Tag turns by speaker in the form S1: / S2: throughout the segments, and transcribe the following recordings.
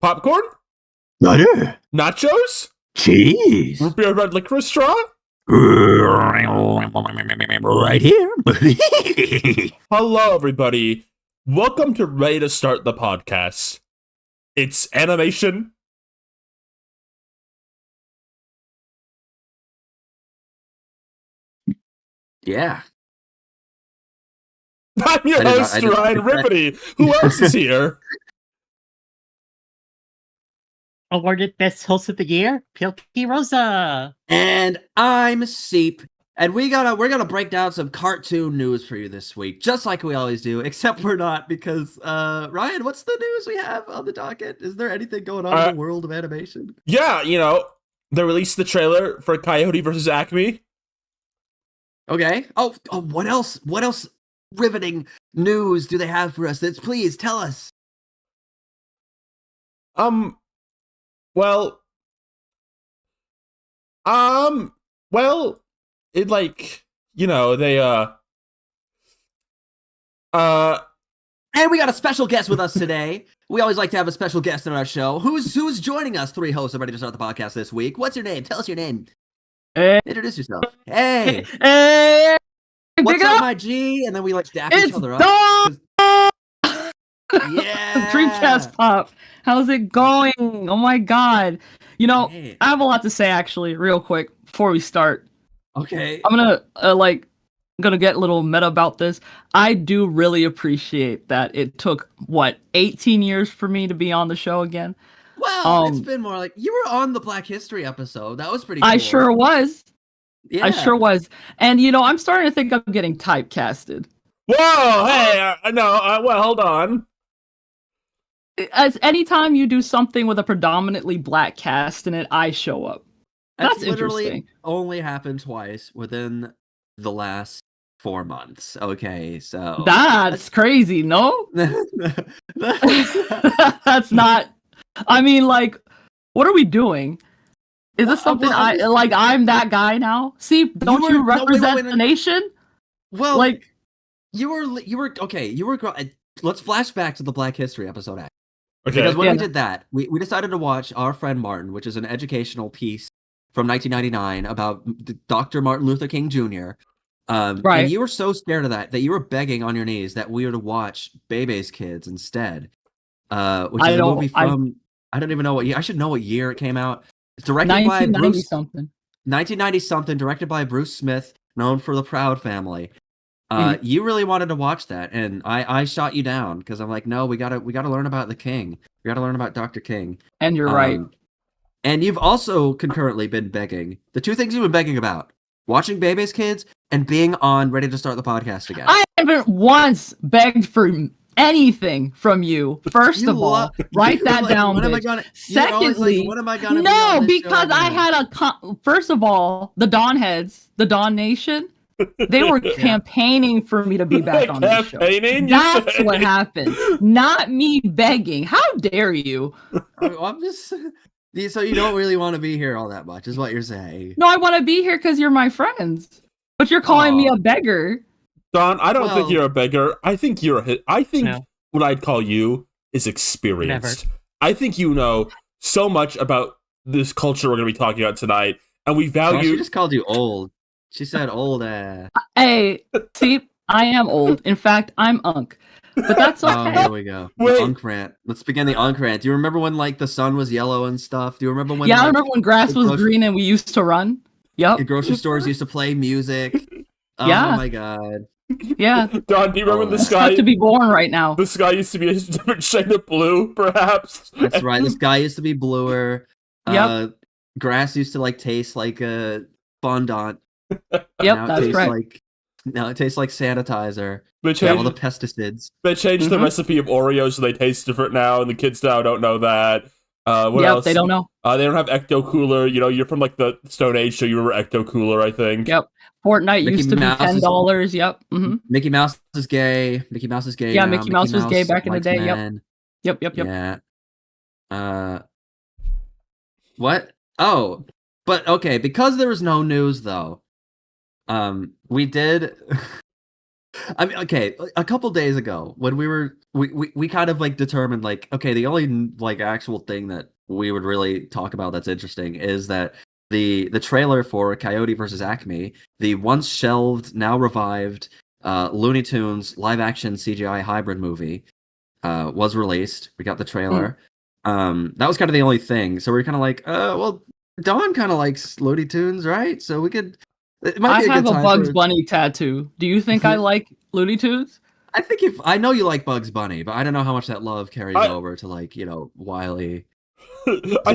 S1: Popcorn?
S2: Butter.
S1: Nachos?
S2: Cheese.
S1: Root beer red licorice straw?
S2: Right here.
S1: Hello, everybody. Welcome to Ready to Start the Podcast. It's animation.
S2: Yeah.
S1: I'm your host, Ryan Rippity. Who else is here?
S3: Awarded Best Host of the Year, Pilky Rosa.
S2: And I'm Seep. And we're gonna break down some cartoon news for you this week, just like we always do, except we're not, because Ryan, what's the news we have on the docket? Is there anything going on in the world of animation?
S1: Yeah, they released the trailer for Coyote vs. Acme.
S2: Okay. Oh, what else? What else riveting news do they have for us? Please tell us.
S1: Well, it they
S2: And we got a special guest with us today. We always like to have a special guest on our show. Who's joining us? Three hosts are ready to start the podcast this week. What's your name? Tell us your name. Introduce yourself. Hey.
S3: Hey.
S2: What's up, my G? And then we dap each other up. Yeah.
S3: Dreamcast Pop. How's it going? Oh my god. I have a lot to say actually, real quick, before we start.
S2: Okay.
S3: I'm gonna get a little meta about this. I do really appreciate that it took 18 years for me to be on the show again.
S2: Well, it's been more like you were on the Black History episode. That was pretty cool.
S3: I sure was.
S2: Yeah.
S3: I sure was. And I'm starting to think I'm getting typecasted.
S1: Whoa, hey, well, hold on.
S3: As anytime you do something with a predominantly black cast in it, I show up. That's
S2: literally
S3: interesting.
S2: Only happened twice within the last 4 months. Okay, so
S3: that's crazy. No, that's not. I mean, what are we doing? Is this something I'm that guy now? See, don't you represent the nation?
S2: Well, you were okay. You were. Let's flash back to the Black History episode.
S1: Okay.
S2: Because when we did that, we decided to watch Our Friend Martin, which is an educational piece from 1999 about Dr. Martin Luther King Jr. Right. And you were so scared of that you were begging on your knees that we were to watch Bebe's Kids instead. Which is a movie from I don't even know what year. I should know what year it came out. It's directed by 1990 something, directed by Bruce Smith, known for The Proud Family. You really wanted to watch that, and I shot you down because I'm like, no, we gotta learn about the King. We gotta learn about Dr. King.
S3: And you're right.
S2: And you've also concurrently been begging. The two things you've been begging about: watching Bebe's Kids and being on Ready to Start the Podcast again.
S3: I haven't once begged for anything from you. First of all, write that down. Secondly,
S2: what am I gonna?
S3: No, because I had first of all, the Dawn Heads, the Dawn Nation. They were campaigning for me to be back on the show. That's what happened. Not me begging. How dare you?
S2: I'm just... So you don't really want to be here all that much, is what you're saying.
S3: No, I want to be here because you're my friends. But you're calling me a beggar.
S1: Don, I don't think you're a beggar. I think what I'd call you is experienced.
S3: Never.
S1: I think you know so much about this culture we're going to be talking about tonight, and we value...
S2: She just called you old. She said old.
S3: Hey, see, I am old. In fact, I'm Unk. But that's okay.
S2: Oh, here we go. The Unk rant. Let's begin the Unk rant. Do you remember when the sun was yellow and stuff? Do you remember when?
S3: Yeah, I remember when grass was green and we used to run. Yep.
S2: The grocery stores used to play music.
S3: Yeah.
S2: Oh my god.
S3: Yeah.
S1: Don, do you remember the sky?
S3: To be born right now.
S1: The sky used to be a different shade of blue, perhaps.
S2: That's right. The sky used to be bluer.
S3: Yep.
S2: Grass used to taste like a fondant.
S3: Yep, that's right.
S2: Now it tastes like sanitizer.
S1: They changed
S2: all the pesticides.
S1: They changed the recipe of Oreos so they taste different now, and the kids now don't know that. What else?
S3: They don't know.
S1: They don't have Ecto Cooler. You're from the Stone Age, so you remember Ecto Cooler, I think.
S3: Yep. Fortnite used to be $10. Yep. Mm-hmm.
S2: Mickey Mouse is gay. Mickey Mouse is gay.
S3: Yeah,
S2: now.
S3: Mickey Mouse was gay back in the day.
S2: Men.
S3: Yep. Yeah.
S2: What? Oh, but okay. Because there was no news though. We did. I mean, okay, a couple days ago when we kind of like determined like, okay, the only like actual thing that we would really talk about that's interesting is that the trailer for Coyote versus Acme, the once shelved, now revived Looney Tunes live action CGI hybrid movie, was released. We got the trailer. That was kind of the only thing. So we are kind of like, well, Dawn kind of likes Looney Tunes, right? So we could. It might be
S3: I have a Bugs
S2: for...
S3: Bunny tattoo. Do you think I like Looney Tunes?
S2: I think if I know you like Bugs Bunny, but I don't know how much that love carries over to like Wile-E.
S1: I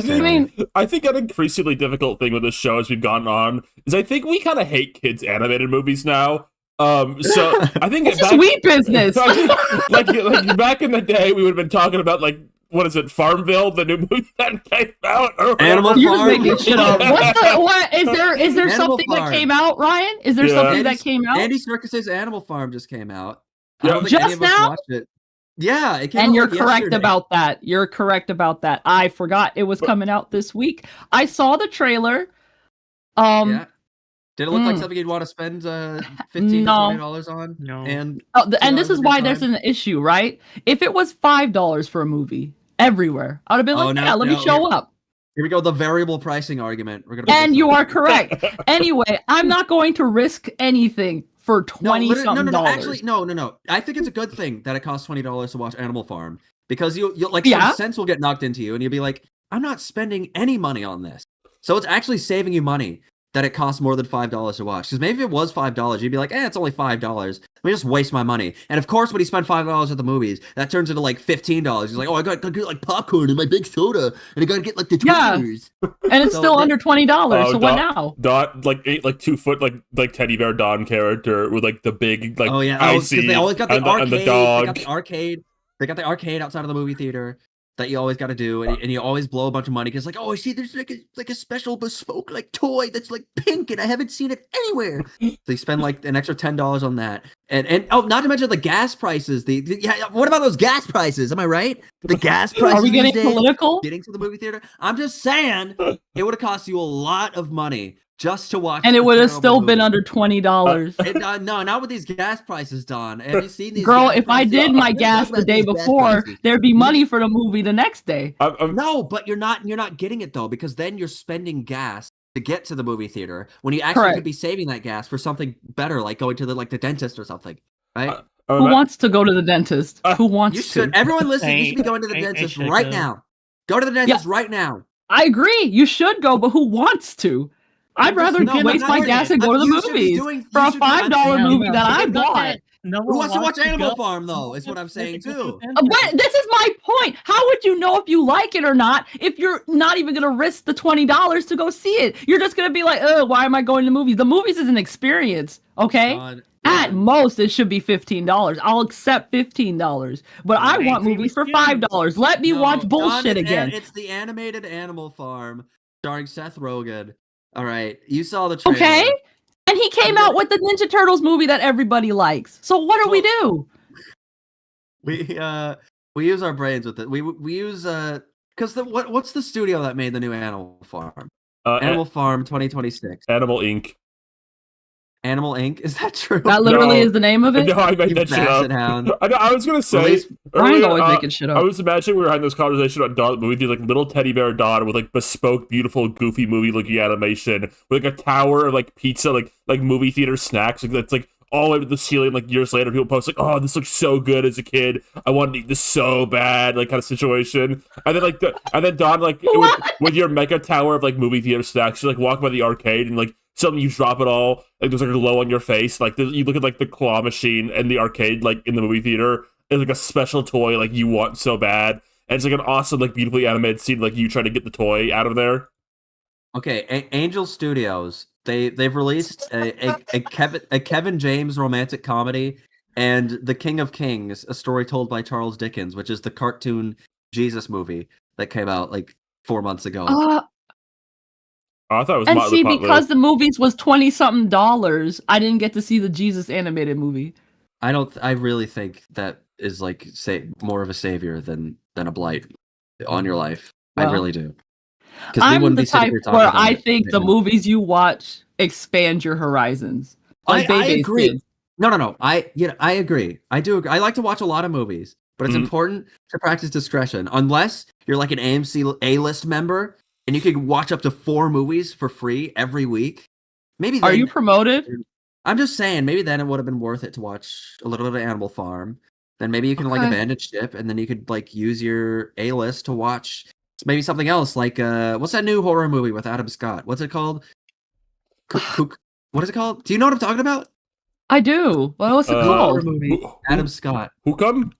S1: think an increasingly difficult thing with this show as we've gone on is I think we kind of hate kids animated movies now. So I think
S3: it's sweet business.
S1: like back in the day, we would have been talking about like what is it, Farmville, the new movie that came out?
S2: Animal
S3: You're
S2: Farm.
S3: making shit up. What is there something
S2: Farm.
S3: that came out, Ryan? Is there something that came out?
S2: Andy Serkis's Animal Farm just came out.
S3: Just now?
S2: Watched it. Yeah, it came
S3: and
S2: out
S3: you're
S2: like
S3: correct
S2: yesterday.
S3: about that. You're correct about that. I forgot it was coming out this week. I saw the trailer.
S2: Yeah. Did it look like something you'd want to spend $15 to $20 on?
S4: No.
S2: And
S3: this is why there's an issue, right? If it was $5 for a movie everywhere, I would have been like, let me show up.
S2: Here we go, the variable pricing argument.
S3: And you are correct. Anyway, I'm not going to risk anything for $20-something.
S2: No. Actually, no. I think it's a good thing that it costs $20 to watch Animal Farm because you'll like some sense will get knocked into you, and you'll be like, I'm not spending any money on this. So it's actually saving you money that it costs more than $5 to watch. Because maybe if it was $5, you'd be like, it's only $5. Let me just waste my money. And of course, when you spend $5 at the movies, that turns into like $15. He's like, I got to get like popcorn and my big soda, and I got to get like the Twizzlers.
S3: And it's still under $20. So what now?
S1: Don ate like 2 foot like teddy bear Don character with like the big like
S2: icy
S1: they
S2: always got the arcade.
S1: And the dog.
S2: They got the arcade. They got the arcade outside of the movie theater that you always got to do, and you always blow a bunch of money because like, I see there's like a special bespoke like toy that's like pink and I haven't seen it anywhere. So you spend like an extra $10 on that, and not to mention the gas prices. What about those gas prices? Am I right? The gas prices.
S3: Are we getting political?
S2: Getting to the movie theater. I'm just saying it would have cost you a lot of money just to watch,
S3: and it would have still been under $20.
S2: No, not with these gas prices, Don. Have you seen these?
S3: Girl, if I did my gas the day before, there'd be money for the movie the next day.
S2: No, but you're not getting it though, because then you're spending gas to get to the movie theater when you actually could be saving that gas for something better, like going to the dentist or something, right?
S3: Who wants to go to the dentist? Who wants to?
S2: Everyone listening, you should be going to the dentist right now. Go to the dentist right now. I
S3: agree. You should go, but who wants to? I'd rather waste my gas and go to the movies for a $5 movie that I bought.
S2: Who wants to watch Animal Farm, though, is what I'm saying, too.
S3: But this is my point. How would you know if you like it or not if you're not even going to risk the $20 to go see it? You're just going to be like, why am I going to the movies? The movies is an experience, okay? At most, it should be $15. I'll accept $15. But I want movies for $5. Let me watch bullshit again.
S2: It's the animated Animal Farm starring Seth Rogen. All right, you saw the trailer.
S3: Okay, and he came out with the Ninja Turtles movie that everybody likes. So what do we do?
S2: We use our brains with it. We use because what's the studio that made the new Animal Farm? Animal Farm 2026.
S1: Animal Inc.
S2: Animal Inc. Is that true?
S3: That literally is the name of it?
S1: No, I made that shit up. I was gonna say
S3: Ryan's always making shit up.
S1: I was imagining we were having this conversation about Don, the movie, like little teddy bear Don with like bespoke, beautiful, goofy movie looking animation with like a tower of like pizza, like movie theater snacks. Like that's like all the way to the ceiling. Like years later, people post like, "Oh, this looks so good as a kid. I wanted to eat this so bad," like kind of situation. And then and then Don like with your mega tower of like movie theater snacks, you like walk by the arcade and like. Suddenly you drop it all, like there's like a glow on your face. Like you look at like the claw machine and the arcade, like in the movie theater, it's like a special toy like you want so bad. And it's like an awesome, like beautifully animated scene, like you trying to get the toy out of there.
S2: Okay, Angel Studios, they've released a Kevin James romantic comedy and The King of Kings, a story told by Charles Dickens, which is the cartoon Jesus movie that came out like 4 months ago.
S1: I thought it was
S3: and see, because the movies was $20-something, I didn't get to see the Jesus animated movie.
S2: I really think that is like more of a savior than a blight on your life. Well, I really do.
S3: I'm the type where I think the movies you watch expand your horizons. Like
S2: I agree. No. I agree. I do agree. I like to watch a lot of movies, but it's important to practice discretion. Unless you're like an AMC A-list member and you can watch up to 4 movies for free every week. Maybe then,
S3: are you promoted?
S2: I'm just saying, maybe then it would have been worth it to watch a little bit of Animal Farm. Then maybe you can like abandon ship, and then you could like use your A-list to watch maybe something else. Like what's that new horror movie with Adam Scott? What's it called? What is it called? Do you know what I'm talking about?
S3: I do. What's it called?
S2: Movie. Adam Scott.
S1: Hook'em?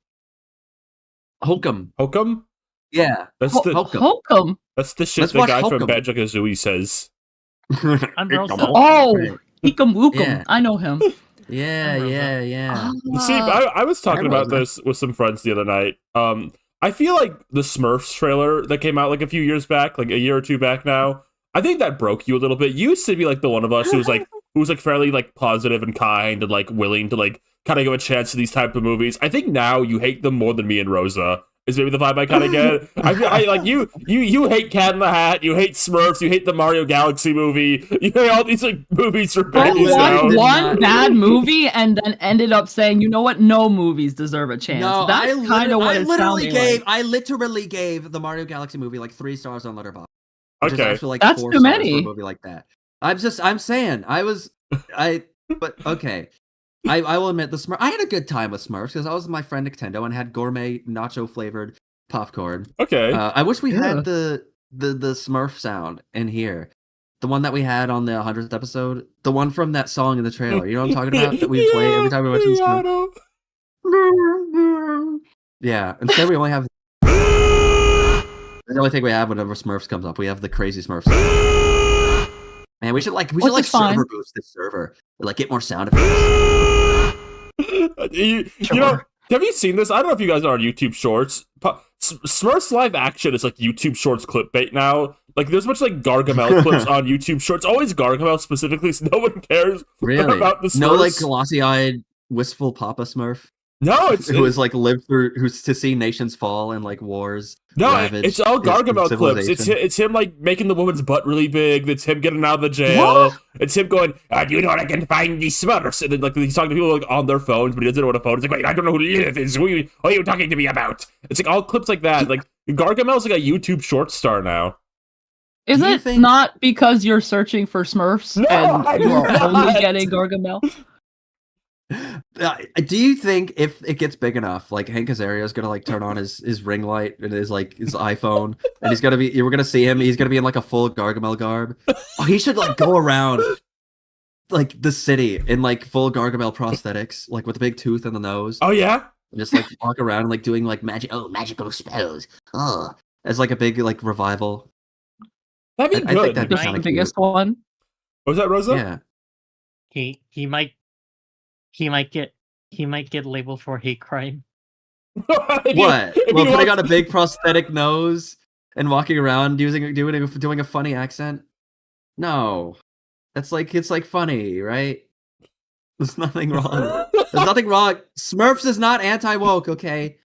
S2: Hook'em? Yeah.
S1: That's
S3: Hook'em.
S1: That's the shit the guy from Banjo-Kazooie says.
S3: I'm oh, Hook'em Wookum.
S2: Yeah.
S3: I know him.
S2: Yeah.
S1: See, I was talking about this with some friends the other night. I feel like the Smurfs trailer that came out like a few years back, like a year or two back now, I think that broke you a little bit. You used to be like the one of us who was like fairly like positive and kind and like willing to like kind of give a chance to these type of movies. I think now you hate them more than me and Rosa. Is maybe the vibe I kind of get. I like you hate Cat in the Hat, you hate Smurfs, you hate the Mario Galaxy movie, you hate all these like movies for babies now.
S3: One bad movie and then ended up saying, you know what, no movies deserve a chance.
S2: No,
S3: that's kind of what it sounded like.
S2: I literally gave the Mario Galaxy movie like 3 stars on Letterboxd. Which
S1: Okay,
S2: is actually like
S3: that's
S2: 4
S3: too
S2: stars
S3: many.
S2: for a movie like that. I'm saying but okay. I will admit the Smurf. I had a good time with Smurfs because I was with my friend Nintendo and had gourmet nacho flavored popcorn.
S1: Okay.
S2: I wish we had the Smurf sound in here. The one that we had on the 100th episode. The one from that song in the trailer. You know what I'm talking about? That we play every time we watch the Smurf. Yeah. Instead we only have the only thing we have whenever Smurfs comes up. We have the crazy Smurf sound. Man, we should server boost this server. Like get more sound effects.
S1: You know, have you seen this? I don't know if you guys are on YouTube Shorts. Smurfs live action is like YouTube Shorts clickbait now. Like there's much like Gargamel clips on YouTube Shorts. Always Gargamel specifically, so no one cares about the Smurfs.
S2: No, like glossy-eyed, wistful Papa Smurf.
S1: No,
S2: who has like lived through, who's to see nations fall and like wars.
S1: No, it's all Gargamel clips. It's him like making the woman's butt really big. It's him getting out of the jail. What? It's him going, "You know, I can find these Smurfs," and then like he's talking to people like on their phones, but he doesn't know what a phone is. Like, wait, I don't know who Lilith is. What are you talking to me about? It's like all clips like that. Like Gargamel's like a YouTube short star now.
S3: Is it not because you're searching for Smurfs and you're only getting Gargamel?
S2: Do you think if it gets big enough, like Hank Azaria is gonna like turn on his ring light and his iPhone, and we're gonna see him. He's gonna be in like a full Gargamel garb. Oh, he should like go around like the city in like full Gargamel prosthetics, like with a big tooth in the nose.
S1: Oh yeah,
S2: and just like walk around and, like doing like magical spells. Oh, as like a big like revival.
S1: That'd be good.
S2: I think that'd be
S3: the biggest one.
S1: Was that Rosa?
S2: Yeah.
S4: He might get labeled for hate crime.
S2: What? Well, putting on a big prosthetic nose and walking around doing a funny accent? No. It's like funny, right? There's nothing wrong. There's nothing wrong. Smurfs is not anti-woke, okay?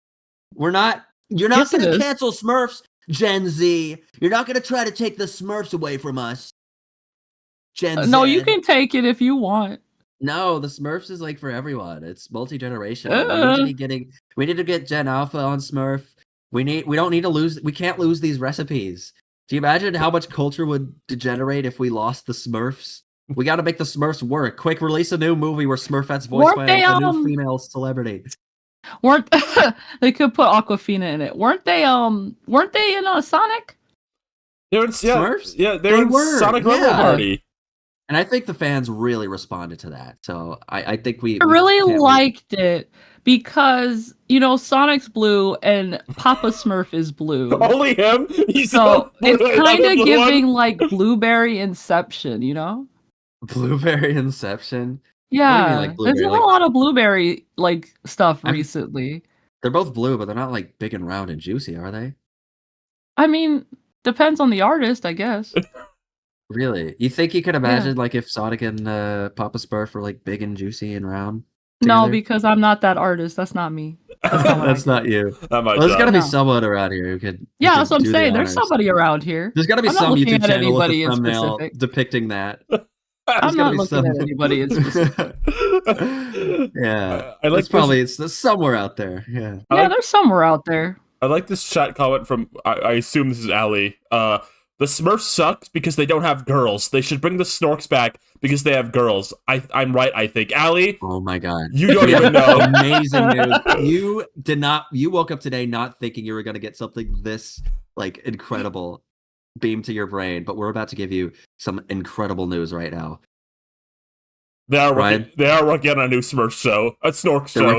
S2: You're not gonna cancel Smurfs, Gen Z. You're not gonna try to take the Smurfs away from us. Gen Z.
S3: No, you can take it if you want.
S2: No, the Smurfs is like for everyone. It's multi-generational. We need to get Gen Alpha on Smurf. We can't lose these recipes. Do you imagine how much culture would degenerate if we lost the Smurfs? We got to make the Smurfs work. Quick, release a new movie where Smurfette's voiced by a new female celebrity.
S3: They could put Aquafina in it? Weren't they in Sonic?
S1: They were in Smurfs? Yeah, they were Sonic Rumble Party.
S2: And I think the fans really responded to that. So I think we
S3: really liked it because, you know, Sonic's blue and Papa Smurf is blue.
S1: Only him?
S3: It's kind of giving like Blueberry Inception, you know?
S2: Blueberry Inception?
S3: Yeah, there's been a lot of Blueberry like stuff recently.
S2: They're both blue, but they're not like big and round and juicy, are they?
S3: I mean, depends on the artist, I guess.
S2: Really? You think you could imagine like if Sonic and Papa Smurf were like big and juicy and round?
S3: Together? No, because I'm not that artist. That's not me.
S2: That's not you. There's got to be someone around here who could.
S3: Yeah, that's what I'm saying. There's somebody around here.
S2: There's got to be some YouTube channel with a thumbnail depicting that.
S3: I'm not looking at anybody in specific.
S2: Yeah,
S1: I like
S2: it's somewhere out there. Yeah,
S3: There's somewhere out there.
S1: I like this chat comment from I assume this is Ali. The Smurfs suck because they don't have girls. They should bring the Snorks back because they have girls. I'm right, I think. Ali.
S2: Oh my god.
S1: You don't even know.
S2: Amazing news. You did not. You woke up today not thinking you were going to get something this like incredible beam to your brain, but we're about to give you some incredible news right now.
S1: They are working on a new Smurf show, a Snork show.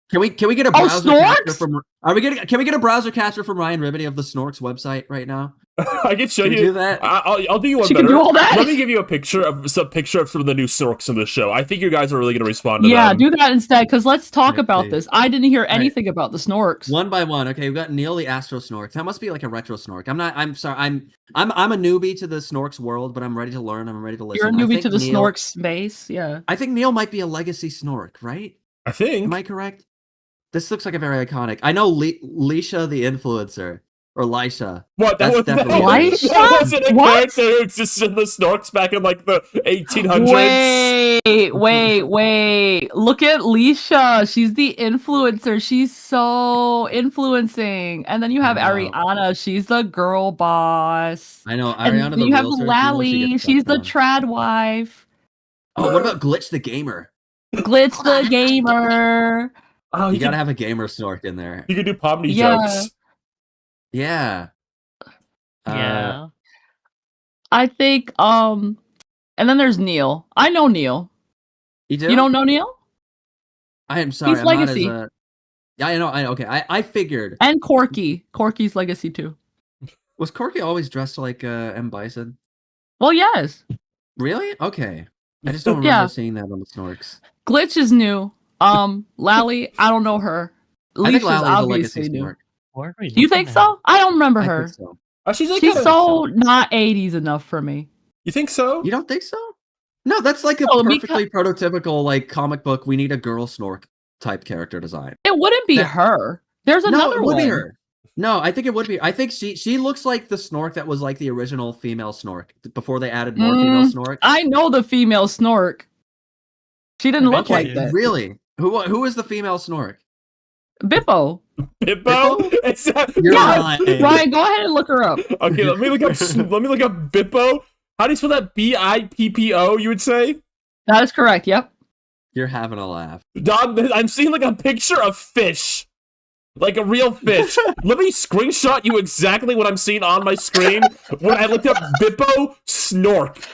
S2: Can we get a browser capture from? Can we get a browser capture from Ryan Remedy of the Snorks website right now?
S1: I can show you.
S2: Do that.
S1: I'll do you one
S3: she
S1: better.
S3: Can do all that?
S1: Let me give you a picture of some of the new Snorks in the show. I think you guys are really going to respond to
S3: them.
S1: Do
S3: that instead, because let's talk about this. I didn't hear anything about the Snorks.
S2: One by one. Okay, we've got Neil the Astro Snork. That must be like a retro Snork. I'm sorry. I'm a newbie to the Snorks world, but I'm ready to learn. I'm ready to listen.
S3: You're a newbie to the Snork space. Yeah.
S2: I think Neil might be a legacy Snork, right?
S1: I think.
S2: Am I correct? This looks like a very iconic. I know Leisha the influencer. Or Lisha.
S1: What? That wasn't a character who existed in the Snorks back in like the 1800s.
S3: Wait. Look at Leisha. She's the influencer. She's so influencing. And then you have Ariana. She's the girl boss.
S2: I know. Ariana.
S3: And you have Lally. She's the trad wife.
S2: Oh, what about Glitch the gamer?
S3: Glitch the gamer.
S2: Oh, you gotta have a gamer Snork in there.
S1: You can do pomni jokes.
S2: Yeah.
S3: I think and then there's Neil. I know Neil.
S2: You do?
S3: You don't know Neil?
S2: I am sorry.
S3: He's legacy.
S2: Yeah, I know. Okay. I figured.
S3: And Corky. Corky's legacy too.
S2: Was Corky always dressed like M. Bison?
S3: Well, yes.
S2: Really? Okay. I just don't remember seeing that on the Snorks.
S3: Glitch is new. Lally, I don't know her.
S2: Leisha's obviously new.
S3: Do you think so? I don't remember her.
S2: So.
S1: She's
S3: so not 80s enough for me.
S1: You think so?
S2: You don't think so? No, that's like a perfectly prototypical like comic book. We need a girl Snork type character design.
S3: It wouldn't be her. There's another one.
S2: Would be her. No, I think it would be. I think she looks like the Snork that was like the original female Snork before they added more female Snork.
S3: I know the female Snork. She didn't look like that.
S2: Really? Who is the female Snork?
S3: Bippo.
S1: Bippo?
S3: Ryan, go ahead and look her up.
S1: Okay, let me look up Bippo. How do you spell that? Bippo, you would say?
S3: That is correct, yep.
S2: You're having a laugh.
S1: Don, I'm seeing like a picture of fish. Like a real fish. Let me screenshot you exactly what I'm seeing on my screen when I looked up Bippo Snork.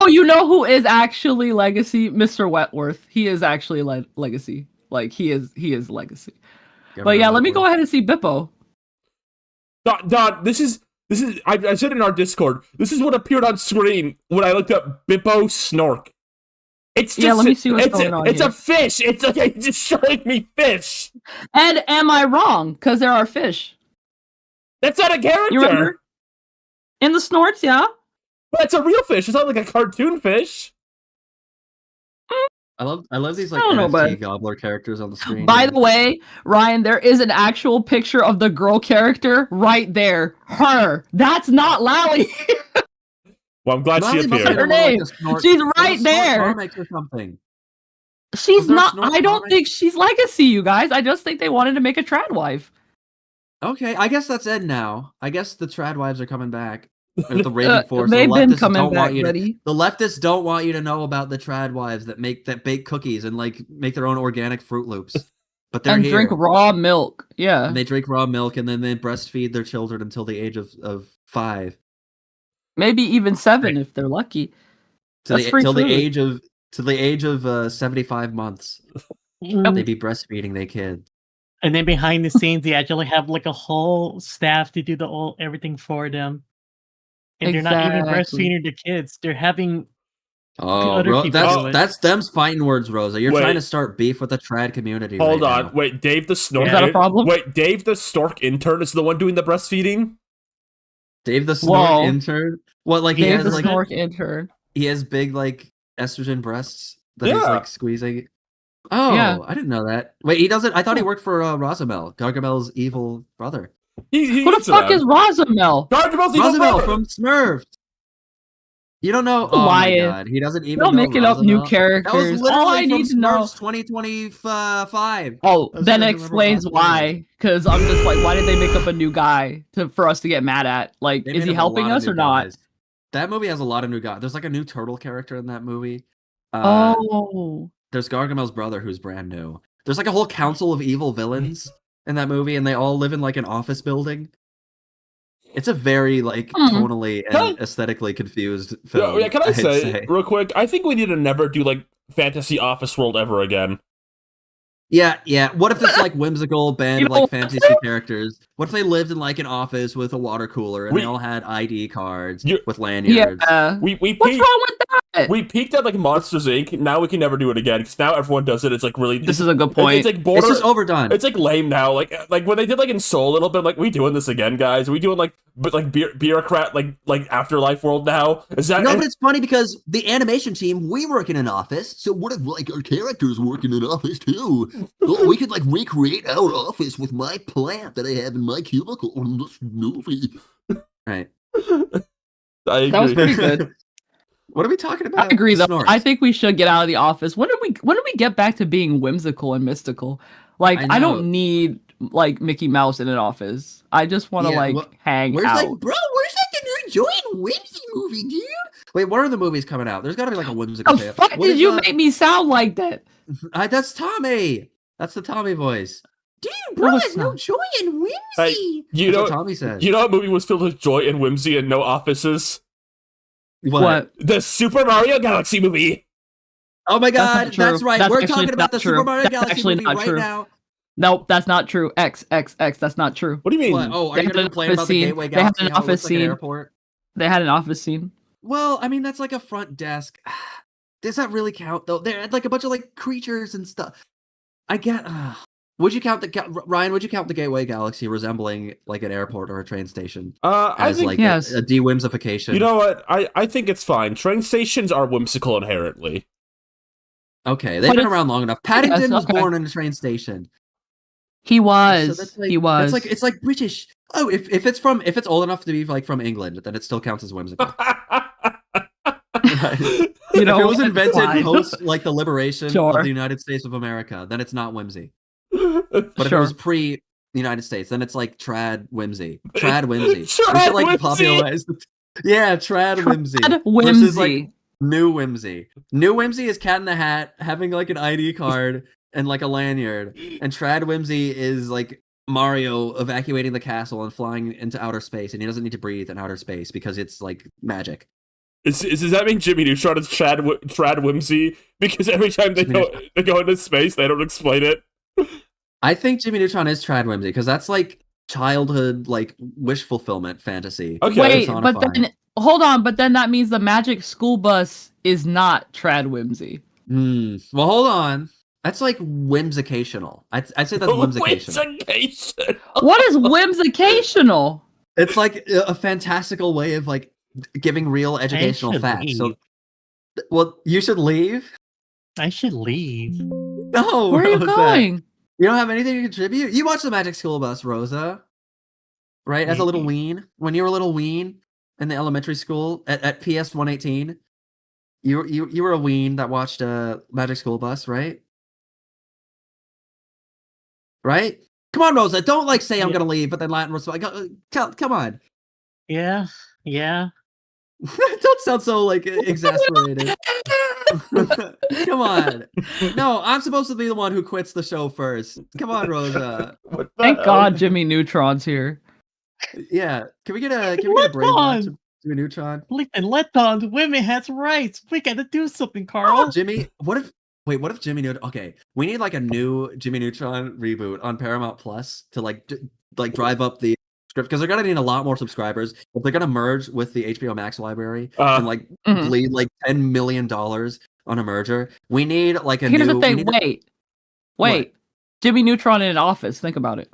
S3: Oh, you know who is actually legacy? Mr. Wetworth. He is actually legacy. Like he is legacy. But yeah, let me go ahead and see Bippo.
S1: Don, this is I said in our Discord, this is what appeared on screen when I looked up Bippo Snork. It's just,
S3: let me see what's going on.
S1: It's a fish. It's okay, just showing me fish.
S3: And am I wrong? Because there are fish.
S1: That's not a character.
S3: You remember? In the Snorks, yeah.
S1: But it's a real fish. It's not like a cartoon fish.
S2: I love these like NFT gobbler characters on the screen.
S3: By the way, Ryan, there is an actual picture of the girl character right there. Her. That's not Lally.
S1: Well, I'm glad she appeared.
S3: Her name. She's right there.
S2: Or something.
S3: She's not. I don't think she's legacy, you guys. I just think they wanted to make a trad wife.
S2: Okay, I guess that's Ed now. I guess the trad wives are coming back. The Raven Force.
S3: They've been coming back, buddy.
S2: The leftists don't want you to know about the trad wives that bake cookies and like make their own organic Fruit Loops. But they're here.
S3: Drink raw milk. Yeah.
S2: And they drink raw milk and then they breastfeed their children until the age of 5.
S3: Maybe even 7 if they're lucky.
S2: Till the age of 75 months. They be breastfeeding their kids.
S4: And then behind the scenes, they actually have like a whole staff to do everything for them. And they're not even breastfeeding the kids. They're having
S2: that's them's fighting words, Rosa. You're trying to start beef with the trad community.
S1: Hold on. Now. Wait, Dave the Snork.
S3: Is that a problem?
S1: Wait, Dave the Stork intern is the one doing the breastfeeding?
S2: Dave the Snork intern? What, like
S3: Dave the Snork intern.
S2: He has big like estrogen breasts that he's like squeezing. Oh, yeah. I didn't know that. Wait, he doesn't. I thought he worked for Rosamel, Gargamel's evil brother.
S3: Who the fuck is Rosamel?
S1: Gargamel's
S2: evil brother from Smurfs. You don't know? Oh my god, he doesn't even know
S3: making up new
S2: Roosevelt?
S3: characters.
S2: That was literally
S3: all I
S2: from
S3: need to know.
S2: Smurfs 2025.
S3: Oh,
S2: That's
S3: then
S2: what I
S3: it
S2: remember
S3: explains
S2: about that
S3: why. Because I'm just like, why did they make up a new guy for us to get mad at? Like,
S2: They
S3: is
S2: made
S3: he
S2: up a
S3: helping
S2: lot of
S3: us
S2: new
S3: or not?
S2: guys. That movie has a lot of new guys. There's like a new turtle character in that movie.
S3: Oh,
S2: There's Gargamel's brother who's brand new. There's like a whole council of evil villains in that movie, and they all live in like an office building. It's a very like tonally and aesthetically confused film.
S1: Yeah, can I say real quick? I think we need to never do like fantasy office world ever again.
S2: Yeah. What if this like whimsical band of like fantasy characters? What if they lived in like an office with a water cooler and they all had ID cards with lanyards?
S3: Yeah.
S1: What's
S3: wrong with that?
S1: We peaked at like Monsters Inc. Now we can never do it again because now everyone does it. It's like really.
S3: This is a good point.
S1: It's like
S2: it's just overdone.
S1: It's like lame now. Like when they did like in Soul a little bit. Like we doing this again, guys? Are we doing like bureaucrat like afterlife world now? Is that
S2: no? But it's funny because the animation team we work in an office. So what if like our characters work in an office too? Oh, we could like recreate our office with my plant that I have in my cubicle in this movie. Right.
S3: That was pretty good.
S2: What are we talking about?
S3: I agree, though. Snorts. I think we should get out of the office. When do we get back to being whimsical and mystical? Like, I don't need like Mickey Mouse in an office. I just want to hang out.
S2: Like, bro, where's that new Joy and Whimsy movie, dude? Wait, what are the movies coming out? There's got to be like a whimsical.
S3: The fuck did you make me sound like that?
S2: That's Tommy. That's the Tommy voice.
S5: Dude, bro, there's no joy and whimsy.
S1: You know
S2: what Tommy said.
S1: You know what movie was filled with joy and whimsy and no offices?
S2: What?
S1: The Super Mario Galaxy movie.
S2: Oh my god, that's right. We're talking about the Super Mario Galaxy movie right now.
S3: Nope, that's not true. That's not true.
S1: What do you mean?
S2: What? Oh, are you going to complain about the Gateway Galaxy?
S3: They had an office scene.
S2: Airport?
S3: They had an office scene.
S2: Well, I mean, that's like a front desk. Does that really count, though? They're like a bunch of like creatures and stuff. I get. Would you count Ryan? Would you count the Gateway Galaxy resembling like an airport or a train station?
S1: I think
S2: like a de-whimsification.
S1: You know what? I think it's fine. Train stations are whimsical inherently.
S2: Okay, they've been around long enough. Paddington was born in a train station.
S3: He was. So he was.
S2: It's like British. Oh, if it's old enough to be like from England, then it still counts as whimsical. Right.
S3: You know,
S2: if it was invented post like the liberation of the United States of America, then it's not whimsy. But if it was pre United States, then it's like trad whimsy. Trad whimsy. We should like popularize. Yeah, trad whimsy. Versus like new whimsy. New whimsy is Cat in the Hat having like an ID card and like a lanyard, and trad whimsy is like Mario evacuating the castle and flying into outer space, and he doesn't need to breathe in outer space because it's like magic.
S1: Does that mean Jimmy Neutron is trad whimsy? Because every time they go into space, they don't explain it.
S2: I think Jimmy Neutron is trad whimsy because that's like childhood like wish fulfillment fantasy.
S1: Okay,
S3: wait, but then hold on, but then that means the magic school bus is not trad whimsy.
S2: Well, hold on. That's like whimsicational. I'd say that's whimsicational.
S3: What is whimsicational?
S2: It's like a fantastical way of like giving real educational facts. So, well, you should leave.
S4: I should leave.
S2: No,
S3: where are you going?
S2: You don't have anything to contribute? You watched the Magic School Bus, Rosa. Right? As a little ween. When you were a little ween in the elementary school at PS 118. You were a ween that watched Magic School Bus, right? Right? Come on, Rosa. Don't like say I'm gonna leave, but then Latin response. Come on.
S4: Yeah.
S2: Don't sound so like exasperated. Come on. No, I'm supposed to be the one who quits the show first. Come on, Rosa.
S3: Thank God Jimmy Neutron's here.
S2: Yeah. Can we get a break to Jimmy Neutron?
S4: Let on. Women has rights. We gotta do something, Carl.
S2: Oh, Jimmy, what if Jimmy Neutron? Okay, we need like a new Jimmy Neutron reboot on Paramount Plus to like drive up the script because they're gonna need a lot more subscribers if they're gonna merge with the HBO Max library and like bleed like $10 million on a merger. We need like a.
S3: Here's
S2: new...
S3: the thing. Wait. What? Jimmy Neutron in an office. Think about it.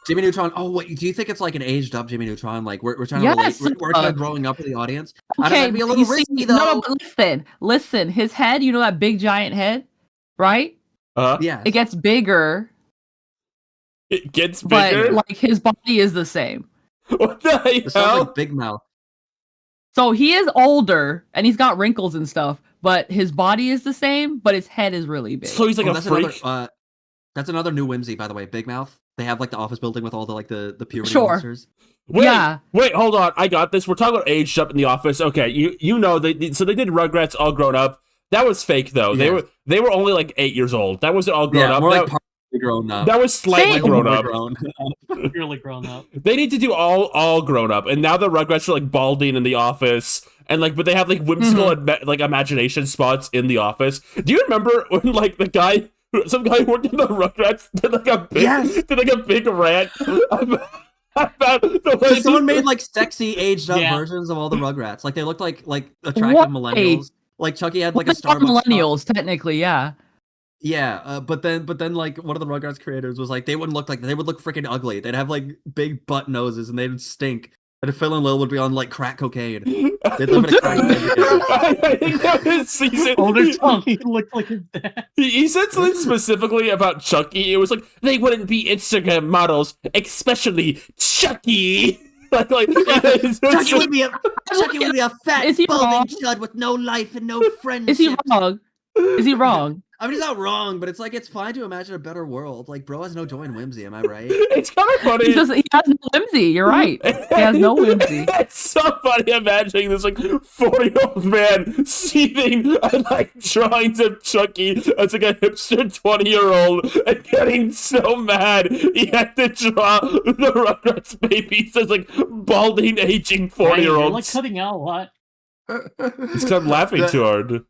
S2: Jimmy Neutron. Oh, wait. Do you think it's like an aged up Jimmy Neutron? Like we're trying to relate. We're kind of growing up with the audience.
S3: Okay,
S2: I'd be a little risky though.
S3: No, but listen. His head. You know that big giant head, right?
S2: Yeah.
S3: It gets bigger.
S1: It gets bigger.
S3: But like his body is the same.
S1: What the hell?
S2: It sounds like Big Mouth.
S3: So he is older and he's got wrinkles and stuff, but his body is the same, but his head is really big.
S1: So he's like a freak.
S2: That's another new whimsy, by the way. Big Mouth. They have like the office building with all the like the puberty
S3: Sure.
S2: monsters.
S1: Wait, hold on. I got this. We're talking about aged up in the office. Okay, you know they did Rugrats all grown up. That was fake though.
S2: Yes.
S1: They were only like 8 years old. That wasn't all grown up.
S2: More like partly grown up.
S1: That was slightly grown up.
S4: Really grown up.
S1: They need to do all grown up. And now the Rugrats are like balding in the office. And like, but they have like whimsical like imagination spots in the office. Do you remember when like some guy who worked in the Rugrats did like a big rant about the way
S2: someone made like sexy aged up versions of all the Rugrats. Like they looked like attractive millennials. Like Chucky had like a Starbucks
S3: millennials technically, yeah.
S2: Yeah, but then like one of the Rugrats creators was like they wouldn't look like that. They would look freaking ugly. They'd have like big butt noses and they would stink. And Phil and Lil would be on like crack cocaine. They'd live in a crack
S1: cocaine.
S4: Older Chucky looked like his dad.
S1: He said something specifically about Chucky. It was like they wouldn't be Instagram models, especially Chucky. Chucky
S5: would be a fat, balding chud with no life and no friendship.
S3: Is he wrong? Is he wrong?
S2: I mean, he's not wrong, but it's like it's fine to imagine a better world. Like, bro has no joy in whimsy. Am I right?
S1: It's kind of funny.
S3: He has no whimsy. You're right. He has no whimsy.
S1: It's so funny imagining this like 40-year-old man seething and like drawings of Chucky as like a hipster 20-year-old and getting so mad he had to draw the Rugrats babies as like balding, aging 40-year-olds.
S4: You're like cutting out a lot.
S1: It's because I'm laughing too hard.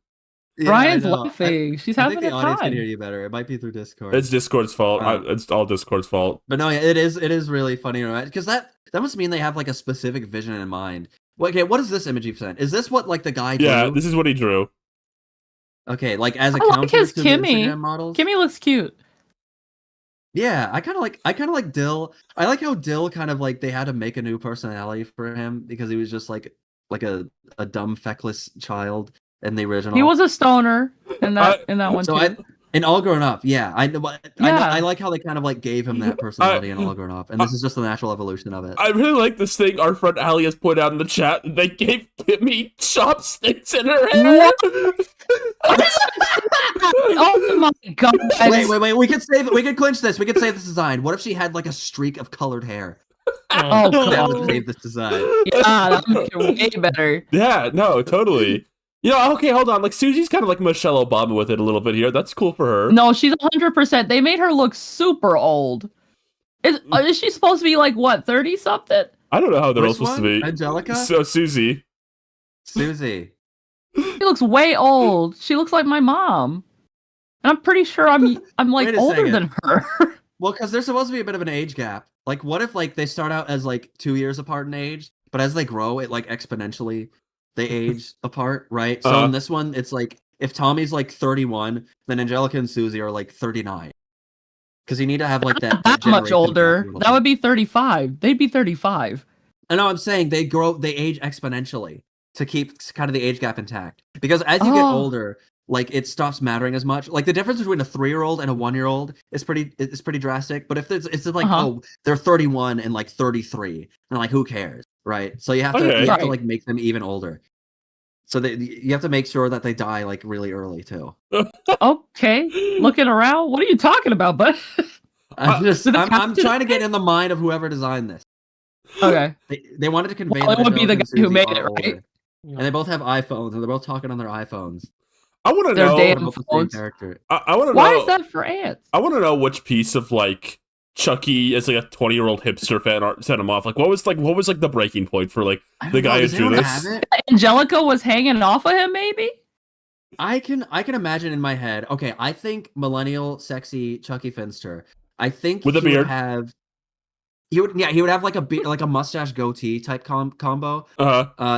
S3: Yeah, Brian's laughing. She's having a time. I think the audience
S2: can hear you better. It might be through Discord.
S1: It's Discord's fault. It's all Discord's fault.
S2: But no, it is really funny, because that must mean they have like a specific vision in mind. Okay, what is this image you've sent? Is this what like the guy drew?
S1: Yeah, this is what he drew.
S2: Okay, like as a counter to
S3: Kimmy.
S2: The Instagram models.
S3: Kimmy looks cute.
S2: Yeah, I kind of like Dill. I like how Dill kind of like they had to make a new personality for him because he was just like a dumb feckless child. In the original,
S3: he was a stoner in that one
S2: so
S3: too.
S2: In All Grown Up, yeah, I like how they kind of like gave him that personality in All Grown Up, and this is just the natural evolution of it.
S1: I really like this thing our friend Ali has put out in the chat. They gave Kimmy chopsticks in her hair.
S3: Oh my god!
S2: Wait! We could clinch this. We could save this design. What if she had like a streak of colored hair?
S3: Oh,
S2: that would save this design.
S3: Yeah, that would make it way better.
S1: Yeah, no, totally. You know, okay, hold on. Like Susie's kind of like Michelle Obama with it a little bit here. That's cool for her.
S3: No, she's 100%. They made her look super old. Is she supposed to be like what, 30 something?
S1: I don't know how they're all supposed to be.
S2: Angelica?
S1: So Susie.
S2: Susie.
S3: She looks way old. She looks like my mom. And I'm pretty sure I'm like older than her.
S2: Well, because there's supposed to be a bit of an age gap. Like, what if like they start out as like 2 years apart in age, but as they grow, it like exponentially. They age apart, right? So in this one, it's like if Tommy's like 31, then Angelica and Susie are like 39. Because you need to have like that
S3: much older. That would be 35. They'd be 35.
S2: I know. I'm saying they age exponentially to keep kind of the age gap intact. Because as you get older, like it stops mattering as much. Like the difference between a 3-year-old and a 1-year-old is pretty pretty But if it's like they're 31 and like 33, and like who cares? Right, so you have to like make them even older. So you have to make sure that they die like really early too.
S3: Okay, looking around. What are you talking about, bud?
S2: I'm trying to get in the mind of whoever designed this.
S3: Okay,
S2: they wanted to convey.
S3: It would be the guy who made it, right?
S2: Older. And they both have iPhones, and they're both talking on their iPhones.
S1: I want to know.
S3: Damn phones.
S1: I want to know.
S3: Why is that for ants?
S1: I want to know which piece of like Chucky as like a 20-year-old hipster fan art set him off. Like what was the breaking point for like the guy who drew this?
S3: Angelica was hanging off of him, maybe?
S2: I can imagine in my head. Okay, I think millennial sexy Chucky Finster. I think
S1: with a beard.
S2: He would have like a mustache goatee type combo.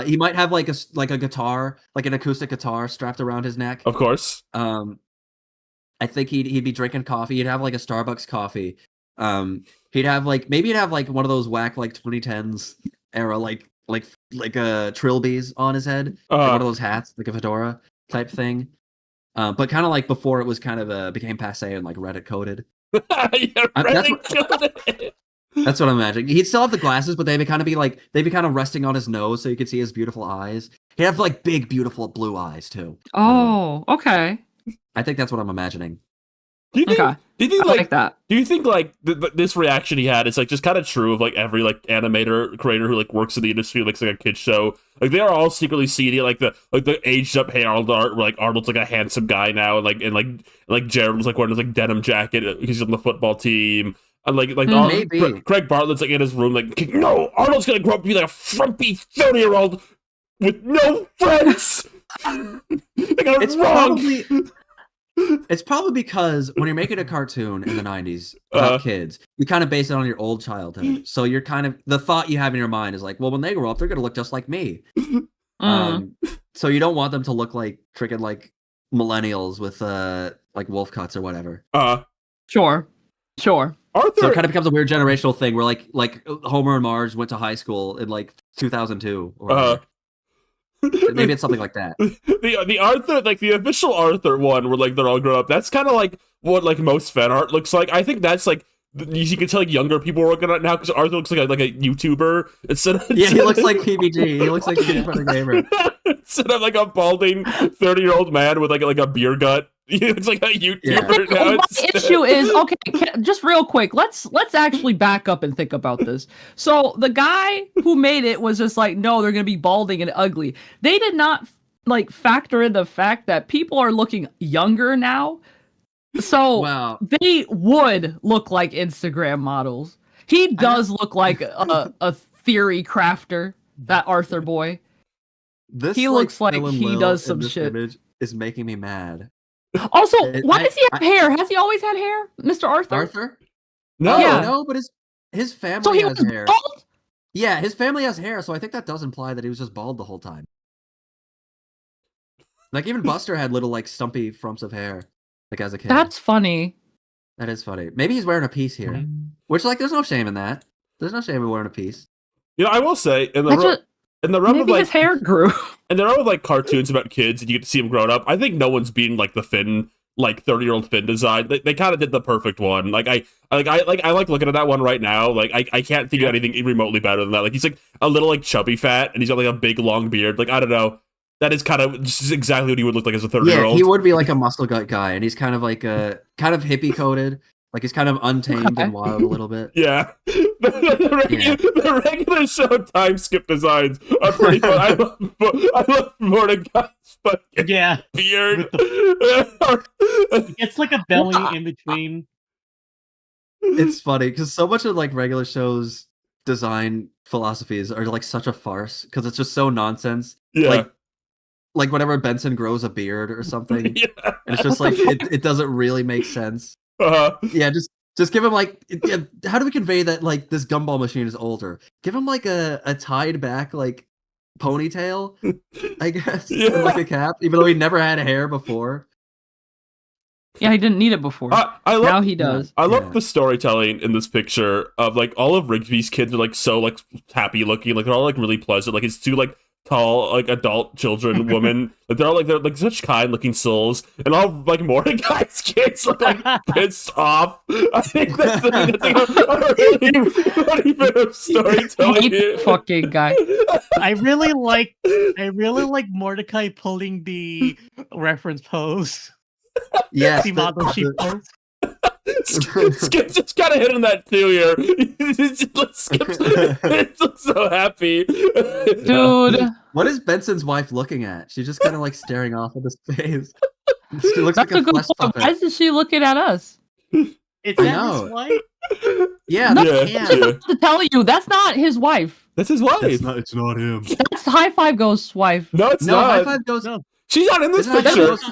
S2: He might have like a guitar, like an acoustic guitar strapped around his neck.
S1: Of course.
S2: I think he'd be drinking coffee. He'd have like a Starbucks coffee. He'd have like one of those whack like 2010s era like trilbies on his head, like one of those hats, like a fedora type thing. But kind of like before it was kind of became passe and like Reddit coded.
S1: Reddit coded.
S2: That's what I'm imagining. He'd still have the glasses, but they'd be kind of resting on his nose so you could see his beautiful eyes. He'd have like big, beautiful blue eyes too.
S3: Oh, okay.
S2: I think that's what I'm imagining.
S1: Do you think,
S3: Okay.
S1: do you think
S3: I
S1: like
S3: like that.
S1: do you think like this reaction he had is like just kind of true of like every like animator creator who like works in the industry, like a kid show? Like they are all secretly seedy, like the aged up Harold art, where like Arnold's like a handsome guy now, and Jared was like wearing his like denim jacket because he's on the football team. And
S2: Maybe.
S1: Craig Bartlett's like in his room, like, no, Arnold's gonna grow up to be like a frumpy 30-year-old with no friends.
S2: It's probably because when you're making a cartoon in the 90s about kids, you kind of base it on your old childhood. So you're kind of, the thought you have in your mind is like, well, when they grow up, they're gonna look just like me. So you don't want them to look like freaking like millennials with like wolf cuts or whatever.
S3: Sure.
S1: Arthur,
S2: So it kind of becomes a weird generational thing where like Homer and Marge went to high school in like 2002 or whatever. Maybe it's something like that.
S1: The Arthur, like the official Arthur one, where like they're all grown up. That's kind of like what like most fan art looks like. I think that's like you can tell like younger people are working on it now because Arthur looks like a YouTuber instead of
S2: He looks like PBG. He looks like Peanut Butter Gamer
S1: instead of like a balding 30-year-old man with like a beer gut. He looks like a YouTuber now.
S3: My issue is just real quick. Let's actually back up and think about this. So the guy who made it was just like, no, they're gonna be balding and ugly. They did not like factor in the fact that people are looking younger now, so they would look like Instagram models. He does look like a theory crafter. That Arthur boy. He looks like he does some shit.
S2: Image is making me mad.
S3: Also, why does he have hair? Has he always had hair, Mr. Arthur?
S1: No,
S2: no, but his family
S3: so he
S2: has
S3: was
S2: hair.
S3: bald?
S2: Yeah, his family has hair, so I think that does imply that he was just bald the whole time. Like even Buster had little like stumpy frumps of hair, like as a kid.
S3: That's funny.
S2: That is funny. Maybe he's wearing a piece here, which like there's no shame in that. There's no shame in wearing a piece.
S1: You know, I will say in the realm of
S3: maybe
S1: like
S3: his hair grew.
S1: And there are like cartoons about kids and you get to see them growing up. I think no one's beating like the Finn, like 30-year-old Finn design. They kind of did the perfect one. Like I like looking at that one right now. Like I can't think of anything remotely better than that. Like he's like a little like chubby fat and he's got like a big long beard. Like I don't know. That is kind of just exactly what he would look like as a 30-year-old.
S2: Yeah, he would be like a muscle gut guy, and he's kind of like a kind of hippie coded. Like he's kind of untamed and wild a little bit.
S1: Yeah. The regular show time skip designs are pretty fun. I love Mordecai's fucking beard.
S4: It's like a belly in between.
S2: It's funny because so much of like regular shows design philosophies are like such a farce because it's just so nonsense.
S1: Yeah.
S2: Like whenever Benson grows a beard or something, and it's just like it doesn't really make sense. Yeah, just give him like how do we convey that like this gumball machine is older? Give him like a tied back like ponytail, I guess, and, like a cap, even though he never had hair before.
S3: Yeah, he didn't need it before. Now he does.
S1: I love the storytelling in this picture of like all of Rigsby's kids are like so like happy looking, like they're all like really pleasant. Like it's two like tall like adult children, women. Like they're like such kind looking souls, and all like Mordecai's kids look like pissed off. I think that's a really funny bit of storytelling.
S3: Fucking guy.
S4: I really like Mordecai pulling the reference pose.
S2: Yes,
S4: the model sheet pose.
S1: Skip just kind of hit on that too here. Skip's so happy.
S3: Dude.
S2: What is Benson's wife looking at? She's just kind of like staring off at his face. She looks
S3: That's
S2: like a
S3: good
S2: flesh
S3: point.
S2: puppet.
S3: Why is she looking at us?
S4: Is that his wife?
S2: Yeah,
S3: No,
S2: yeah.
S3: to tell you, that's not his wife.
S1: That's his wife.
S2: It's not him.
S3: That's High Five Ghost's wife.
S1: No, it's
S2: No,
S1: not.
S2: High Five Ghost.
S4: No.
S1: She's not in this
S2: Isn't High Five
S1: picture.
S2: Ghost-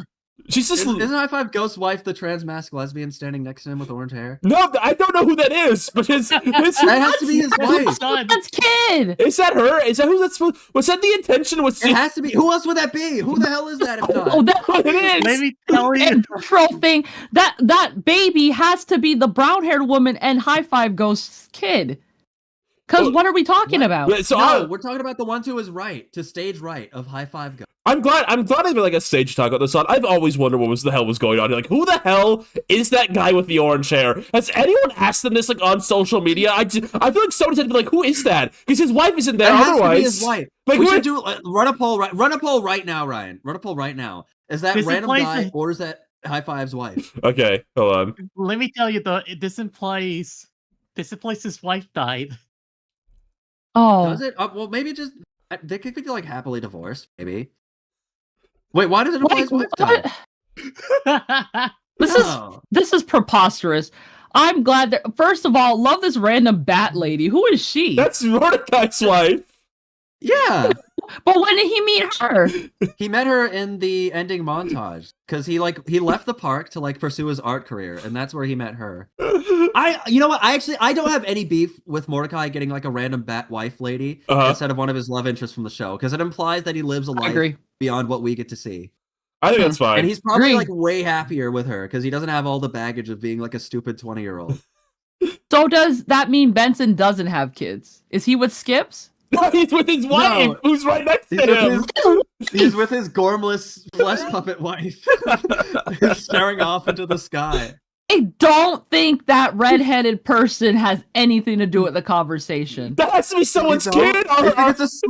S1: She's just
S2: Isn't High Five Ghost's wife the trans masked lesbian standing next to him with orange hair?
S1: no. I don't know who that is, but his
S2: That has to be his wife.
S3: That's kid.
S1: Is that her? Is that who that's supposed? Was that the intention? Was
S2: It has to be. Who else would that be? Who the hell is that if not?
S3: Oh, that's what it is.
S4: Let me tell you.
S3: And intro thing. That baby has to be the brown-haired woman and High Five Ghost's kid. Because what are we talking about?
S1: So
S2: No, we're talking about the one to his right, to stage right of High Five Ghost.
S1: I'm glad I have like a stage talk about this on. I've always wondered what the hell was going on. Like, who the hell is that guy with the orange hair? Has anyone asked them this like on social media? I feel like someone said to be like, who is that? Because his wife isn't there.
S2: That
S1: otherwise,
S2: has to be his wife.
S1: Like,
S2: we should do run a poll right now, Ryan. Run a poll right now. Is that random guy or is that High Five's wife?
S1: Okay, hold on.
S4: Let me tell you though, this implies his wife died.
S3: Oh,
S2: does it? Well, maybe just they could be like happily divorced. Maybe. Wait, why does it imply his wife died?
S3: This is preposterous. I'm glad that first of all, love this random bat lady. Who is she?
S1: That's Mordecai's wife.
S2: Yeah.
S3: But when did he meet her?
S2: He met her in the ending montage because he left the park to like pursue his art career, and that's where he met her. You know what? I don't have any beef with Mordecai getting like a random bat wife lady instead of one of his love interests from the show because it implies that he lives a life beyond what we get to see.
S1: I think that's fine.
S2: And he's probably like way happier with her because he doesn't have all the baggage of being like a stupid 20-year-old.
S3: So does that mean Benson doesn't have kids? Is he with Skips?
S1: No, he's with his wife, who's right next to him.
S2: He's with his gormless flesh puppet wife, staring off into the sky.
S3: I don't think that redheaded person has anything to do with the conversation.
S1: That has to be someone's kid.
S2: No, it has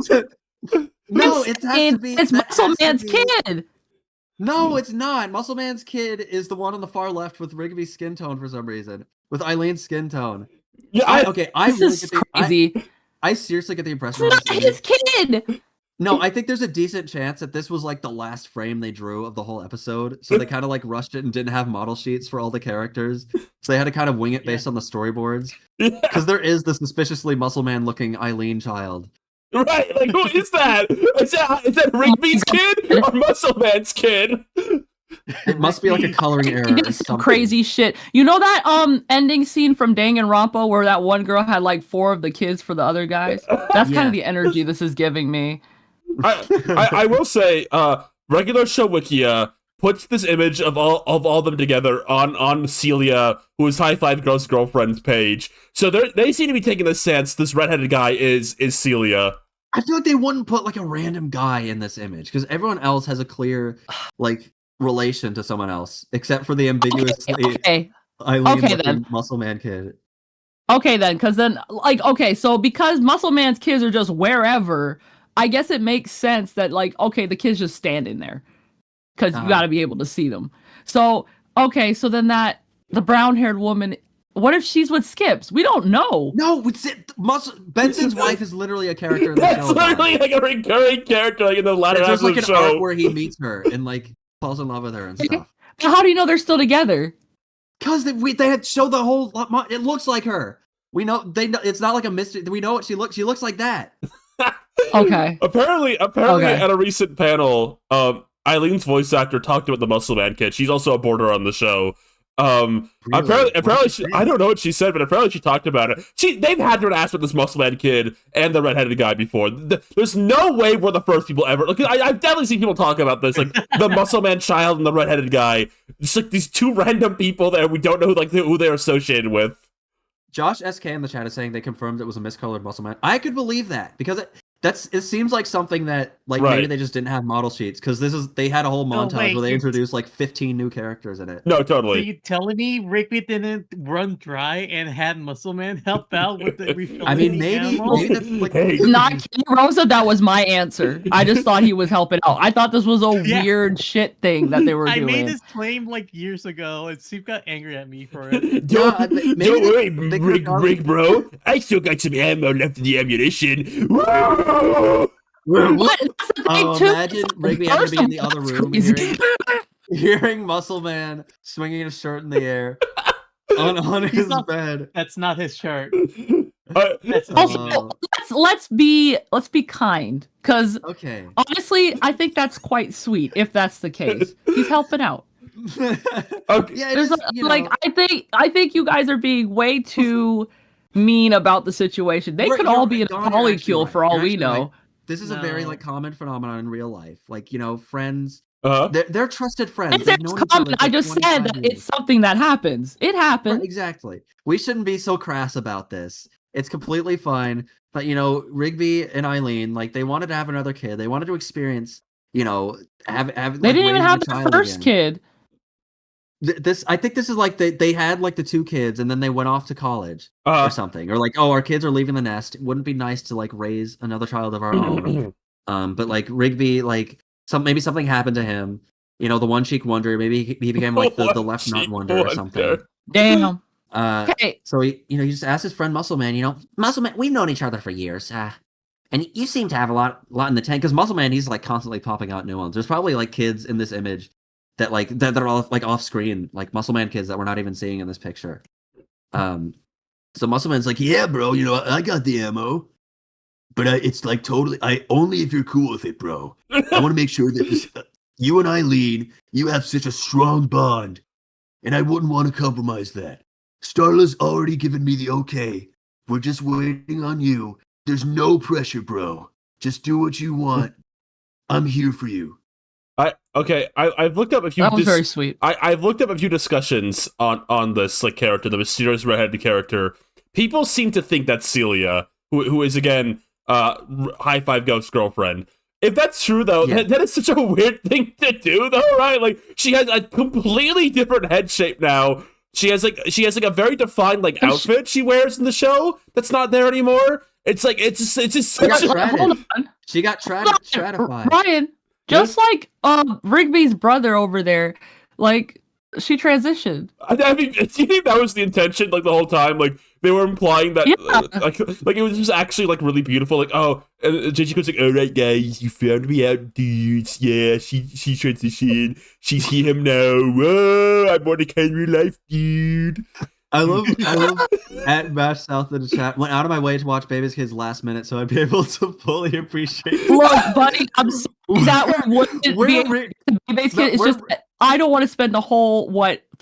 S2: to be.
S3: It's Muscle Man's kid.
S2: No, it's not. Muscle Man's kid is the one on the far left with Rigby's skin tone for some reason, with Eileen's skin tone.
S1: Yeah,
S3: This is crazy.
S2: I seriously get the impression
S3: it's not his kid.
S2: No, I think there's a decent chance that this was like the last frame they drew of the whole episode. So they kind of like rushed it and didn't have model sheets for all the characters. So they had to kind of wing it based on the storyboards. Because there is the suspiciously Muscle Man looking Eileen child.
S1: Right, like who is that? Is that Rigby's kid or Muscle Man's kid?
S2: It must be like a coloring error.
S3: He did some crazy shit. You know that ending scene from Danganronpa where that one girl had like 4 of the kids for the other guys? That's kind of the energy this is giving me.
S1: I will say, regular show Wikia puts this image of all them together on Celia, who is High Five Girl's girlfriend's page. So they seem to be taking the stance this redheaded guy is Celia.
S2: I feel like they wouldn't put like a random guy in this image because everyone else has a clear like relation to someone else, except for the ambiguously Eileen Muscle Man kid.
S3: Okay, then, because then, like, okay, so because Muscle Man's kids are just wherever, I guess it makes sense that, like, okay, the kid's just standing there because you got to be able to see them. So, okay, so then the brown-haired woman, what if she's with Skips? We don't know.
S2: No, Benson's wife is literally a character in the show.
S1: That's literally like a recurring character, like in the latter half of the show.
S2: There's like an arc where he meets her and like falls in love with her and stuff.
S3: But how do you know they're still together?
S2: Because they had showed the whole. It looks like her. We know it's not like a mystery. We know what she looks. She looks like that.
S3: Okay.
S1: Apparently, at a recent panel, Eileen's voice actor talked about the Muscle Man kid. She's also a boarder on the show.
S2: Really?
S1: Apparently, I don't know what she said, but apparently she talked about it. They've had her ask about this Muscle Man kid and the redheaded guy before. There's no way we're the first people ever. Look, I've definitely seen people talk about this, like the Muscle Man child and the redheaded guy. Just like these 2 random people that we don't know who they're associated with.
S2: Josh SK in the chat is saying they confirmed it was a miscolored Muscle Man. I could believe that because it seems like something that maybe they just didn't have model sheets because they had a whole montage where they introduced like 15 new characters in it.
S1: No, totally.
S4: So you telling me Rigby didn't run dry and had Muscle Man help out with the refilling?
S2: I mean, maybe that's like
S3: not kidding, Rosa. That was my answer. I just thought he was helping out. I thought this was a weird shit thing that they were doing.
S4: I made this claim like years ago, and Steve got angry at me for it.
S1: Don't worry, Rick, bro. I still got some ammo left in the ammunition.
S3: What?
S2: Imagine Rigby having to be in the other room hearing Muscle Man swinging his shirt in the air on his bed.
S4: That's not his shirt.
S3: Let's be kind, because
S2: okay,
S3: honestly, I think that's quite sweet if that's the case. He's helping out.
S1: Okay.
S2: Yeah,
S3: I think you guys are being way too mean about the situation. They could all be in a polycule for all we know.
S2: Right. This is a very common phenomenon in real life. Like, friends,
S1: Uh-huh.
S2: they're trusted friends.
S3: It's common. I just said that it's something that happens. It happens.
S2: Right, exactly. We shouldn't be so crass about this. It's completely fine. But Rigby and Eileen, like, they wanted to have another kid. They wanted to experience you know, have
S3: they didn't even have the first kid.
S2: I think this is like they had like the 2 kids and then they went off to college or something, or like, oh, our kids are leaving the nest. It wouldn't be nice to like raise another child of our own. But like Rigby, like maybe something happened to him. You know, the One Cheek Wonder. Maybe he became like the left nut wonder or something.
S3: Damn.
S2: Okay. So he just asked his friend Muscle Man. You know, Muscle Man, we've known each other for years. And you seem to have a lot in the tank, because Muscle Man, he's like constantly popping out new ones. There's probably like kids in this image that are all like off screen, like Muscle Man kids that we're not even seeing in this picture. So Muscle Man's like, yeah, bro, you know, I got the ammo, but it's like totally, only if you're cool with it, bro. I want to make sure that you and Eileen, you have such a strong bond, and I wouldn't want to compromise that. Starla's already given me the okay. We're just waiting on you. There's no pressure, bro. Just do what you want. I'm here for you.
S1: I've looked up a few.
S3: That was very sweet.
S1: I've looked up a few discussions on this like character, the mysterious redheaded character. People seem to think that's Celia, who is again High Five Ghost girlfriend. If that's true though, that is such a weird thing to do though, right? Like she has a completely different head shape now. She has like a very defined like outfit she wears in the show that's not there anymore. It's just such
S2: hold on. She got stratified.
S3: Ryan, just like Rigby's brother over there, like she transitioned.
S1: I mean, do you think that was the intention, like the whole time? Like they were implying that, like it was just actually like really beautiful. Like, oh, and Jessica's like, all right, guys, you found me out, dudes. Yeah, she transitioned. She's him now. Whoa, I'm Mordecai in real life, dude.
S2: I love at Bash South in the chat. Went out of my way to watch Baby's Kids last minute, so I'd be able to fully appreciate.
S3: Look, buddy, I'm sorry that wouldn't be Baby's Kids. It's just I don't want to spend the whole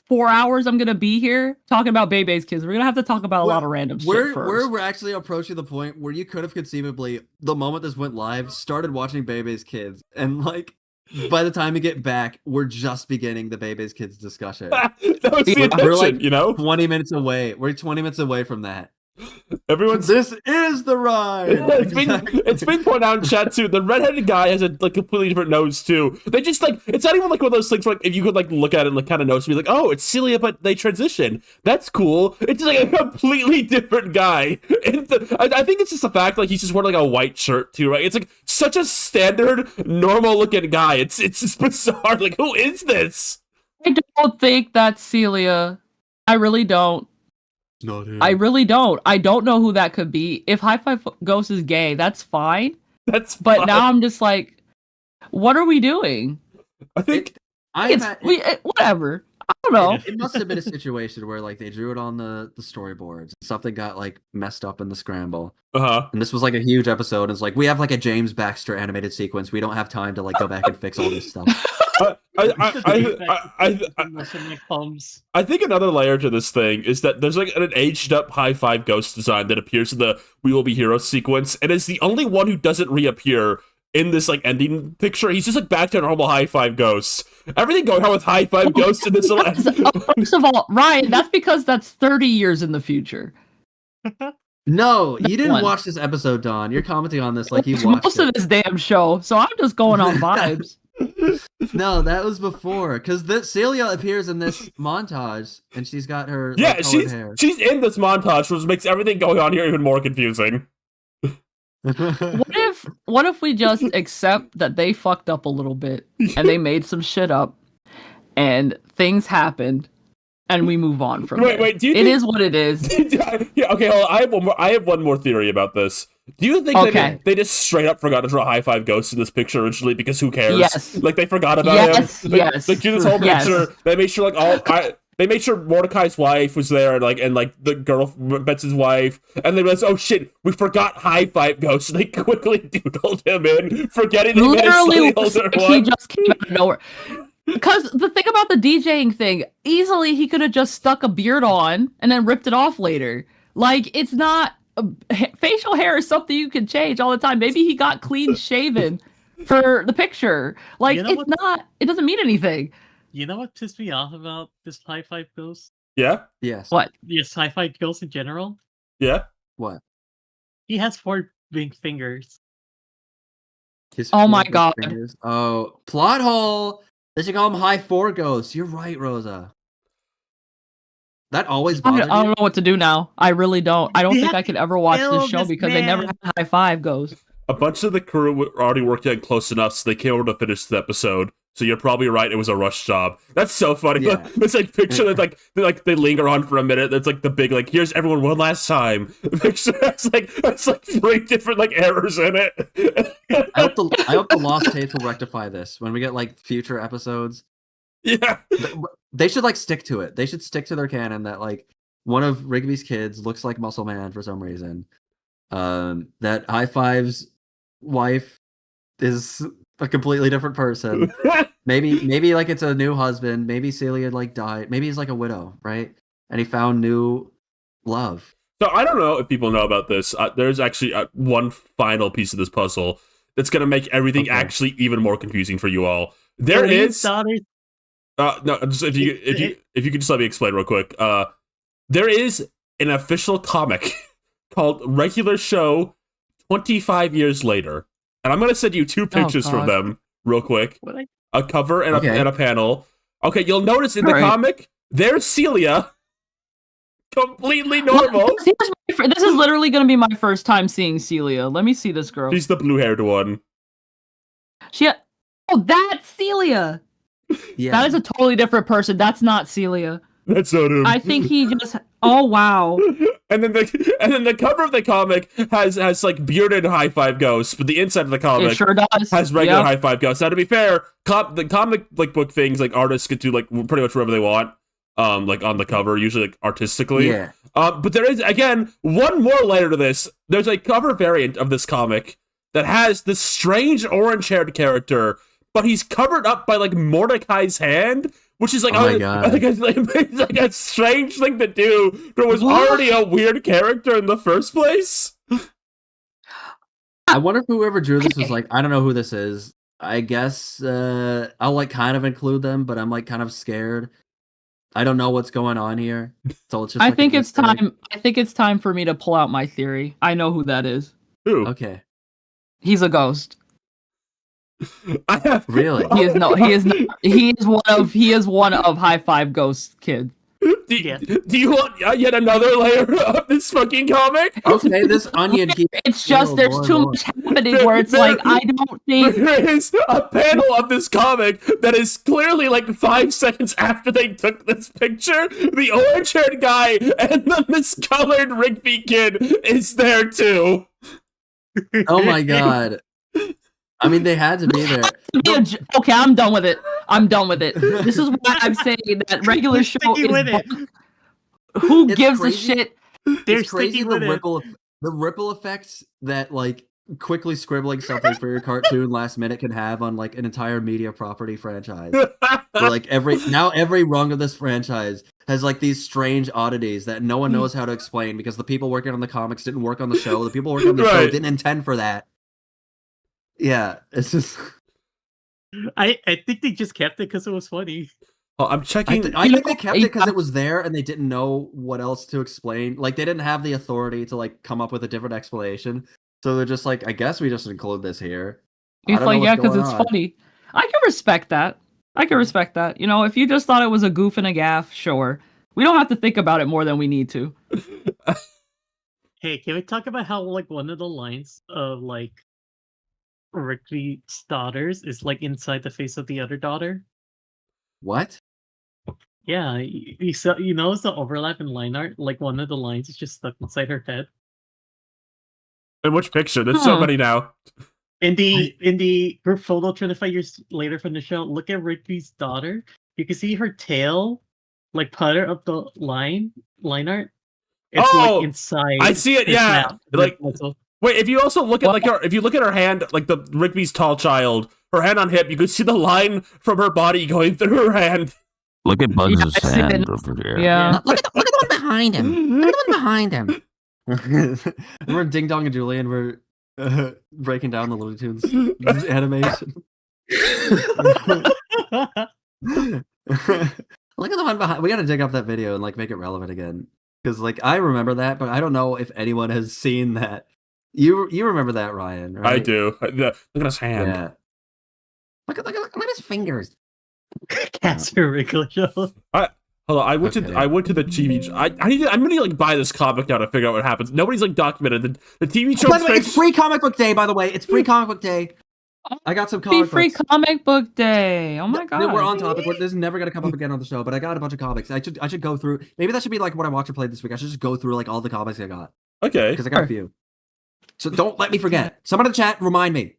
S3: 4 hours I'm gonna be here talking about Baby's Kids. We're gonna have to talk about a lot of random shit first.
S2: We're actually approaching the point where you could have conceivably, the moment this went live, started watching Baby's Kids, and like by the time you get back, we're just beginning the Baby's Kids discussion.
S1: That was the intention,
S2: we're like,
S1: you know,
S2: 20 minutes away. We're 20 minutes away from that.
S1: This
S2: is the ride.
S1: It's been pointed out in chat too. The redheaded guy has a like completely different nose too. They just like, it's not even like one of those things where, like, if you could like look at it and like kind of notice, be like, oh, it's Celia, but they transition. That's cool. It's just like a completely different guy. And I think it's just the fact like he's just wearing like a white shirt too, right? It's like such a standard, normal looking guy. It's just bizarre. Like, who is this?
S3: I don't think that's Celia. I really don't.
S2: Not him.
S3: I really don't. I don't know who that could be. If High Five Ghost is gay, that's fine. But now I'm just like, what are we doing?
S1: I think
S3: whatever. I don't know.
S2: It must have been a situation where like they drew it on the storyboards. Something got like messed up in the scramble. And this was like a huge episode. It's like we have like a James Baxter animated sequence. We don't have time to like go back and fix all this stuff.
S1: I think another layer to this thing is that there's like an aged up High Five Ghost design that appears in the We Will Be Heroes sequence, and is the only one who doesn't reappear in this like ending picture. He's just like back to normal High Five Ghosts. Everything going on with High Five Ghosts in this.
S3: First of all, Ryan, that's because that's 30 years in the future.
S2: No, you didn't watch this episode, Don. You're commenting on this like you watched
S3: most of this damn show, so I'm just going on vibes.
S2: No, that was before, because Celia appears in this montage, and she's got her
S1: she's
S2: hair.
S1: She's in this montage, which makes everything going on here even more confusing.
S3: What if we just accept that they fucked up a little bit and they made some shit up, and things happened, and we move on from there?
S1: Wait, do you
S3: it is what it is.
S1: Yeah, okay, hold on. I have one more theory about this. Do you think they just straight up forgot to draw High Five Ghost in this picture originally because who cares?
S3: Yes.
S1: Like they forgot about him.
S3: Yes.
S1: Like do this whole picture. They made sure they made sure Mordecai's wife was there, and the girl Betson's wife, and they realized, oh shit, we forgot High Five Ghost. And they quickly doodled him in, forgetting he
S3: literally he just came out of nowhere. Because the thing about the DJing thing, easily he could have just stuck a beard on and then ripped it off later. Like, it's not facial hair is something you can change all the time. Maybe he got clean shaven for the picture. Like, it doesn't mean anything.
S4: You know what pissed me off about this High Five Ghost?
S1: Yeah?
S2: Yes.
S3: What?
S4: Yes, High Five Ghost in general?
S1: Yeah?
S2: What?
S4: He has 4 big fingers.
S3: Oh my god.
S2: Fingers. Oh, plot hole. They should call him High 4 Ghost. You're right, Rosa. That always bothered you?
S3: I don't know what to do now. I really don't. I don't think I could ever watch this show because they never had High 5 Ghost.
S1: A bunch of the crew were already working on close enough, so they came over to finish the episode. So you're probably right; it was a rush job. That's so funny.
S2: Yeah.
S1: It's like picture that they linger on for a minute. It's like the big here's everyone one last time. Picture it's like 3 different errors in it.
S2: I hope the lost tapes will rectify this when we get future episodes.
S1: Yeah,
S2: they should stick to it. They should stick to their canon that one of Rigby's kids looks like Muscle Man for some reason. That High Five's wife is a completely different person. maybe it's a new husband. Maybe Celia died. Maybe he's a widow, right? And he found new love.
S1: So I don't know if people know about this. There's actually one final piece of this puzzle that's going to make everything actually even more confusing for you all. There is no. Just if you could just let me explain real quick. There is an official comic called Regular Show 25 Years Later. And I'm going to send you 2 pictures from them real quick. A cover and a panel. Okay, you'll notice in the comic, there's Celia. Completely normal.
S3: This is literally going to be my first time seeing Celia. Let me see this girl.
S1: She's the blue-haired one.
S3: Oh, that's Celia. Yeah. That is a totally different person. That's not Celia.
S1: That's not him.
S3: I think he just. Oh wow!
S1: And then the cover of the comic has bearded High Five Ghosts, but the inside of the comic
S3: sure does.
S1: has regular High Five Ghosts. Now, to be fair, the comic book things artists get to pretty much whatever they want. On the cover, usually artistically.
S2: Yeah.
S1: But there is again one more layer to this. There's a cover variant of this comic that has this strange orange-haired character, but he's covered up by Mordecai's hand. Which is a strange thing to do. There was already a weird character in the first place.
S2: I wonder if whoever drew this was I don't know who this is. I guess I'll kind of include them, but I'm kind of scared. I don't know what's going on here. So it's just.
S3: I think it's time. I think it's time for me to pull out my theory. I know who that is.
S1: Who?
S2: Okay.
S3: He's a ghost.
S2: Really?
S3: He is no. He is. He is one of High Five Ghost kid.
S1: Do you want yet another layer of this fucking comic?
S2: Okay, this onion keeps.
S3: It's just there's too much happening where it's I don't think
S1: there is a panel of this comic that is clearly 5 seconds after they took this picture. The orange-haired guy and the miscolored Rigby kid is there too.
S2: Oh my god. I mean, they had to be there.
S3: Okay, I'm done with it. This is why I'm saying that Regular Show is. Who gives a shit?
S4: They're
S2: it's crazy the ripple effects that quickly scribbling something for your cartoon last minute can have on an entire media property franchise. Where, every rung of this franchise has these strange oddities that no one knows how to explain because the people working on the comics didn't work on the show. The people working on the show didn't intend for that. Yeah, it's just.
S4: I think they just kept it because it was funny.
S1: Oh, I'm checking.
S2: I think they kept it because it was there and they didn't know what else to explain. They didn't have the authority to come up with a different explanation. So they're just I guess we just include this here.
S3: He's because it's funny. I can respect that. You know, if you just thought it was a goof and a gaff, sure. We don't have to think about it more than we need to.
S4: Hey, can we talk about how one of the lines of Rigby's daughters is inside the face of the other daughter?
S2: What?
S4: Yeah, you know it's the overlap in line art. One of the lines is just stuck inside her head.
S1: In which picture? There's so many now.
S4: In the group photo 25 years later from the show, look at Rigby's daughter. You can see her tail putter up the line art. It's inside.
S1: I see it. Yeah, wait. If you also look at if you look at her hand, the Rigby's tall child, her hand on hip, you can see the line from her body going through her hand.
S6: Look at Bugs' hand over there.
S3: Yeah.
S5: Look at the one behind him. Look at the one behind him.
S2: Remember Ding Dong and Julian were breaking down the Looney Tunes animation. Look at the one behind. We gotta dig up that video and make it relevant again, because I remember that, but I don't know if anyone has seen that You remember that, Ryan? Right?
S1: I do. Look at his hand.
S2: Yeah. Look at his fingers.
S4: Casper Wriggler Show.
S1: Hold on. I went to the TV. I'm gonna like buy this comic now to figure out what happens. Nobody's like documented the TV show.
S2: By the way, it's free comic book day. By the way, it's free comic book day. I got some comic
S3: free
S2: books.
S3: comic book day. Oh my god.
S2: We're on topic. This is never gonna come up again on the show, but I got a bunch of comics. I should go through. Maybe that should be like what I watched or played this week. I should just go through like all the comics I got.
S1: Okay.
S2: Because I got a few. So don't let me forget. Someone in the chat, remind me.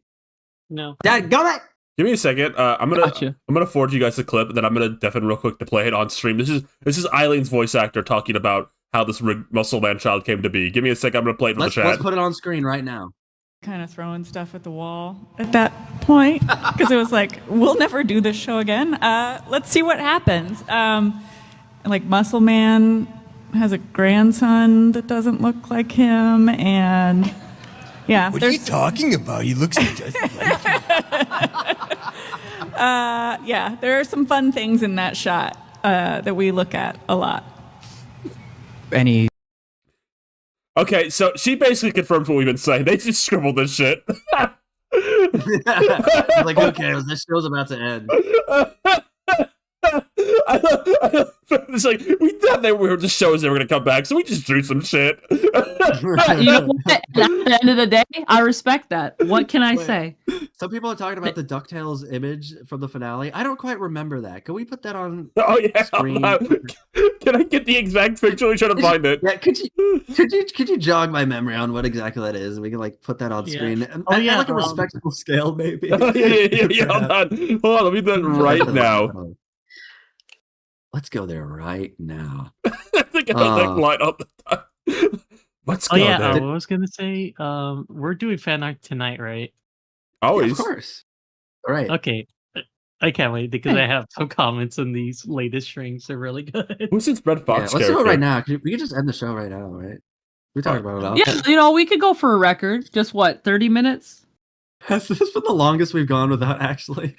S4: No.
S2: Dad, go back.
S1: Give me a second. I'm gonna forward you guys the clip, and then I'm gonna deafen real quick to play it on stream. This is Eileen's voice actor talking about how this muscle man child came to be. Give me a second. I'm gonna play it for the chat.
S2: Let's put it on screen right now.
S7: Kind of throwing stuff at the wall at that point because it was like, we'll never do this show again. Let's see what happens. Like Muscle Man has a grandson that doesn't look like him, and yeah.
S8: What are you talking about? He looks just like him.
S7: Yeah, there are some fun things in that shot that we look at a lot.
S1: Okay, so she basically confirms what we've been saying. They just scribbled this shit.
S2: Like, who cares? This show's about to end.
S1: It's like we thought the show was never gonna come back, so we just drew some shit.
S3: You know what? At the end of the day, I respect that. What can I say?
S2: Some people are talking about the DuckTales image from the finale. I don't quite remember that. Can we put that on screen?
S1: Can I get the exact picture? We're trying to find it.
S2: Yeah, could you jog my memory on what exactly that is? We can like put that on screen. At like a respectable scale, maybe.
S1: Yeah. Hold on, let me do that right now.
S2: Let's go there right now.
S1: I think I had that line up the top. Let's go there.
S4: I was gonna say, we're doing fan art tonight, right?
S1: Always.
S2: Yeah, of course. All right.
S4: Okay. I can't wait because I have some comments on these latest strings. They're really good.
S1: Who's this Red Fox
S2: let's
S1: character?
S2: do it right now. We can just end the show right now, right? We talked about it all.
S3: Yeah, we could go for a record. Just what, 30 minutes?
S2: Has this been the longest we've gone without actually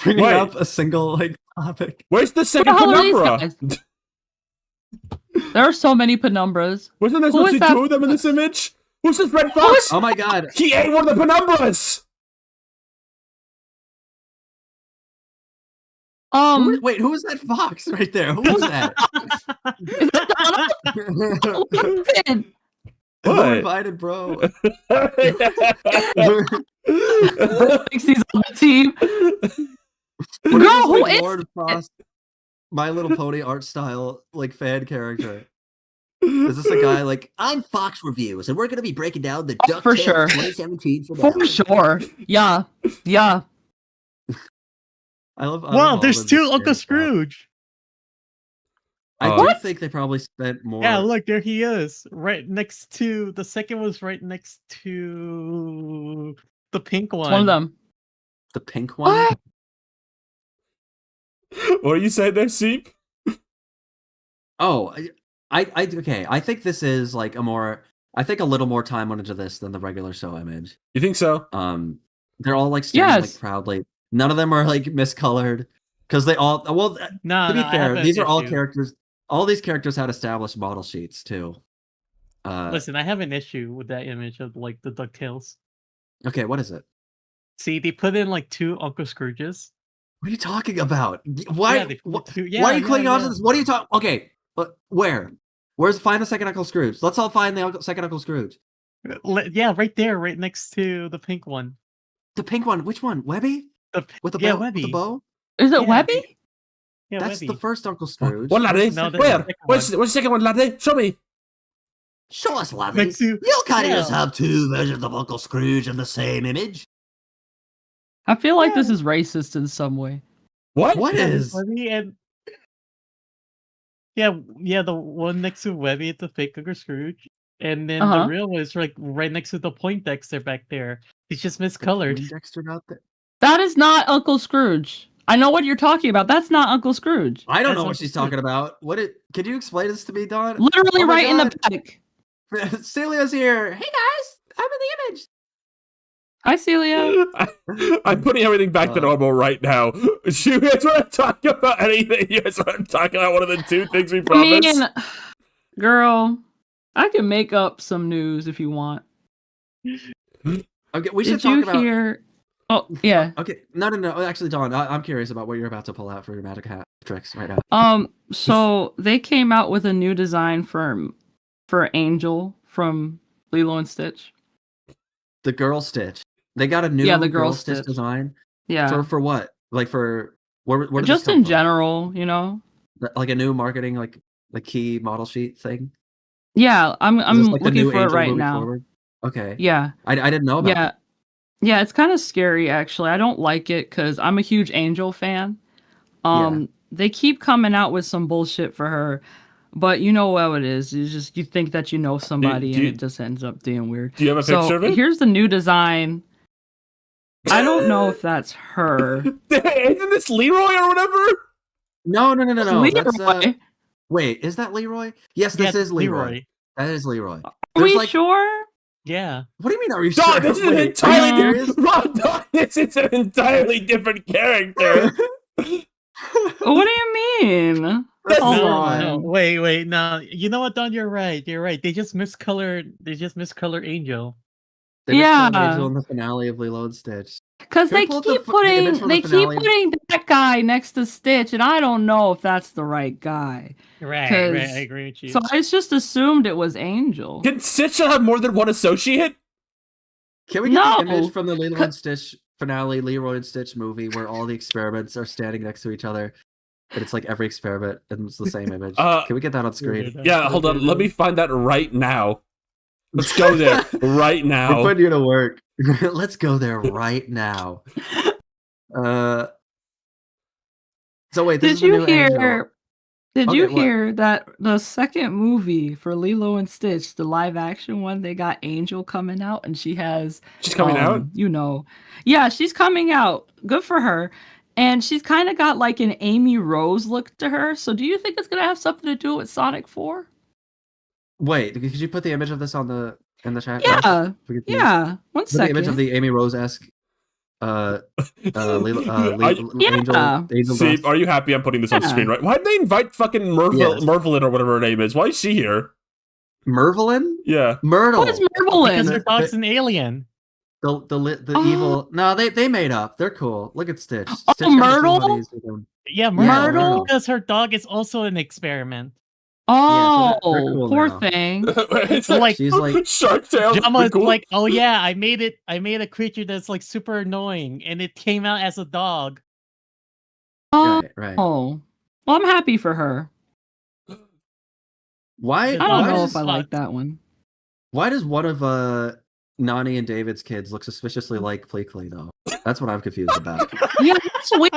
S2: bringing up a single like topic?
S1: Where's the second penumbra?
S3: There are so many penumbras.
S1: Wasn't there supposed to be two of them in this image? Who's this Red Fox?
S2: Oh my god.
S1: He ate one of the penumbras!
S2: Wait, who is that fox right there? Who was that?
S1: What?
S2: Who invited bro?
S3: Thinks he's on the team.
S2: No, who is Lord Frost, My Little Pony art style like fan character? Is this a guy like I'm Fox Reviews and we're gonna be breaking down the DuckTales
S3: for sure
S2: 2017
S3: for sure. Yeah.
S2: I love.
S4: Wow, there's two Uncle Scrooge.
S2: I do think they probably spent more.
S4: Yeah, look, there he is, right next to the second was right next to the pink one.
S3: It's one of them.
S2: The pink one.
S1: What are you saying there, Seep?
S2: Oh, okay. I think this is like I think a little more time went into this than the regular show image.
S1: You think so?
S2: They're all like standing like proudly. None of them are like miscolored because they all. Well, to be fair, these are all characters. All these characters had established model sheets too.
S4: Listen, I have an issue with that image of like the DuckTales.
S2: Okay, what is it?
S4: See, they put in like two Uncle Scrooges.
S2: What are you talking about? Why?
S4: Yeah,
S2: why are you clinging on to this? What are you talking? Okay, where? Find the second Uncle Scrooge. Let's all find the second Uncle Scrooge.
S4: Yeah, right there, right next to the pink one.
S2: The pink one. Which one? Webby? With the bow? Webby. With the bow?
S3: Is it Webby?
S4: Yeah,
S2: that's the first Uncle Scrooge.
S1: What, laddie? Where? What's the second one, laddie? Show me.
S5: Show us, laddie. You can't just have two versions of Uncle Scrooge in the same image.
S3: I feel like this is racist in some way.
S2: What is?
S4: And... Yeah, the one next to Webby is the fake Uncle Scrooge. And then the real one is like right next to the Poindexter back there. He's just miscolored.
S2: Poindexter out there?
S3: That is not Uncle Scrooge. I know what you're talking about. That's not Uncle Scrooge.
S2: I don't know what she's talking about. Can you explain this to me, Dawn?
S3: Literally right in the back.
S2: Celia's here. Hey guys, I'm in the image.
S3: Hi, Celia.
S1: I'm putting everything back to normal right now. You guys want to talk about anything? You guys want to talk about one of the two things we promised?
S3: Girl, I can make up some news if you want.
S2: Okay, we should
S3: Did
S2: talk
S3: you
S2: about.
S3: hear? Oh yeah.
S2: Okay, no. Actually, Dawn, I'm curious about what you're about to pull out for dramatic hat tricks right now.
S3: So they came out with a new design for Angel from Lilo and Stitch.
S2: The girl Stitch. They got a new
S3: the girl
S2: Stitch design.
S3: Yeah.
S2: For what? Like for where did
S3: Just
S2: this come
S3: in
S2: from?
S3: general, you know.
S2: Like a new marketing like key model sheet thing.
S3: Yeah, I'm
S2: like
S3: looking for it right now.
S2: Forward? Okay.
S3: Yeah.
S2: I didn't know about it.
S3: Yeah, it's kind of scary actually. I don't like it because I'm a huge Angel fan. They keep coming out with some bullshit for her, but you know what it is. You think that you know somebody and it just ends up being weird.
S1: Do you have a picture of it?
S3: Here's the new design. I don't know if that's her.
S1: Isn't this Leroy or whatever?
S2: No.
S3: Leroy.
S2: That's, wait, is that Leroy? Yes, this is Leroy. That is Leroy.
S3: Are we sure?
S4: Yeah.
S2: What do you mean? Are you
S1: Dog,
S2: sure?
S1: this is an entirely different character.
S3: What do you mean?
S4: No, wait. No, you know what, Don? You're right. They just miscolored Angel.
S2: They miscolored Angel in the finale of Lilo and Stitch.
S3: Because they keep putting that guy next to Stitch, and I don't know if that's the right guy.
S4: Right. I agree with you.
S3: So I just assumed it was Angel.
S1: Can Stitch have more than one associate?
S2: Can we get the image from the Lilo and Stitch finale, Leroy and Stitch movie, where all the experiments are standing next to each other, and it's like every experiment and it's the same image? Can we get that on screen?
S1: Yeah, hold on. Let me find that right now. Let's go there right now.
S2: We're putting you to work. Let's go there right now. So wait,
S3: did you hear that the second movie for Lilo and Stitch, the live action one, they got Angel coming out and she's
S1: coming out?
S3: You know. Yeah, she's coming out. Good for her. And she's kind of got like an Amy Rose look to her. So do you think it's going to have something to do with Sonic 4?
S2: Wait, could you put the image of this in the chat?
S3: Yeah. Yeah. 1 second.
S2: The image of the Amy Rose-esque Angel.
S1: See, are you happy I'm putting this on screen, right? Why'd they invite fucking Mervelin or whatever her name is? Why is she here?
S2: Mervelin?
S1: Yeah.
S2: Myrtle.
S3: What is Mervelin?
S4: Because her dog's an alien.
S2: The evil. No, they made up. They're cool. Look at Stitch. Stitch
S3: Myrtle?
S4: Yeah, Myrtle. Because her dog is also an experiment.
S3: Oh,
S2: they're cool
S3: poor
S2: now.
S3: thing.
S1: It's
S4: like
S2: she's like
S1: Shark Tale.
S4: Jama's like, oh yeah, I made a creature that's like super annoying, and it came out as a dog.
S3: Oh,
S2: right.
S3: Well, I'm happy for her.
S2: Why?
S3: I don't know if I like that one.
S2: Why does one of Nani and David's kids look suspiciously like Pleakley though? That's what I'm confused about.
S3: Yeah, that's weird.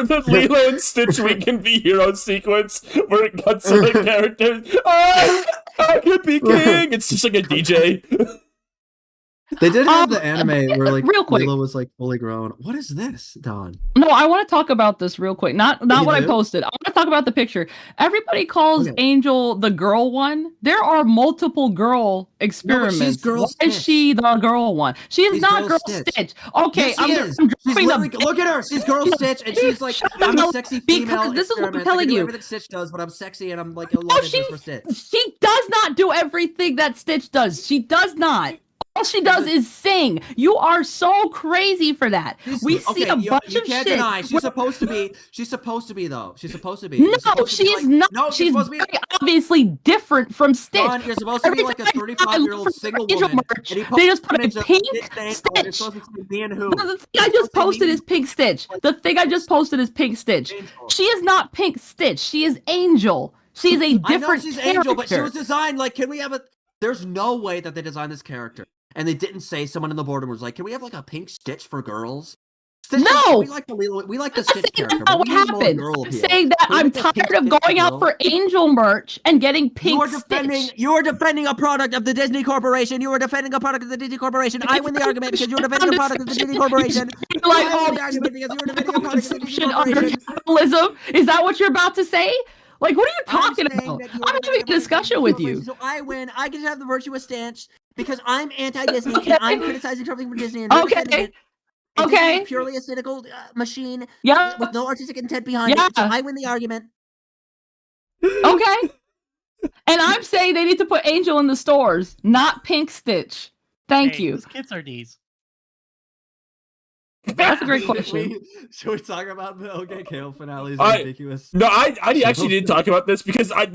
S1: the Lilo and Stitch We Can Be Hero sequence where it cuts to the characters. I could be king. It's just like a DJ.
S2: They did have the anime where like
S3: real quick.
S2: Lilo was like fully grown. What is this, Don?
S3: No, I want to talk about this real quick. Not what I posted. I want to talk about the picture. Everybody calls Angel the girl one. There are multiple girl experiments.
S2: No, she's girl
S3: Why is she the girl one? She is not girl Stitch. Okay,
S2: yes, look at her. She's girl Stitch, and she's like, I'm a sexy female.
S3: This is what I'm telling you.
S2: Everything Stitch does, but I'm sexy, and I'm like a love interest for Stitch.
S3: She does not do everything that Stitch does. She does not. All she does is sing. You are so crazy for that. We see a bunch of shit. You can't deny.
S2: She's supposed to be. She's supposed to be though. She's supposed to be.
S3: No, she's not. No, she's very obviously different from Stitch.
S2: Ron, you're supposed to be like a 35-year-old single woman.
S3: They just put a pink Stitch. The thing I just posted is pink Stitch. The thing I just posted is pink Stitch. She is not pink Stitch. She is Angel. She is a different character. I know she's Angel, but she was designed like. Can we have a?
S2: There's no way that they designed this character. And they didn't say someone in the boardroom was like, "Can we have like a pink Stitch for girls?" Stitch,
S3: no,
S2: we like the Stitch character.
S3: That's not what happened. I'm saying that I'm tired of going out for Angel merch and getting pink Stitch.
S5: You are defending a product of the Disney Corporation. You are defending a product of the Disney Corporation. I win the argument because you are defending a product of the Disney Corporation.
S3: Like, I win the argument because you are defending a product of the Disney Corporation. Capitalism? Is that what you're about to say? Like, what are you talking about? I'm having a discussion with you.
S5: So I win. I get to have the virtuous stance because I'm anti-Disney and I'm criticizing something from Disney. And
S3: okay.
S5: Okay. Purely a cynical machine.
S3: Yeah.
S5: With no artistic intent behind it. So I win the argument.
S3: Okay. And I'm saying they need to put Angel in the stores, not Pink Stitch. Thank you.
S4: Whose kids are these?
S3: That's a great question.
S2: Should we talk about the OKKO finale's
S1: ridiculous? No, I actually didn't talk about this because I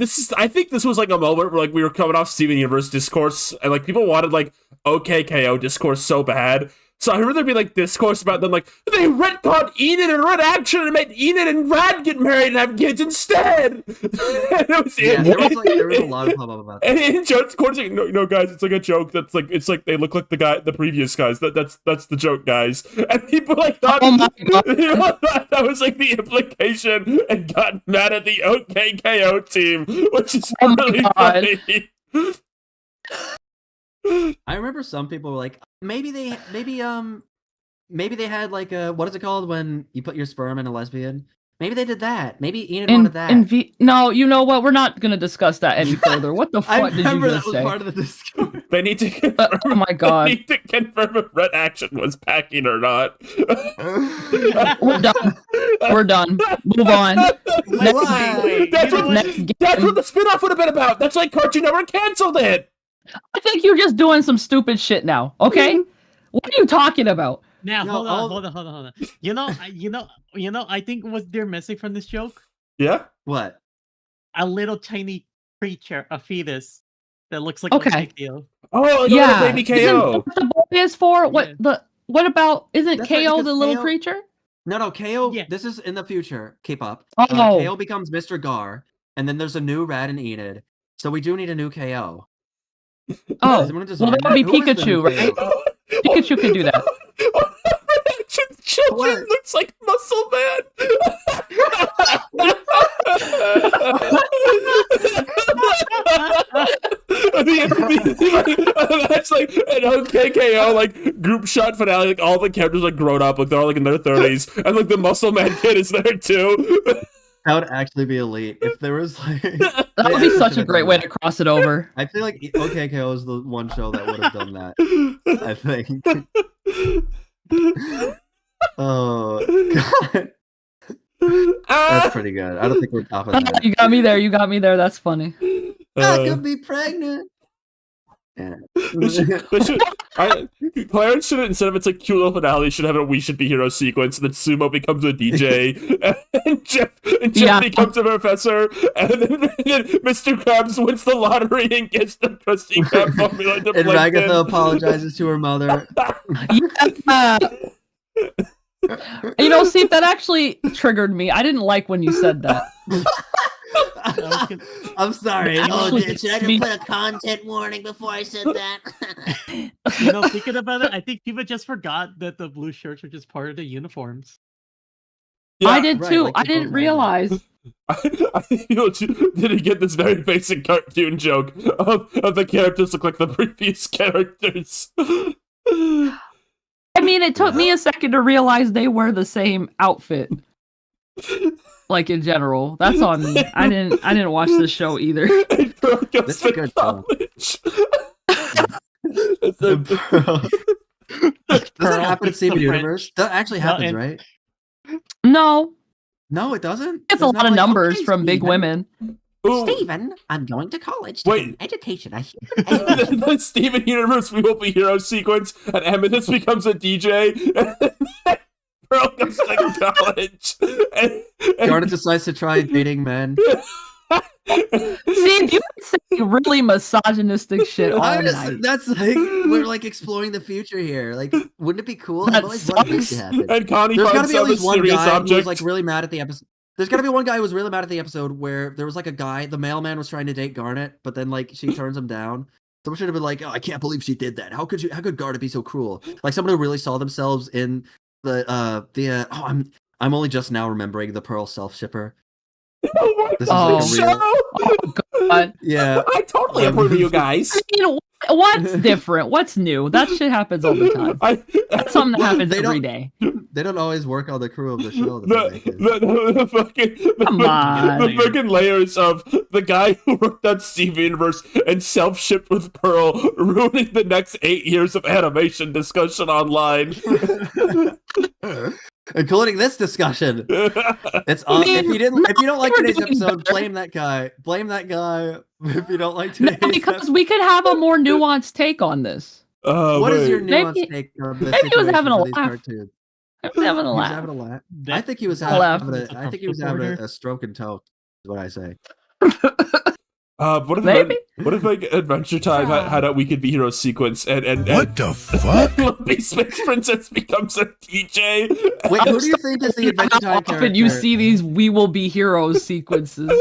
S1: think this was like a moment where like we were coming off Steven Universe discourse and like people wanted like OKKO discourse so bad. So I remember there being like discourse about them like they retconned Enid and Red Action and made Enid and Rad get married and have kids instead. And it was
S2: there was a lot of hubbub about that.
S1: And in Joe's course, like, no, guys, it's like a joke. That's like it's like they look like the previous guys. That's the joke, guys. And people like thought, that was like the implication and got mad at the OKKO team, which is really funny.
S2: I remember some people were like, maybe they had like a, what is it called when you put your sperm in a lesbian? Maybe they did that. Maybe Enid wanted that.
S3: No, you know what? We're not going to discuss that any further. What the fuck did you just say?
S2: I remember that was part of the discourse.
S1: They need to confirm,
S3: oh my god!
S1: They need to confirm if Red Action was packing or not.
S3: We're done. We're done. Move on.
S4: Wait.
S1: That's what the spinoff would have been about. That's like Cartoon Network canceled it.
S3: I think you're just doing some stupid shit now. Okay, what are you talking about?
S4: Now hold on. You know. I think what they're missing from this joke.
S1: Yeah.
S2: What?
S4: A little tiny creature, a fetus that looks like
S3: KO.
S1: Oh yeah, baby KO.
S3: Isn't what the boy is for? What about? Isn't That's KO the little creature?
S2: No, KO. Yeah. This is in the future. Keep up.
S3: Oh.
S2: KO becomes Mr. Gar, and then there's a new Rad and Enid. So we do need a new KO.
S3: Oh, well, that would be Pikachu, right? Pikachu can do that.
S1: Children looks like Muscle Man. That's like an OKKO like group shot finale. Like all the characters like grown up, like they're all like in their 30s, and like the Muscle Man kid is there too.
S2: That would actually be elite if there was like.
S3: That would be such a great way to cross it over.
S2: I feel like OKKO is the one show that would have done that. I think. Oh god, that's pretty good. I don't think we're topping that.
S3: You got me there. You got me there. That's funny.
S2: I could be pregnant. Yeah.
S1: Clarence should, instead of its like cute little finale, should have a "We Should Be Heroes" sequence, and then Sumo becomes a DJ, and Jeff becomes a professor, and then Mr. Krabs wins the lottery and gets the Krusty Krab formula to
S2: and Ragatha apologizes to her mother.
S3: You know, see, that actually triggered me. I didn't like when you said that.
S2: I'm sorry.
S5: Oh, should I have put a content warning before I said that?
S4: You know, thinking about it, I think people just forgot that the blue shirts are just part of the uniforms.
S3: Yeah, I did too. Like I didn't realize.
S1: I didn't get this very basic cartoon joke of the characters look like the previous characters.
S3: I mean, it took me a second to realize they wear the same outfit. Like in general, that's on me. I didn't watch this show either.
S2: That's a good college. Does that happen in Steven Universe? That actually happens, right?
S3: No,
S2: it doesn't.
S3: It's a lot of numbers from big women.
S5: Steven, I'm going to college to get an education.
S1: The Steven Universe We Will Be Heroes sequence, and Amethyst becomes a DJ. Pearl goes to college.
S2: Garnet decides to try dating men.
S3: See, you say really misogynistic shit all night.
S2: That's like, we're like exploring the future here. Like, wouldn't it be cool? I've always wanted this to happen.
S1: And Connie
S2: There's
S1: finds some serious object.
S2: Who was like really mad at the episode. There's gotta be one guy who was really mad at the episode where there was like a guy, the mailman was trying to date Garnet, but then like she turns him down. Someone should have been like, "Oh, I can't believe she did that. How could Garnet be so cruel?" Like someone who really saw themselves in I'm only just now remembering the Pearl self shipper.
S3: Oh god.
S2: Yeah.
S1: I totally approve of you guys.
S3: I mean, what's different? What's new? That shit happens all the time. That's something that happens every day.
S2: They don't always work on the crew of the show.
S1: The fucking layers of the guy who worked on Steven Universe and self-shipped with Pearl, ruining the next 8 years of animation discussion online.
S2: Including this discussion. It's if you don't like today's episode, blame that guy. Blame that guy if you don't like today's
S3: because we could have a more nuanced take on this.
S2: What is your nuanced take on this?
S3: Maybe he was having a laugh.
S2: Cartoons?
S3: I was having a laugh.
S2: Having a laugh. I think he was having a stroke and toe. Is what I say.
S1: What if like Adventure Time had a We Could Be Heroes sequence and
S8: What the fuck?
S1: Lumpy Space Princess becomes a DJ?
S2: Wait, who do you think is the Adventure Time character?
S3: Often you see these We Will Be Heroes sequences.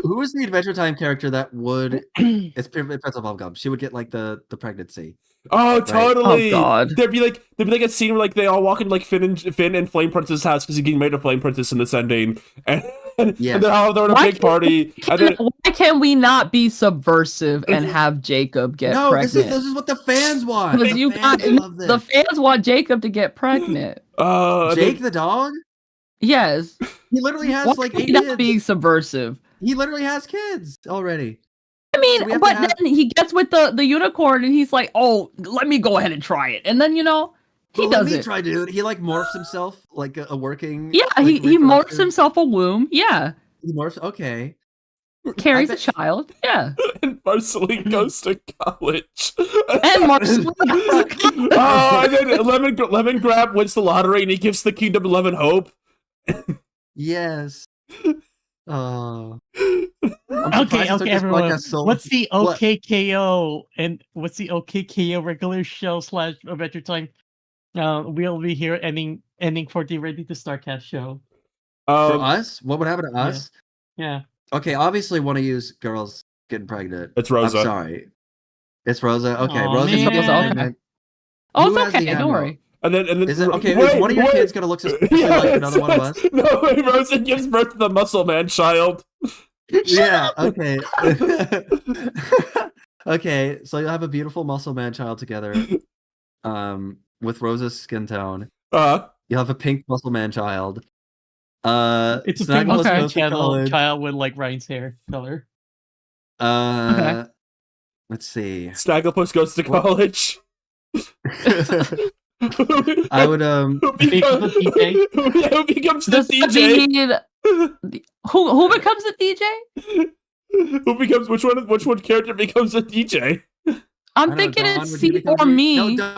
S2: Who is the Adventure Time character that would? It's Pretzel Bubblegum. She would get like the pregnancy.
S1: Oh, totally!
S3: Oh, God.
S1: There'd be like a scene where like they all walk into like Finn and Flame Princess' house because he's getting made a Flame Princess in this ending, and they're in a big party.
S3: Why can we not be subversive and have Jacob get pregnant?
S2: This is what the fans want.
S3: Because the fans want Jacob to get pregnant.
S2: Jake the dog?
S3: Yes.
S2: He literally has like 8
S3: not
S2: kids.
S3: Being subversive.
S2: He literally has kids already.
S3: I mean, but then he gets with the unicorn and he's like, "Oh, let me go ahead and try it." And then he does it.
S2: Let me try, dude. He like morphs himself like a working.
S3: Yeah, he morphs himself a womb. Yeah.
S2: He morphs. Okay.
S3: Carries a child. Yeah.
S1: And Marceline goes to college.
S3: And Marceline goes to college.
S1: Oh, and then Lemon Grab wins the lottery and he gives the Kingdom 11 hope.
S2: Yes. Oh.
S4: Okay, everyone. What's the OKKO and what's the OKKO regular show / Adventure Time? We'll be here ending for the Ready to Starcast show.
S2: For us? What would happen to us?
S4: Yeah.
S2: Okay, obviously one of you girls getting pregnant.
S1: It's Rosa.
S2: I'm sorry. It's Rosa. Okay,
S4: Rosa's
S2: pregnant.
S3: Oh, it's okay. Don't worry.
S1: And then
S2: is it okay? Is one of your kids gonna look suspiciously like another one of us?
S1: No, Rosa gives birth to the Muscle Man child.
S2: Yeah. Okay. Okay. So you'll have a beautiful Muscle Man child together, with Rosa's skin tone. You'll have a pink Muscle Man child.
S4: It's a pink child with like Ryan's hair color.
S2: Let's see.
S1: Snagglepuss goes to college.
S2: I would
S1: who becomes the DJ?
S3: Who becomes the DJ?
S1: Who becomes which one character becomes a DJ?
S3: I'm thinking it's C or me.
S2: No,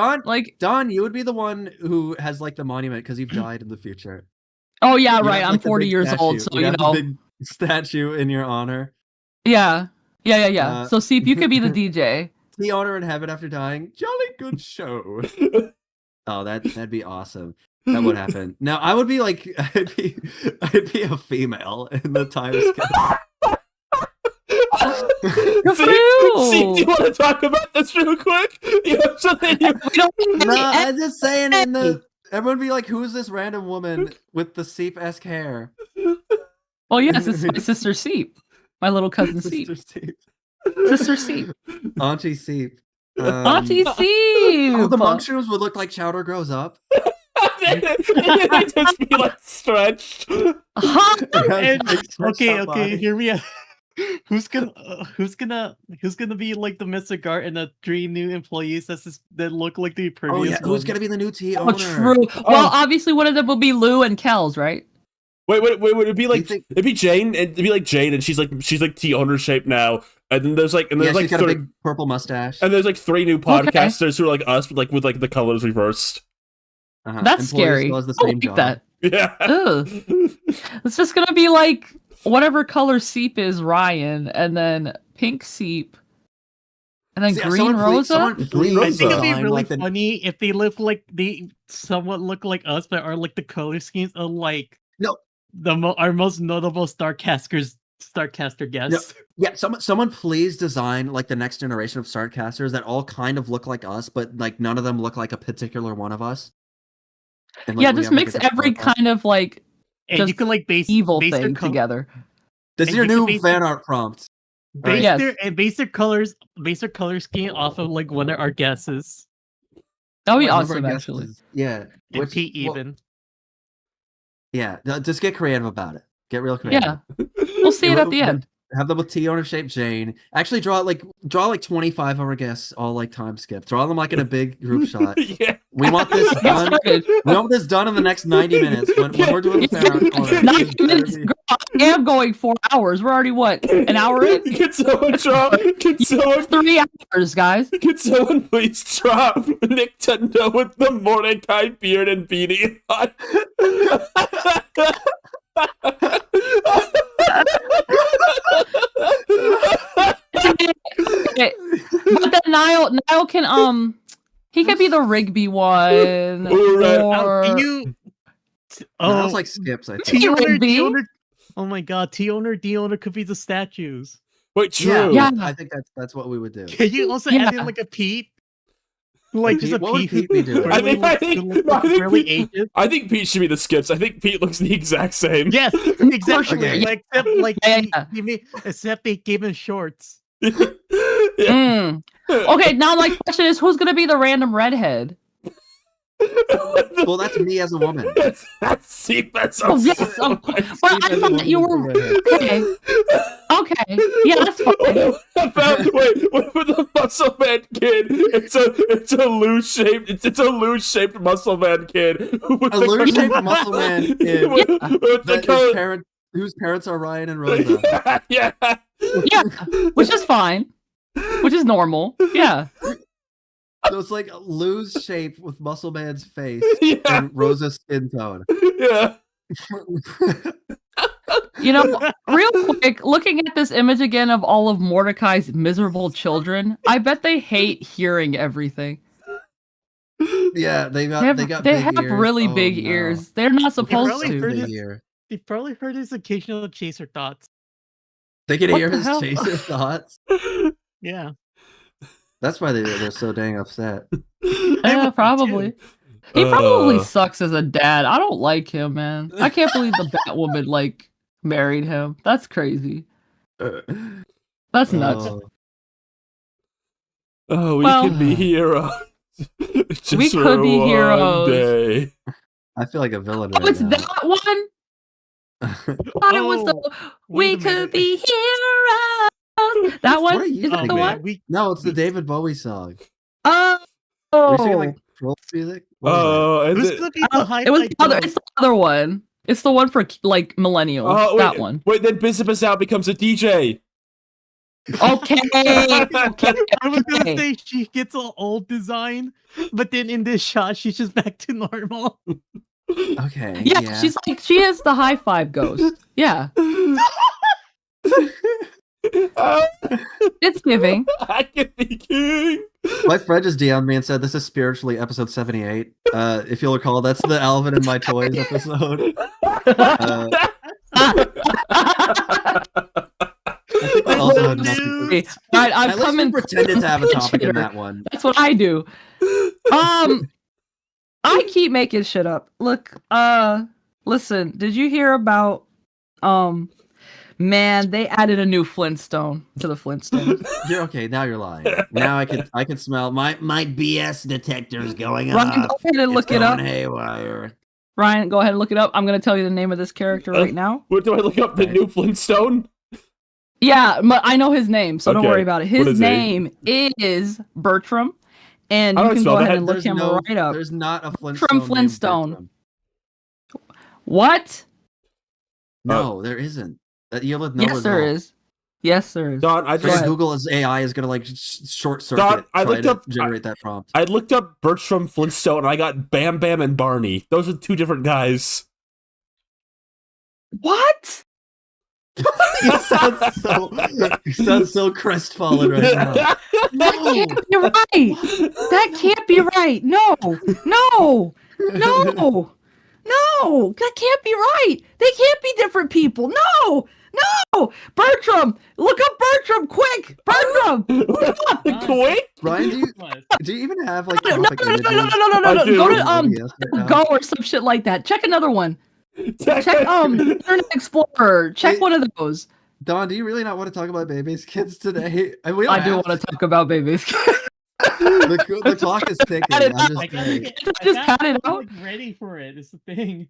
S2: Don, you would be the one who has like the monument because you've died in the future.
S3: Oh yeah, right. I'm 40 years old, so you know.
S2: Big statue in your honor.
S3: Yeah. So Seep, you could be the DJ.
S2: The honor in heaven after dying. Jolly good show. Oh, that'd be awesome. That would happen. Now I would be like, I'd be a female in the time scale.
S1: See, do you want to talk about this real quick?
S2: I'm just saying. Everyone be like, "Who's this random woman with the Seep-esque hair?"
S3: Oh yes, it's my sister Seep, my little cousin Seep. Sister Seep.
S2: Auntie Seep.
S3: Auntie Seep.
S2: Oh, the mushrooms would look like Chowder grows up.
S1: They just be like stretched.
S4: Okay, here we are. Who's gonna be like the Mr. Gart and the 3 new employees that look like the previous?
S2: Oh yeah, who's gonna be the new tea owner?
S3: True. Well, obviously one of them will be Lou and Kells, right?
S1: Wait, would it be like it'd be Jane? It'd be like Jane, and she's like tea owner shape now. And then there's like
S2: she's got a big purple mustache.
S1: And there's like 3 new podcasters who are like us, but with the colors reversed.
S3: That's scary.
S2: The same job.
S3: That.
S1: Yeah.
S3: It's just gonna be like whatever color Seep is Ryan, and then pink Seep, and then green Rosa.
S2: Green Rosa.
S4: I think it'd be really funny if they look like somewhat look like us, but are like the color schemes of like our most notable Starcaster guests.
S2: Yeah, someone please design like the next generation of Starcasters that all kind of look like us, but like none of them look like a particular one of us.
S3: And, like, just mix every kind of like
S4: and you can like base
S3: thing together.
S2: This is your new fan art prompt.
S4: Base their color scheme off of like one of our guesses.
S3: That would be
S2: Like, one of our
S3: awesome,
S2: guests
S3: actually.
S2: Yeah.
S4: And Pete even.
S2: Yeah, just get creative about it. Get real creative.
S3: Yeah. We'll see it at the end.
S2: Have them with T owner shaped Jane. Actually, draw like 25 of our guests all like time skip. Draw them like in a big group shot.
S1: Yeah.
S2: We want this done. We want this done in the next 90 minutes when we're doing the fan art.
S3: 90 minutes. Girl, I am going 4 hours. We're already what? An hour in?
S1: Can someone draw? Can someone
S3: 3 hours, guys.
S1: Can someone please draw Nintendo with the Mordecai beard and beanie on?
S3: Okay. But then Niall can he could be the Rigby one. Or...
S2: Niall's like skips, I think.
S4: T-owner, oh my god, T-owner, D-owner could be the statues.
S1: Wait, true.
S3: Yeah.
S2: I think that's what we would do.
S4: Can you also add in like a Pete? Like just a
S2: What would
S4: Pete.
S2: Pete be doing?
S1: I think Pete should be the skips. I think Pete looks the exact same.
S4: Yes, exactly.
S2: Okay.
S4: Like except they gave him shorts.
S1: Yeah.
S3: Okay, now my question is, who's gonna be the random redhead?
S2: Well, that's me as a woman.
S1: That's
S3: Oh yes, of course. Well, I thought that you were okay. Okay, yeah, that's fine.
S1: Wait, with the muscle man kid, it's a loose shaped muscle man kid.
S2: A loose shaped muscle man kid. Whose parents are Ryan and Rosa.
S1: Yeah.
S3: Yeah, which is fine. Which is normal. Yeah.
S2: So it's like a loose shape with Muscle Man's face
S1: Yeah.
S2: and Rosa's skin tone.
S1: Yeah.
S3: You know, real quick, looking at this image again of all of Mordecai's miserable children, I bet they hate hearing everything.
S2: Yeah, they
S3: They
S2: got
S3: have
S2: big ears.
S3: really
S2: Oh,
S3: big
S2: no.
S3: ears. They're not supposed
S4: really
S3: to.
S4: hurt
S2: Big
S4: his-
S2: ear.
S4: You've probably heard his occasional chaser thoughts.
S2: They can
S3: What
S2: hear
S3: the
S2: his
S3: hell?
S2: chaser thoughts.
S4: Yeah.
S2: That's why they're so dang upset.
S3: Yeah, probably. He probably
S1: Uh.
S3: sucks as a dad. I don't like him, man. I can't believe the Batwoman like married him. That's crazy. That's nuts.
S1: Oh, we
S3: Well,
S1: could be heroes. Just
S3: we
S1: for
S3: could be
S1: one
S3: heroes.
S1: day.
S2: I feel like a villain
S3: Oh,
S2: right
S3: it's
S2: now.
S3: that one. Thought it was the we
S4: wait a
S3: could
S4: minute.
S3: be heroes. That one
S2: What are you
S3: is that the
S2: thinking?
S3: one?
S2: No, it's the David Bowie song.
S3: Oh,
S2: Were you singing like troll music? What was
S1: Oh, and
S4: Who's
S1: the-
S4: gonna be the high
S3: it was the other. It's the other one. It's the one for like millennials.
S1: oh,
S3: that
S1: wait,
S3: one.
S1: Wait, then Bishop Azal becomes a DJ.
S3: Okay.
S4: I was gonna
S3: Okay.
S4: say she gets an old design, but then in this shot she's just back to normal.
S2: it? Okay.
S3: Yeah, she is the high five ghost. Yeah, it's giving.
S1: I can be king.
S2: My friend just DM'd me and said this is spiritually episode 78. If you'll recall, that's the Alvin and My Toys episode. I think I also had multiple-
S3: Hey, all right, I'm
S2: At least we
S3: coming.
S2: pretended to have a topic in
S3: Cheater.
S2: that one.
S3: That's what I do. I keep making shit up. Look, listen, did you hear about man, they added a new Flintstone to the Flintstones.
S2: You're okay. Now you're lying. Now I can smell my BS detector's going
S3: Ryan,
S2: off.
S3: go ahead and look
S2: It's
S3: it up.
S2: going haywire.
S3: Ryan, go ahead and look it up. I'm gonna tell you the name of this character right now.
S1: What do I look up? The new Flintstone?
S3: Yeah, I know his name, so don't
S1: Okay.
S3: worry about it.
S1: What
S3: His
S1: is he?
S3: name is Bertram, and
S1: How do
S3: you
S1: I
S3: can
S1: spell
S3: go ahead
S1: that?
S3: and look
S2: There's
S3: him right up.
S2: There's not a Flintstone. named
S3: Flintstone.
S2: Bertram.
S3: What?
S2: No, there isn't. You'll have no
S3: Yes, there
S2: result.
S3: is. Yes, there is.
S1: Don, I
S2: Just
S1: just
S2: Google's AI is gonna like short circuit.
S1: Don, I
S2: try
S1: looked
S2: to
S1: up-
S2: generate that prompt.
S1: I looked up Bertram Flintstone and I got Bam Bam and Barney. Those are two different guys.
S3: What?
S2: you sound so crestfallen right now.
S3: That can't be right. That can't be right. No, no, no, no. That can't be right. They can't be different people. No, no. Bertram, look up Bertram, quick. Bertram, look up.
S1: Quick?
S2: Ryan, do you even have like
S3: No, no,
S2: topic
S3: no, no,
S2: images?
S3: no, no, no, no,
S1: I
S3: no.
S1: do.
S3: Go to
S2: Yes, right now?
S3: Go or some shit like that. Check another one. Check Internet Explorer. Check
S2: Wait.
S3: one of those.
S2: Don, do you really not want to talk about Baby's Kids today? And we don't
S3: I do
S2: have
S3: want to talk about babies.
S2: the clock is ticking.
S3: I just cut it out.
S4: Ready for it. It's the thing.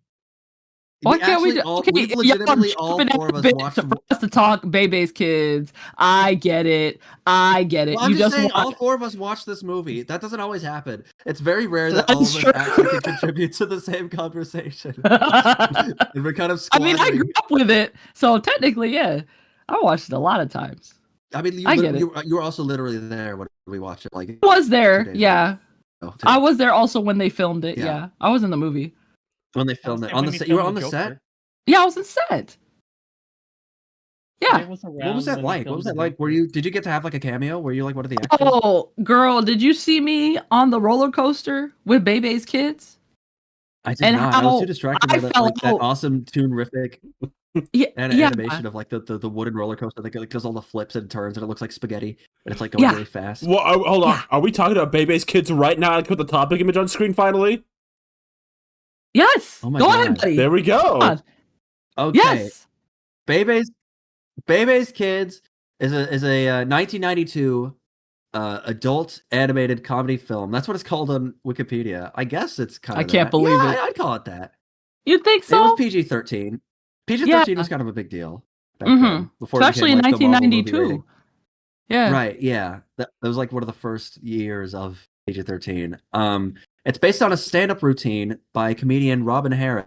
S3: Why can't we?
S2: We've legitimately all four of us watched.
S3: For us to talk Bebe's Kids. I get it.
S2: Well, I'm just saying, all four of us watched this movie. That doesn't always happen. It's very rare that all of us actually can contribute to the same conversation. And we're kind of
S3: I grew up with it, so technically, yeah, I watched it a lot of times.
S2: I mean, you were also literally there when we watched it. Like,
S3: I was there, yeah. I was there also when they filmed it. Yeah, I was in the movie.
S2: When they filmed it on the set, you were on the set.
S3: Yeah, I was on set. Yeah.
S2: What was that like? What was that like? Did you get to have like a cameo? Were you like one of the actors?
S3: Oh, girl, did you see me on the roller coaster with Bebe's Kids?
S2: I did not. I was too distracted by that awesome tunerific animation of like the wooden roller coaster that does all the flips and turns and it looks like spaghetti and it's like going really fast.
S1: Well, hold on. Are we talking about Bebe's Kids right now? I put the topic image on screen finally.
S3: Yes.
S2: Oh my
S3: God.
S2: God.
S3: Ahead, buddy.
S1: There we go.
S2: Okay. Yes. Bebe's Kids is a 1992 adult animated comedy film. That's what it's called on Wikipedia. I guess it's kind of.
S3: I can't believe it.
S2: I'd call it that.
S3: You think so?
S2: It was PG-13. PG-13 was kind of a big deal. Then,
S3: especially in 1992. Yeah.
S2: Right. Yeah. That was like one of the first years of PG-13. It's based on a stand-up routine by comedian Robin Harris.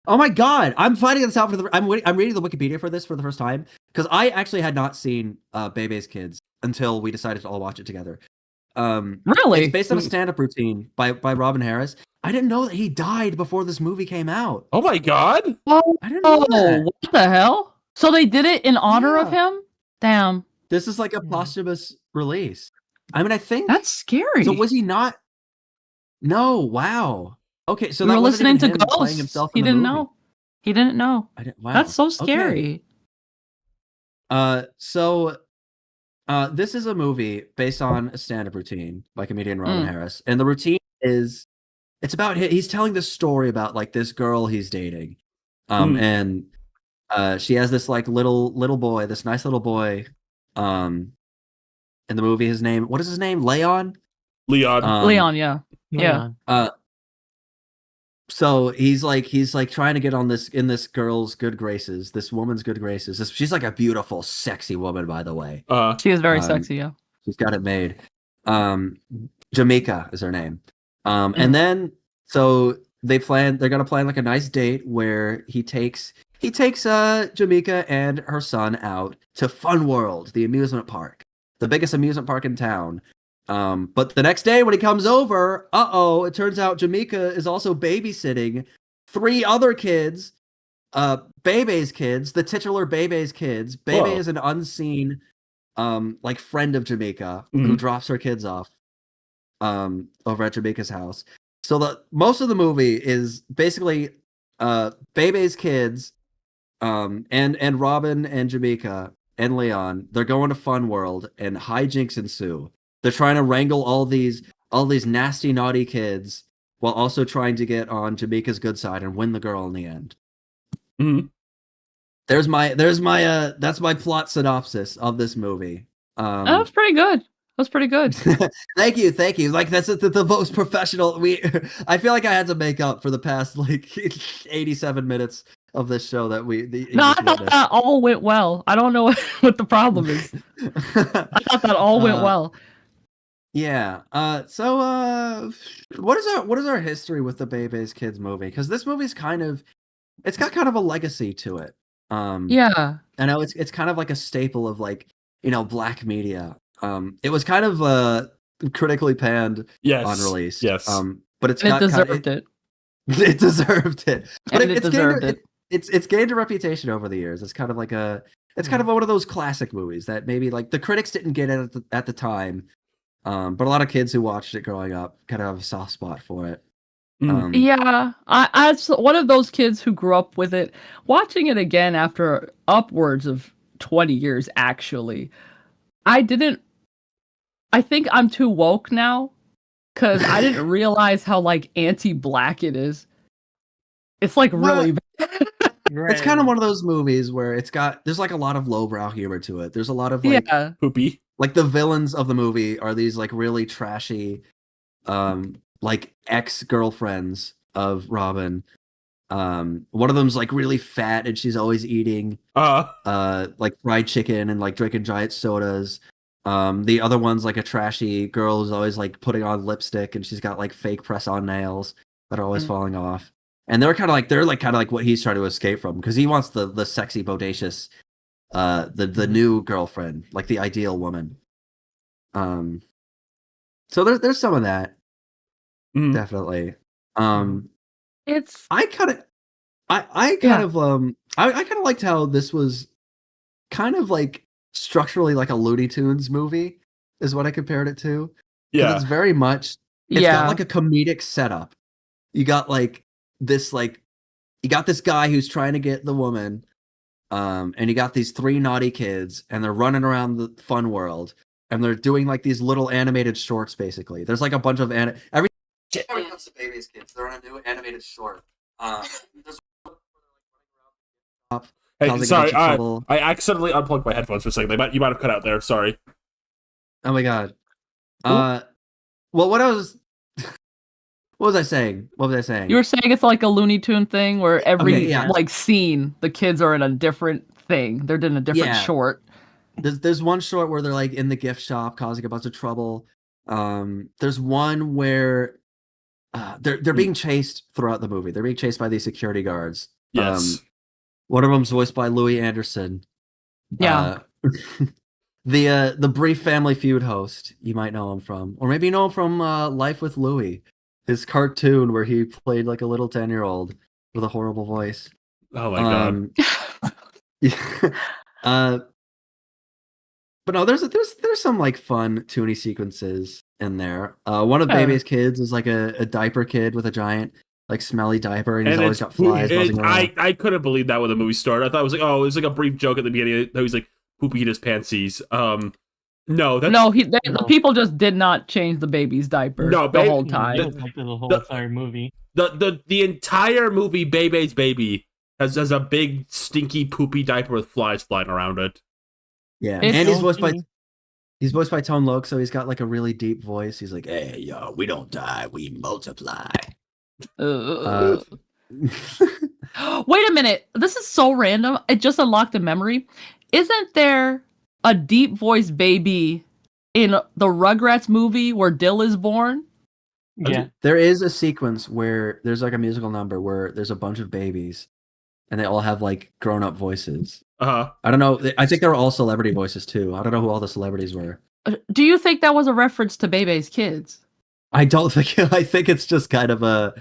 S2: Oh my God! I'm finding this out I'm reading the Wikipedia for this for the first time because I actually had not seen Bebe's Kids until we decided to all watch it together.
S3: Really?
S2: It's based on a stand-up routine by Robin Harris. I didn't know that he died before this movie came out.
S1: Oh my God!
S3: Oh,
S2: I didn't know that.
S3: What the hell? So they did it in honor of him? Damn.
S2: This is like a posthumous release. I mean, I think
S3: that's scary.
S2: So was he not? No. Wow. Okay, so
S3: we were listening to
S2: Ghosts.
S3: He didn't know. He didn't know.
S2: Wow.
S3: That's so scary.
S2: Okay. This is a movie based on a stand-up routine by comedian Robin Harris, and the routine it's about he's telling this story about like this girl he's dating, and she has this like little boy, this nice little boy, in the movie. What is his name? Leon.
S3: Leon, yeah.
S4: Leon.
S3: Yeah.
S2: So he's trying to get on this girl's good graces, this woman's good graces. She's like a beautiful, sexy woman, by the way.
S3: She is very sexy, yeah.
S2: She's got it made. Jamaica is her name. And then so they're gonna plan like a nice date where he takes Jamaica and her son out to Fun World, the amusement park, the biggest amusement park in town. But the next day when he comes over, it turns out Jamaica is also babysitting 3 other kids, Bebe's kids, the titular Bebe's kids. Bebe is an unseen, like friend of Jamaica who drops her kids off, over at Jamaica's house. So most of the movie is basically, Bebe's kids, and Robin and Jamaica and Leon. They're going to Fun World and hijinks ensue. They're trying to wrangle all these nasty, naughty kids while also trying to get on Jamaica's good side and win the girl in the end.
S1: Mm-hmm.
S2: There's my that's my plot synopsis of this movie.
S3: That was pretty good. That's pretty good.
S2: Thank you. Like that's the most professional. I feel like I had to make up for the past like 87 minutes of this show that
S3: I thought that all went well. I don't know what the problem is. I thought that all went well.
S2: Yeah. So what is our history with the Bebe's Kids movie? Because this movie's it's got kind of a legacy to it.
S3: Yeah.
S2: I know it's kind of like a staple of like, black media. It was kind of critically panned on release.
S1: Yes.
S2: But
S3: it deserved it.
S2: It deserved it. But
S3: it deserved it.
S2: It's gained a reputation over the years. It's kind of like it's kind of one of those classic movies that maybe like the critics didn't get it at the time. But a lot of kids who watched it growing up kind of have a soft spot for it.
S3: Yeah, as one of those kids who grew up with it, watching it again after upwards of 20 years, actually, I think I'm too woke now because I didn't realize how like anti-black it is. It's like really bad.
S2: It's kind of one of those movies where there's like a lot of lowbrow humor to it. There's a lot of like
S1: poopy.
S2: Like the villains of the movie are these like really trashy, like ex-girlfriends of Robin. One of them's like really fat and she's always eating like fried chicken and like drinking giant sodas. The other one's like a trashy girl who's always like putting on lipstick and she's got like fake press-on nails that are always falling off. And they're kind of like what he's trying to escape from because he wants the sexy, bodacious, the new girlfriend, like the ideal woman. So there's some of that, definitely.
S3: It's
S2: I kind of liked how this was kind of like structurally like a Looney Tunes movie is what I compared it to.
S1: Yeah,
S2: it's very much. It's got like a comedic setup. You got like this you got this guy who's trying to get the woman, and you got these 3 naughty kids, and they're running around the fun world, and they're doing like these little animated shorts. Basically, there's like a bunch of every time it comes to Baby's Kids, they're on a new animated short.
S1: Hey, sorry, I accidentally unplugged my headphones for a second. You might have cut out there. Sorry.
S2: Oh my god. Well, what was I saying?
S3: You were saying it's like a Looney Tune thing where every like scene, the kids are in a different thing. They're in a different short.
S2: There's one short where they're like in the gift shop causing a bunch of trouble. There's one where they're being chased throughout the movie. They're being chased by these security guards.
S1: Yes.
S2: One of them's voiced by Louis Anderson.
S3: Yeah.
S2: The brief Family Feud host, you might know him from, or maybe you know him from Life with Louie, his cartoon where he played like a little 10-year-old with a horrible voice.
S1: Oh my god.
S2: But no, there's some like fun toony sequences in there. One of Baby's kids is like a diaper kid with a giant like smelly diaper, and he's always got flies buzzing around.
S1: I couldn't believe that when the movie started. I thought it was like, it was like a brief joke at the beginning. That he's like pooping in his pantsies.
S3: The people just did not change the baby's diaper the whole time.
S4: The whole entire movie.
S1: The entire movie, Bebe's Baby has a big stinky poopy diaper with flies flying around it.
S2: Yeah, and he's voiced by Tone Loc, so he's got like a really deep voice. He's like, "Hey, yo, we don't die, we multiply."
S3: Wait a minute. This is so random. It just unlocked a memory. Isn't there a deep voiced baby in the Rugrats movie where Dill is born?
S4: Yeah.
S2: There is a sequence where there's like a musical number where there's a bunch of babies and they all have like grown up voices.
S1: I
S2: don't know. I think they were all celebrity voices too. I don't know who all the celebrities were.
S3: Do you think that was a reference to Bebe's Kids?
S2: I don't think. I think it's just kind of I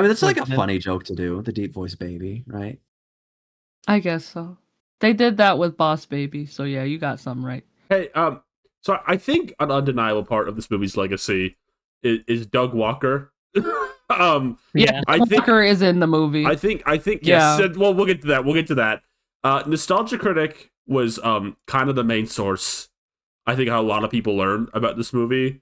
S2: mean, it's like a funny joke to do. The deep voice baby, right?
S3: I guess so. They did that with Boss Baby, so yeah, you got something right.
S1: Hey, so I think an undeniable part of this movie's legacy is Doug Walker.
S3: I think Walker is in the movie.
S1: I think yes. Yeah. Well, we'll get to that. Nostalgia Critic was kind of the main source. I think how a lot of people learned about this movie.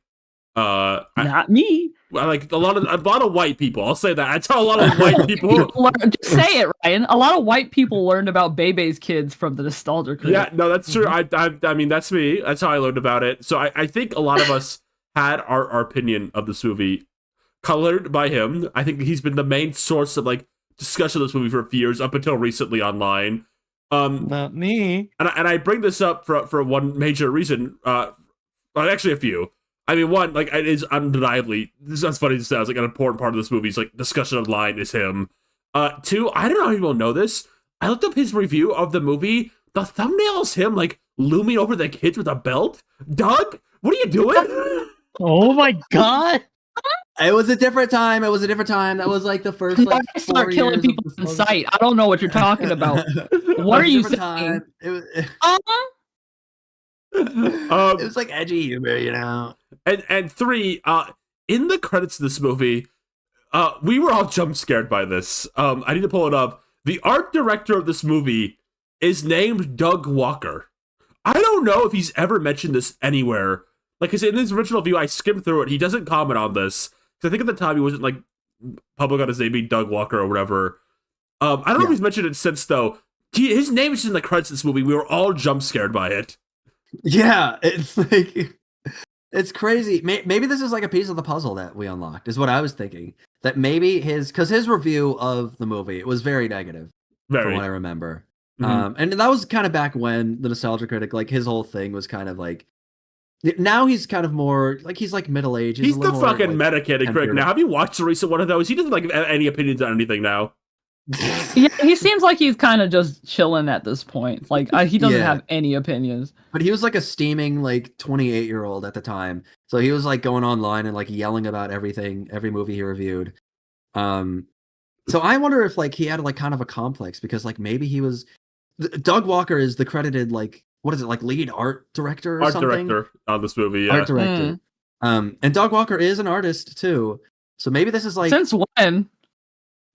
S3: Not me.
S1: Like a lot of white people. I'll say that. That's how a lot of white people.
S3: Just say it, Ryan. A lot of white people learned about Bebe's Kids from the Nostalgia Critic.
S1: Yeah, no, that's true. I mean, that's me. That's how I learned about it. So I think a lot of us had our opinion of this movie colored by him. I think he's been the main source of like discussion of this movie for a few years, up until recently online.
S4: Not me.
S1: And I bring this up for one major reason. Well, actually a few. I mean, one, like, it is undeniably, this is funny to say, like, an important part of this movie's, like, discussion online is him. Two, I don't know how people know this. I looked up his review of the movie. The thumbnail is him, like, looming over the kids with a belt. Doug, what are you doing?
S4: Oh my god!
S2: It was a different time. That was, like, the first, like,
S3: start killing people in sight. I don't know what you're talking about. What are you saying?
S2: It was like edgy humor, you know.
S1: And three, in the credits of this movie, we were all jump scared by this. I need to pull it up. The art director of this movie is named Doug Walker. I don't know if he's ever mentioned this anywhere. Like, cause in his original view, I skimmed through it. He doesn't comment on this. Cause I think at the time he wasn't like public on his name being Doug Walker or whatever. I don't know if he's mentioned it since though. His name is in the credits of this movie. We were all jump scared by it.
S2: Yeah, it's like it's crazy. Maybe this is like a piece of the puzzle that we unlocked. Is what I was thinking. That maybe his review of the movie, it was very negative, from what I remember. And that was kind of back when the Nostalgia Critic, like his whole thing was kind of like. Now he's kind of more like he's like middle aged.
S1: He's the fucking Metacritic critic now. Have you watched the recent one of those? He doesn't like have any opinions on anything now.
S3: Yeah, he seems like he's kind of just chilling at this point. Like he doesn't have any opinions.
S2: But he was like a steaming like 28-year-old at the time, so he was like going online and like yelling about everything, every movie he reviewed. So I wonder if like he had like kind of a complex because like maybe he was. Doug Walker is the credited like. What is it, like lead art director or something? Art
S1: director on this movie, yeah.
S2: Art director. And Doug Walker is an artist too. So maybe this is like
S3: since when?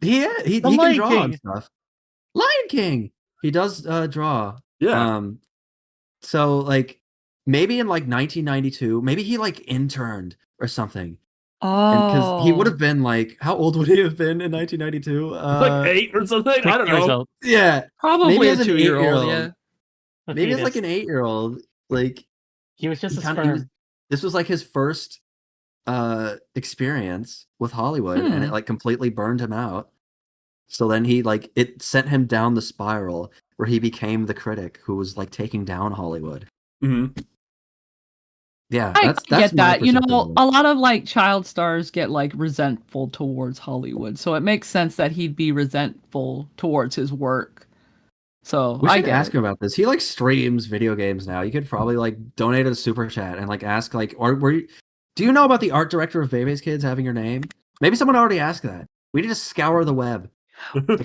S2: He can draw and stuff. Lion King. He does draw.
S1: Yeah.
S2: So like maybe in like 1992, maybe he like interned or something.
S3: Oh.
S2: Because he would have been like, how old would he have been in 1992?
S1: Like 8 or something? I don't know.
S2: Yeah.
S3: Probably a 2-year-old, yeah.
S2: Maybe it's like an 8-year-old. Like
S4: he was just a sperm.
S2: This was like his first experience with Hollywood, and it like completely burned him out. So then he like it sent him down the spiral where he became the critic who was like taking down Hollywood. Yeah, that's
S3: get that. You know, a lot of like child stars get like resentful towards Hollywood, so it makes sense that he'd be resentful towards his work. So
S2: we should ask him about this. He like streams video games now. You could probably like donate a super chat and like ask like, do you know about the art director of Bebe's Kids having your name? Maybe someone already asked that. We need to scour the web.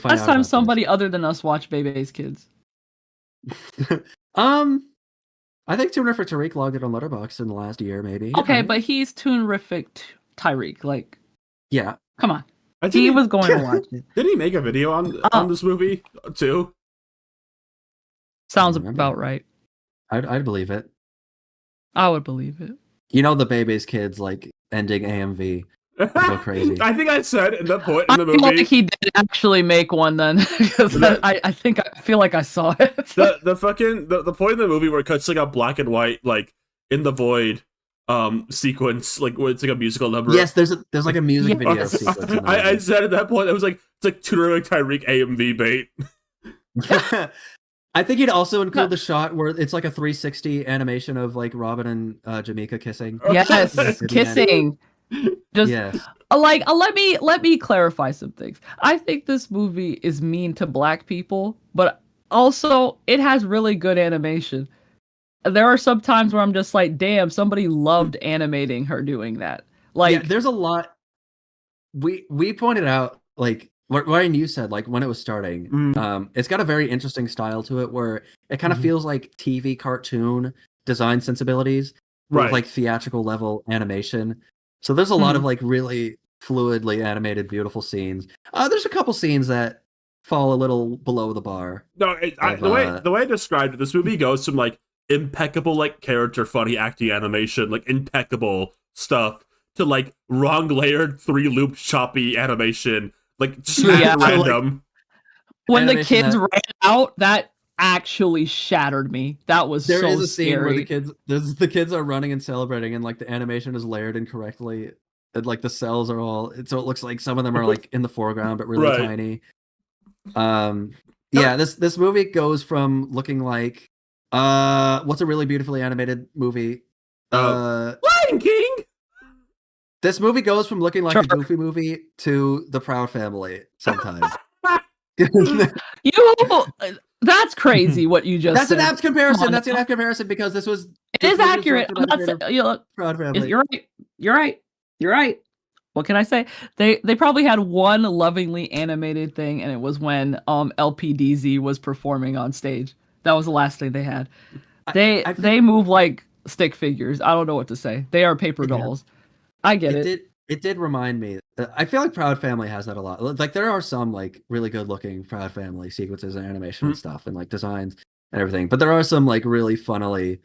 S3: Last time somebody other than us watched Bebe's Kids.
S2: I think Toonerific Tariq logged it on Letterboxd in the last year, maybe.
S3: Okay, but he's Toonerific Tariq. Like,
S2: yeah,
S3: come on. He was going to watch it.
S1: Did he make a video on this movie too?
S3: Sounds about right.
S2: I'd believe it.
S3: I would believe it.
S2: You know the Bebe's Kids like ending AMV. Go crazy.
S1: I think I said at that point in the movie.
S3: I feel like he did actually make one then, because I feel like I saw it.
S1: the point in the movie where it cuts like a black and white like in the void sequence, like where it's like a musical number.
S2: Yes, there's like a music video sequence.
S1: I said at that point it was like it's like Toonerific Tariq AMV bait.
S2: I think he'd also include the shot where it's like a 360 animation of like Robin and Jamaica kissing.
S3: Yes, kissing. Just like let me clarify some things. I think this movie is mean to black people, but also it has really good animation. There are some times where I'm just like, damn, somebody loved animating her doing that. Like,
S2: there's a lot. We pointed out like. Ryan, you said like when it was starting, it's got a very interesting style to it where it kind of feels like TV cartoon design sensibilities, with like theatrical level animation. So there's a lot of like really fluidly animated, beautiful scenes. There's a couple scenes that fall a little below the bar.
S1: No, the way I described it, this movie goes from like impeccable like character funny acting animation, like impeccable stuff, to like wrong layered 3-loop choppy animation. Like just random.
S3: When the kids ran out, that actually shattered me. That was
S2: there
S3: so
S2: is a scene
S3: scary.
S2: where the kids are running and celebrating, and like the animation is layered incorrectly, and like the cells are all so it looks like some of them are like in the foreground but really tiny. Yeah, this movie goes from looking like what's a really beautifully animated movie?
S1: Lion King.
S2: This movie goes from looking like a Goofy movie to The Proud Family sometimes.
S3: That's crazy what you just
S2: said.
S3: That's
S2: an apt comparison. That's an apt comparison because this was...
S3: It is accurate. I'm not saying,
S2: Proud Family.
S3: You're right. What can I say? They probably had one lovingly animated thing, and it was when LPDZ was performing on stage. That was the last thing they had. They move like stick figures. I don't know what to say. They are paper dolls. I get it.
S2: It did remind me. I feel like Proud Family has that a lot. Like there are some like really good looking Proud Family sequences and animation and stuff and like designs and everything. But there are some like really funnily,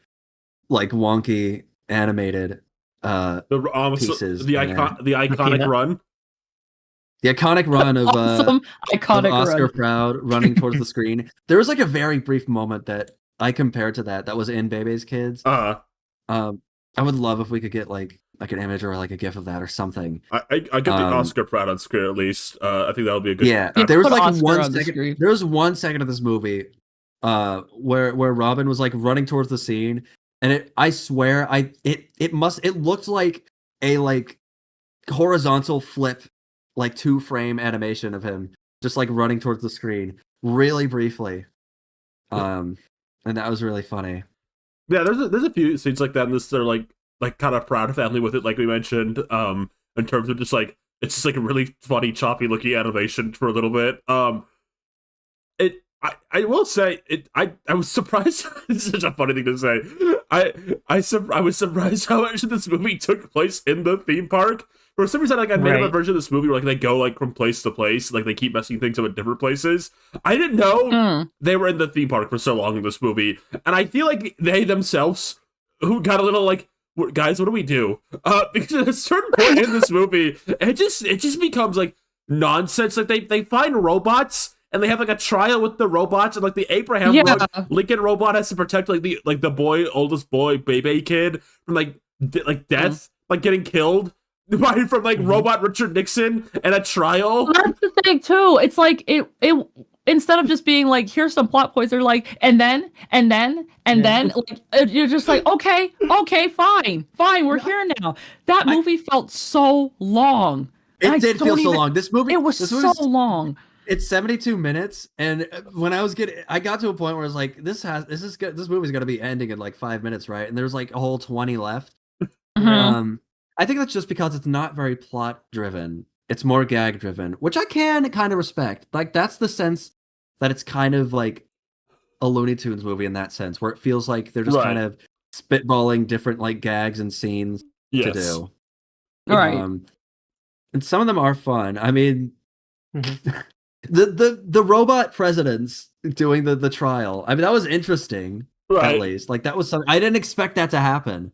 S2: like wonky animated pieces.
S1: The iconic run.
S2: The iconic run of
S3: Awesome, iconic
S2: Oscar
S3: run.
S2: Proud running towards the screen. There was like a very brief moment that I compared to that was in Bebe's Kids.
S1: Uh-huh.
S2: I would love if we could get like an image or like a gif of that or something.
S1: I get the Oscar Proud on screen at least. I think that would be a good.
S2: Yeah, there was like 1 second. There was 1 second of this movie, where Robin was like running towards the scene, and I swear it looked like a like horizontal flip, like 2-frame animation of him just like running towards the screen really briefly, and that was really funny.
S1: Yeah, there's a few scenes like that in this. They're like kind of Proud family with it, like we mentioned. In terms of just like it's just like a really funny, choppy looking animation for a little bit. I will say it. I was surprised. It's such a funny thing to say. I was surprised how much of this movie took place in the theme park. For some reason, like I made up a version of this movie where like they go like from place to place, like they keep messing things up at different places. I didn't know they were in the theme park for so long in this movie, and I feel like they themselves who got a little like, guys, what do we do? Because at a certain point in this movie, it just becomes like nonsense. Like they find robots. And they have like a trial with the robots, and like the Abraham Lincoln robot has to protect like the oldest boy, Bebe kid, from like death, like getting killed from like robot Richard Nixon and a trial.
S3: That's the thing too. It's like it instead of just being like, here's some plot points, they're like, and then like you're just like, okay, fine, we're here now. That movie felt so long.
S2: It did feel so long. This movie,
S3: it was so long.
S2: It's 72 minutes, and when I got to a point where I was like, this movie's going to be ending in like 5 minutes, right? And there's like a whole 20 left. I think that's just because it's not very plot driven. It's more gag driven, which I can kind of respect. Like that's the sense that it's kind of like a Looney Tunes movie in that sense, where it feels like they're just kind of spitballing different like gags and scenes to do.
S3: All right.
S2: And some of them are fun. I mean, the robot presidents doing the trial. I mean, that was interesting. At least, like that was something I didn't expect that to happen.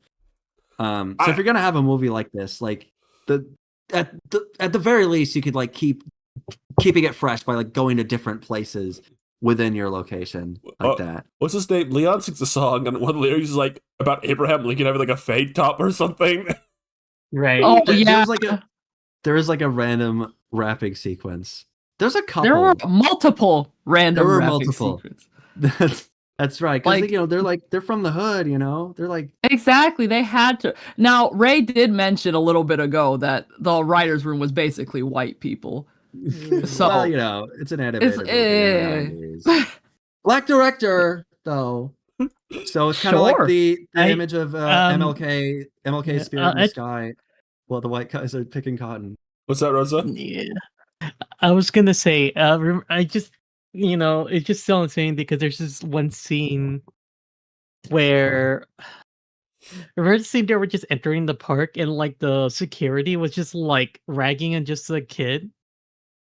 S2: So if you're gonna have a movie like this, like at the very least, you could like keeping it fresh by like going to different places within your location like that. What's
S1: his name? Leon sings a song, and one of the lyrics is like about Abraham Lincoln having like a fade top or something.
S4: Right.
S3: Oh
S2: yeah. There is like a random rapping sequence. There's a couple.
S3: There were multiple random. There were multiple.
S2: That's right. Because like, they're from the hood. They're like
S3: exactly. They had to. Now Ray did mention a little bit ago that the writers' room was basically white people. So
S2: well, it's an animated movie. Black director though. So it's kind of like the image of MLK Spirit in the Sky. Well, the white guys are picking cotton.
S1: What's that, Rosa?
S4: Yeah. I was gonna say, I just, it's just still insane because there's this one scene where remember the scene they were just entering the park and like the security was just like ragging on just a kid.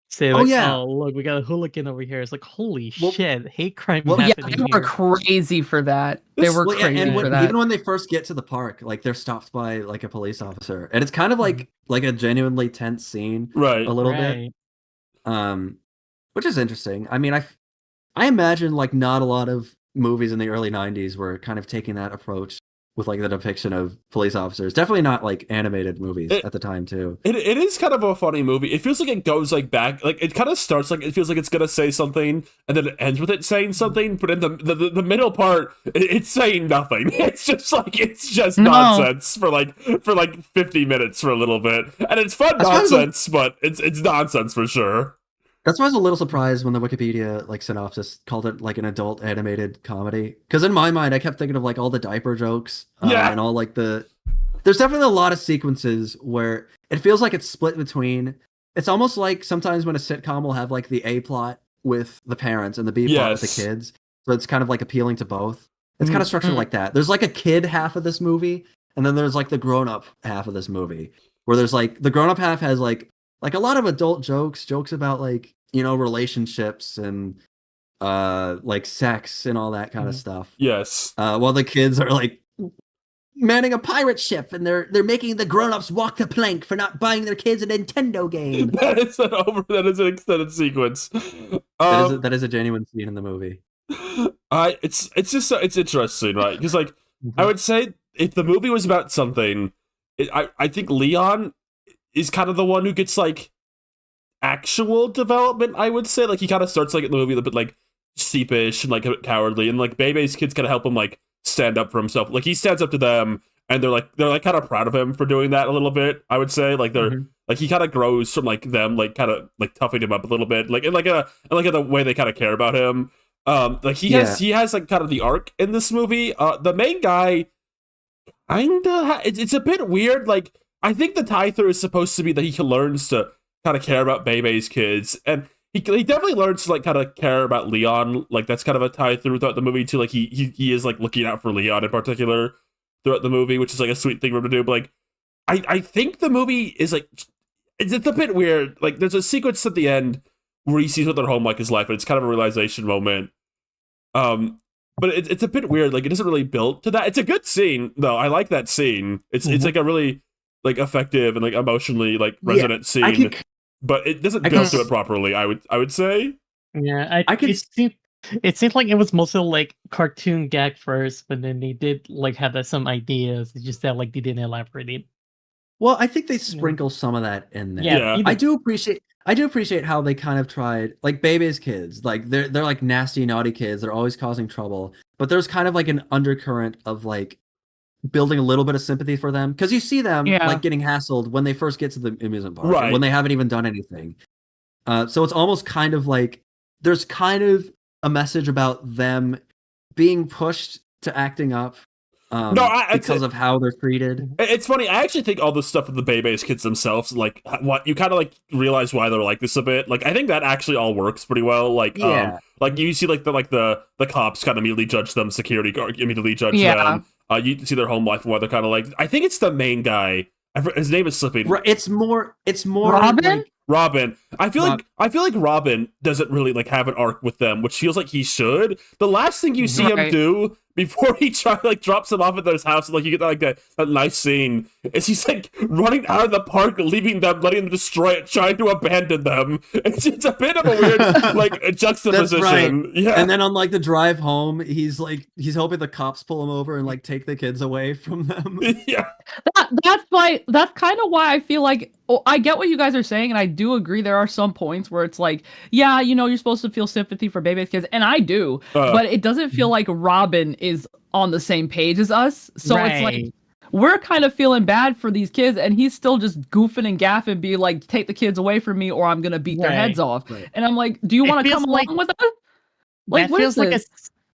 S4: Say like, oh look, we got a hooligan over here. It's like, holy shit, hate crime happening.
S3: They were crazy for that. They were crazy for that.
S2: Even when they first get to the park, like they're stopped by like a police officer, and it's kind of like a genuinely tense scene,
S1: right?
S2: A little bit, which is interesting. I mean, I imagine like not a lot of movies in the early '90s were kind of taking that approach with like the depiction of police officers. Definitely not like animated movies at the time too.
S1: It is kind of a funny movie. It feels like it goes like back, like it kind of starts like it feels like it's gonna say something, and then it ends with it saying something. But in the middle part, it's saying nothing. It's just nonsense for like 50 minutes for a little bit, and it's fun nonsense, but it's nonsense for sure.
S2: That's why I was a little surprised when the Wikipedia like synopsis called it like an adult animated comedy. Because in my mind, I kept thinking of like all the diaper jokes and all like there's definitely a lot of sequences where it feels like it's split between. It's almost like sometimes when a sitcom will have like the A plot with the parents and the B plot with the kids. So it's kind of like appealing to both. It's kind of structured like that. There's like a kid half of this movie, and then there's like the grown up half of this movie, where there's like the grown up half has like a lot of adult jokes about like, relationships and like sex and all that kind of stuff.
S1: Yes.
S2: While the kids are like manning a pirate ship, and they're making the grown-ups walk the plank for not buying their kids a Nintendo game.
S1: That is an extended sequence.
S2: That is a genuine scene in the movie.
S1: It's interesting, right? Because like I would say if the movie was about something, I think Leon is kind of the one who gets like actual development. I would say like he kind of starts like in the movie a bit like sheepish and like a bit cowardly, and like Bebe's kids kind of help him like stand up for himself. Like he stands up to them, and they're like kind of proud of him for doing that a little bit. I would say like they're like he kind of grows from like them like kind of like toughing him up a little bit, like in the way they kind of care about him. Like he has like kind of the arc in this movie. The main guy kinda it's a bit weird. Like I think the tie through is supposed to be that he learns to kind of care about Bebe's kids, and he definitely learns to like kind of care about Leon. Like that's kind of a tie through throughout the movie too. Like he is like looking out for Leon in particular throughout the movie, which is like a sweet thing for him to do. But like I think the movie is like it's a bit weird. Like there's a sequence at the end where he sees what their home like is like, and it's kind of a realization moment. But it's a bit weird. Like it doesn't really build to that. It's a good scene though. I like that scene. It's like a really like effective and like emotionally like resonant scene. But it doesn't build to it properly. I would say.
S4: Yeah, it seems like it was mostly like cartoon gag first, but then they did like have some ideas. It's just that like they didn't elaborate it.
S2: Well, I think they sprinkle some of that in there.
S1: Yeah.
S2: I do appreciate how they kind of tried, like Bebe's kids, like they're like nasty, naughty kids. They're always causing trouble, but there's kind of like an undercurrent of like building a little bit of sympathy for them, because you see them like getting hassled when they first get to the amusement park,
S1: right,
S2: when they haven't even done anything. So it's almost kind of like there's kind of a message about them being pushed to acting up. Because of how they're treated.
S1: It's funny. I actually think all the stuff with the Bebe's kids themselves, like what you kind of like realize why they're like this a bit. Like I think that actually all works pretty well. Like like you see like the cops kind of immediately judge them, security guard immediately judge them. You see their home life and why they're kind of like. I think it's the main guy. His name is slipping.
S2: It's more
S3: Robin.
S2: like,
S1: Robin. I feel like Robin doesn't really like have an arc with them, which feels like he should. The last thing you see him do before he drops them off at their house, like you get like that nice scene, is he's like running out of the park, leaving them, letting them destroy it, trying to abandon them. It's a bit of a weird like juxtaposition.
S2: Right.
S1: Yeah.
S2: And then on like the drive home, he's hoping the cops pull him over and like take the kids away from them.
S1: Yeah.
S3: That's kind of why I feel like I get what you guys are saying, and I do agree there are some points where it's like, yeah, you know, you're supposed to feel sympathy for Bebe's kids, and I do, but it doesn't feel like Robin is on the same page as us. So it's like we're kind of feeling bad for these kids, and he's still just goofing and gaffing, be like, take the kids away from me, or I'm gonna beat their heads off. And I'm like, do you want to come along with us? Like, what is this?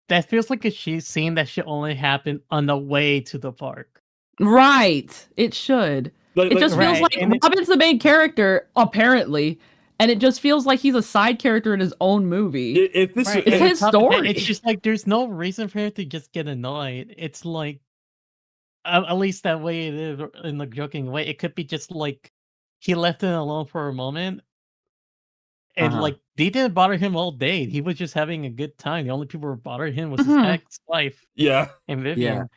S4: That feels like a scene that should only happen on the way to the park.
S3: Right. It should. It just feels like Robin's the main character, apparently, and it just feels like he's a side character in his own movie.
S1: It's
S3: his story.
S4: It's just like there's no reason for him to just get annoyed. It's like, at least that way it is in the joking way. It could be just like he left it alone for a moment, and like they didn't bother him all day. He was just having a good time. The only people who bothered him was his ex-wife. And Vivian.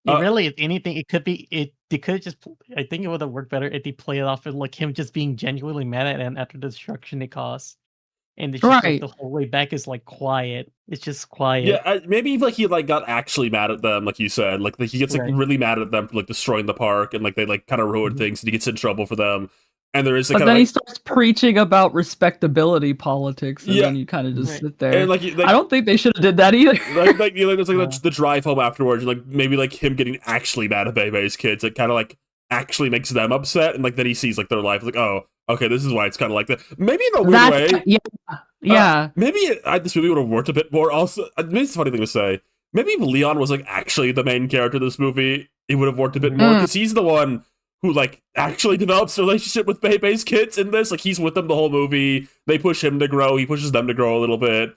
S4: Really, if anything, it could be it. They could just. I think it would have worked better if they play it off as like him just being genuinely mad at him after the destruction it caused, and it's just like the whole way back is like quiet. It's just quiet.
S1: Yeah, maybe like he like got actually mad at them, like you said. Like he gets like really mad at them for like destroying the park, and like they like kind of ruin things, and he gets in trouble for them. And there is like,
S3: but then he starts preaching about respectability politics, and then you kind of just sit there.
S1: And like,
S3: I don't think they should have did that either.
S1: There's like the drive home afterwards, like maybe like him getting actually mad at Bebe's kids. It kind of like actually makes them upset, and like then he sees like their life, like, oh, okay, this is why it's kind of like that. Maybe in a weird way.
S3: Yeah.
S1: Maybe this movie would have worked a bit more. Also, maybe it's a funny thing to say. Maybe if Leon was like actually the main character of this movie, it would have worked a bit more, because he's the one who like actually develops a relationship with Bebe's kids in this. Like he's with them the whole movie. They push him to grow. He pushes them to grow a little bit.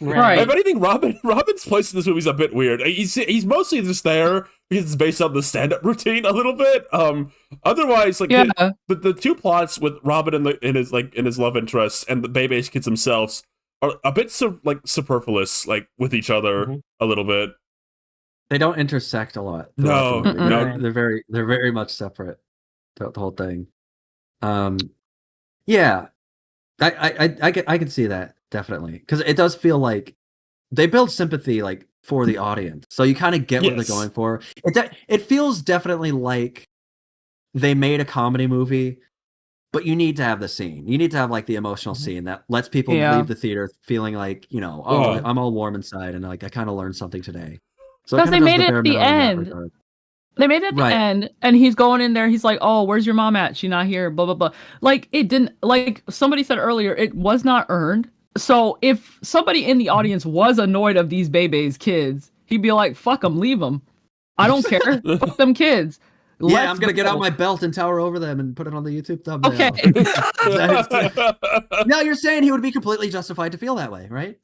S3: Right.
S1: If anything, Robin's place in this movie is a bit weird. He's mostly just there because it's based on the stand-up routine a little bit. Otherwise, like the two plots with Robin and his love interest and the Bebe's kids themselves are a bit superfluous, like with each other a little bit.
S2: They don't intersect a lot.
S1: No,
S2: the movie.
S1: no.
S2: They're very much separate throughout the whole thing. Yeah, I can see that definitely, because it does feel like they build sympathy like for the audience, so you kind of get what they're going for. It feels definitely like they made a comedy movie, but you need to have the scene. You need to have like the emotional scene that lets people leave the theater feeling like, I'm all warm inside and like I kind of learned something today. So
S3: because they made it at the end. They made it at the end, and he's going in there. He's like, "Oh, where's your mom at? She's not here." Blah blah blah. Like it didn't. Like somebody said earlier, it was not earned. So if somebody in the audience was annoyed of these Bebe's kids, he'd be like, "Fuck them, leave them. I don't care. Fuck them kids."
S2: I'm gonna get out my belt and tower over them and put it on the YouTube thumbnail.
S3: Okay.
S2: Now you're saying he would be completely justified to feel that way, right?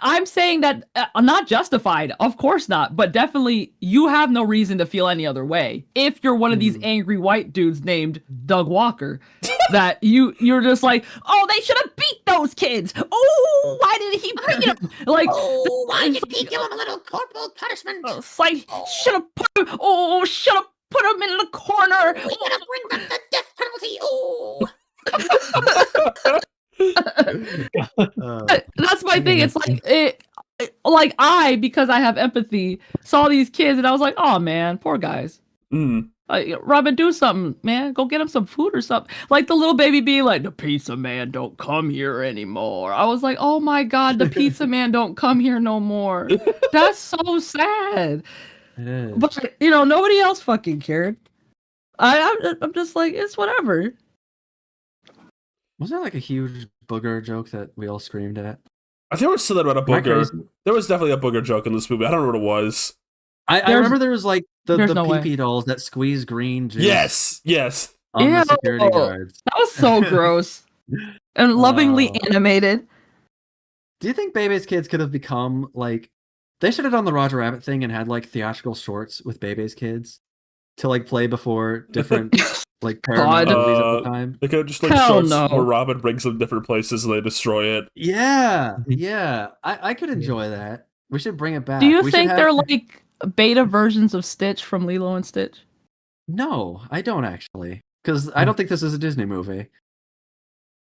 S3: I'm saying that not justified, of course not, but definitely you have no reason to feel any other way if you're one of these angry white dudes named Doug Walker. That you're just like, oh, they should have beat those kids. Oh, why did he beat them? Like,
S5: oh, why did he give him a little corporal punishment?
S3: It's like should have put him in the corner.
S5: We gotta bring back the death penalty. Oh.
S3: That's my thing. It's like because I have empathy, saw these kids and I was like, oh man, poor guys. Robin, do something, man. Go get them some food or something. Like the little baby being like, the pizza man don't come here anymore. I was like, oh my god, the pizza man don't come here no more. That's so sad.
S2: It is.
S3: But nobody else fucking cared. I'm just like, it's whatever.
S2: Was there like a huge booger joke that we all screamed at?
S1: I think there was something about a booger. There was definitely a booger joke in this movie. I don't know what it was.
S2: I remember there was like the pee-pee dolls that squeeze green juice.
S1: Yes.
S2: On the security guards.
S3: That was so gross and lovingly animated.
S2: Do you think Bebe's Kids could have become like? They should have done the Roger Rabbit thing and had like theatrical shorts with Bebe's Kids to like play before different like Paramount movies at the time.
S1: They could have just like shorts where Robin brings them different places and they destroy it.
S2: Yeah. I could enjoy that. We should bring it back.
S3: Do you think they're like beta versions of Stitch from Lilo and Stitch?
S2: No, I don't actually, because I don't think this is a Disney movie.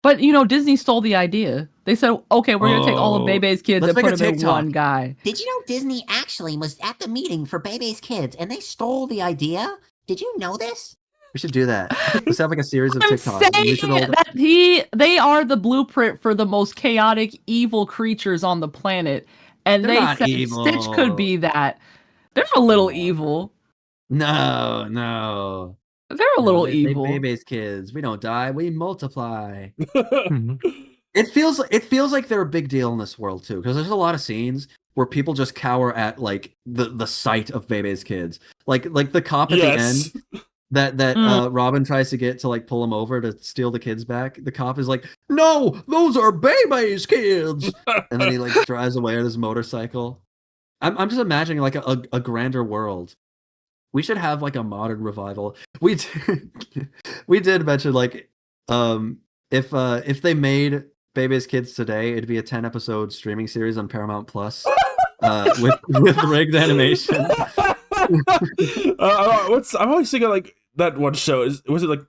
S3: But Disney stole the idea. They said, "Okay, we're gonna take all of Bebe's Kids and put them in one guy."
S5: Did you know Disney actually was at the meeting for Bebe's Kids and they stole the idea? Did you know this?
S2: We should do that. Let's have like a series of
S3: TikToks. They are the blueprint for the most chaotic, evil creatures on the planet, and they said evil. Stitch could be that. They're a little evil.
S2: No.
S3: They're a little evil.
S2: Bebe's Kids. We don't die. We multiply. It feels like they're a big deal in this world too, because there's a lot of scenes where people just cower at like the sight of Bebe's Kids, like the cop at the end that Robin tries to get to like pull him over to steal the kids back. The cop is like, "No, those are Bebe's Kids," and then he like drives away on his motorcycle. I'm just imagining like a grander world. We should have like a modern revival. We did mention like if they made Bebe's Kids today, it'd be a 10-episode streaming series on Paramount Plus with rigged animation.
S1: I'm always thinking like that one show was it like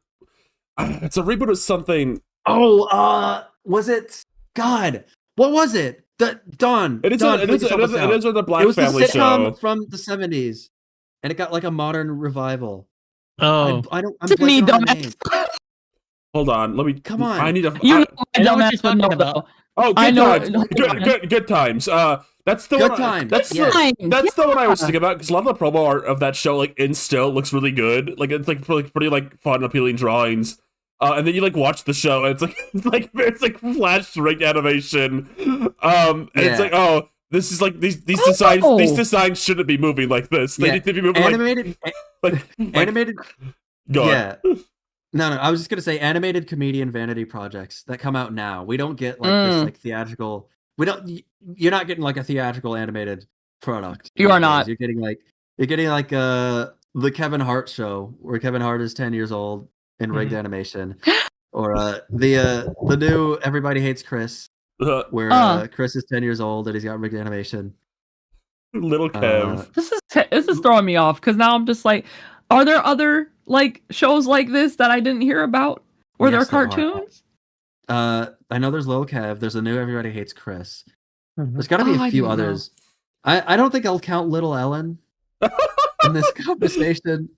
S1: it's a reboot of something.
S2: Was it? God, what was it? Dawn.
S1: It is on the Black
S2: Family show. It was the sitcom from the 70s. And it got like a modern revival.
S4: Oh,
S2: I'm me, dumbass.
S1: Hold on, let me.
S2: Come on,
S1: I need to.
S3: I know what you're talking about.
S1: Oh, good times. Good times. That's the
S2: good
S1: one.
S2: Time.
S1: That's the one I was thinking about because a lot of the promo art of that show, like in still, looks really good. Like it's like pretty like fun, appealing drawings. And then you like watch the show, and it's like flash rigged animation. And it's like, oh. This is like these designs shouldn't be moving like this. They need to be moving
S2: animated. Animated.
S1: Go on.
S2: Yeah. No. I was just gonna say animated comedian vanity projects that come out now. We don't get like this like theatrical. You're not getting like a theatrical animated product.
S3: You are not.
S2: You're getting like the Kevin Hart show where Kevin Hart is 10 years old in rigged animation, or the new Everybody Hates Chris. Where Chris is 10 years old and he's got rigged animation.
S1: Little Kev.
S3: This is throwing me off because now I'm just like, are there other like shows like this that I didn't hear about? Were there cartoons?
S2: I know there's Little Kev. There's a new Everybody Hates Chris. There's got to be a few others. I don't think I'll count Little Ellen in this conversation.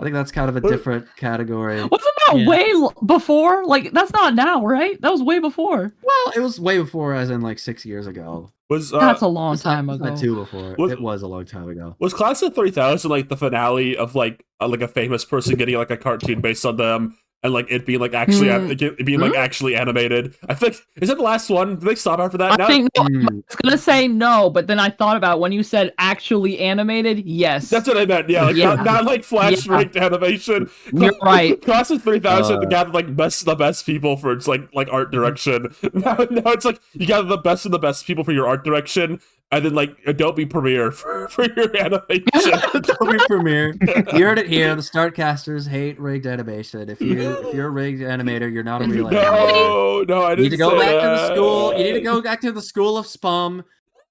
S2: I think that's kind of a different category.
S3: Wasn't that way before? Like, that's not now, right? That was way before.
S2: Well, it was way before, as in like 6 years ago.
S3: That's a long time ago.
S2: Not too before. It was a long time ago.
S1: Was Class of 3000 like the finale of like a famous person getting like a cartoon based on them? And like it being like actually actually animated. I think is that the last one? Did they stop after that?
S3: I was gonna say no, but then I thought about when you said actually animated. Yes,
S1: that's what I meant. Yeah, like not like flash rigged animation.
S3: You're right.
S1: Class of 3000 gathered like the best people for its like art direction. Now it's like you gather the best of the best people for your art direction. And then like Adobe Premiere for your animation.
S2: Adobe Premiere. You heard it here. The Startcasters hate rigged animation. If you're a rigged animator, you're not a real animator.
S1: No, I didn't.
S2: You need to go back to the school. You need to go back to the school of spum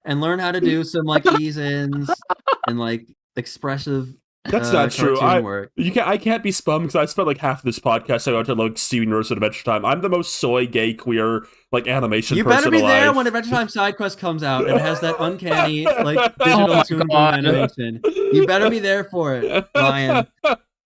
S2: and learn how to do some like ease-ins and like expressive.
S1: That's not true. I can't be spum because I spent like half of this podcast I went to like Steven Universe Adventure Time. I'm the most soy, gay, queer like animation.
S2: You
S1: person
S2: better be
S1: alive.
S2: there when Adventure Time Side Quest comes out and it has that uncanny like digital Toon Boom animation. You better be there for it, Ryan.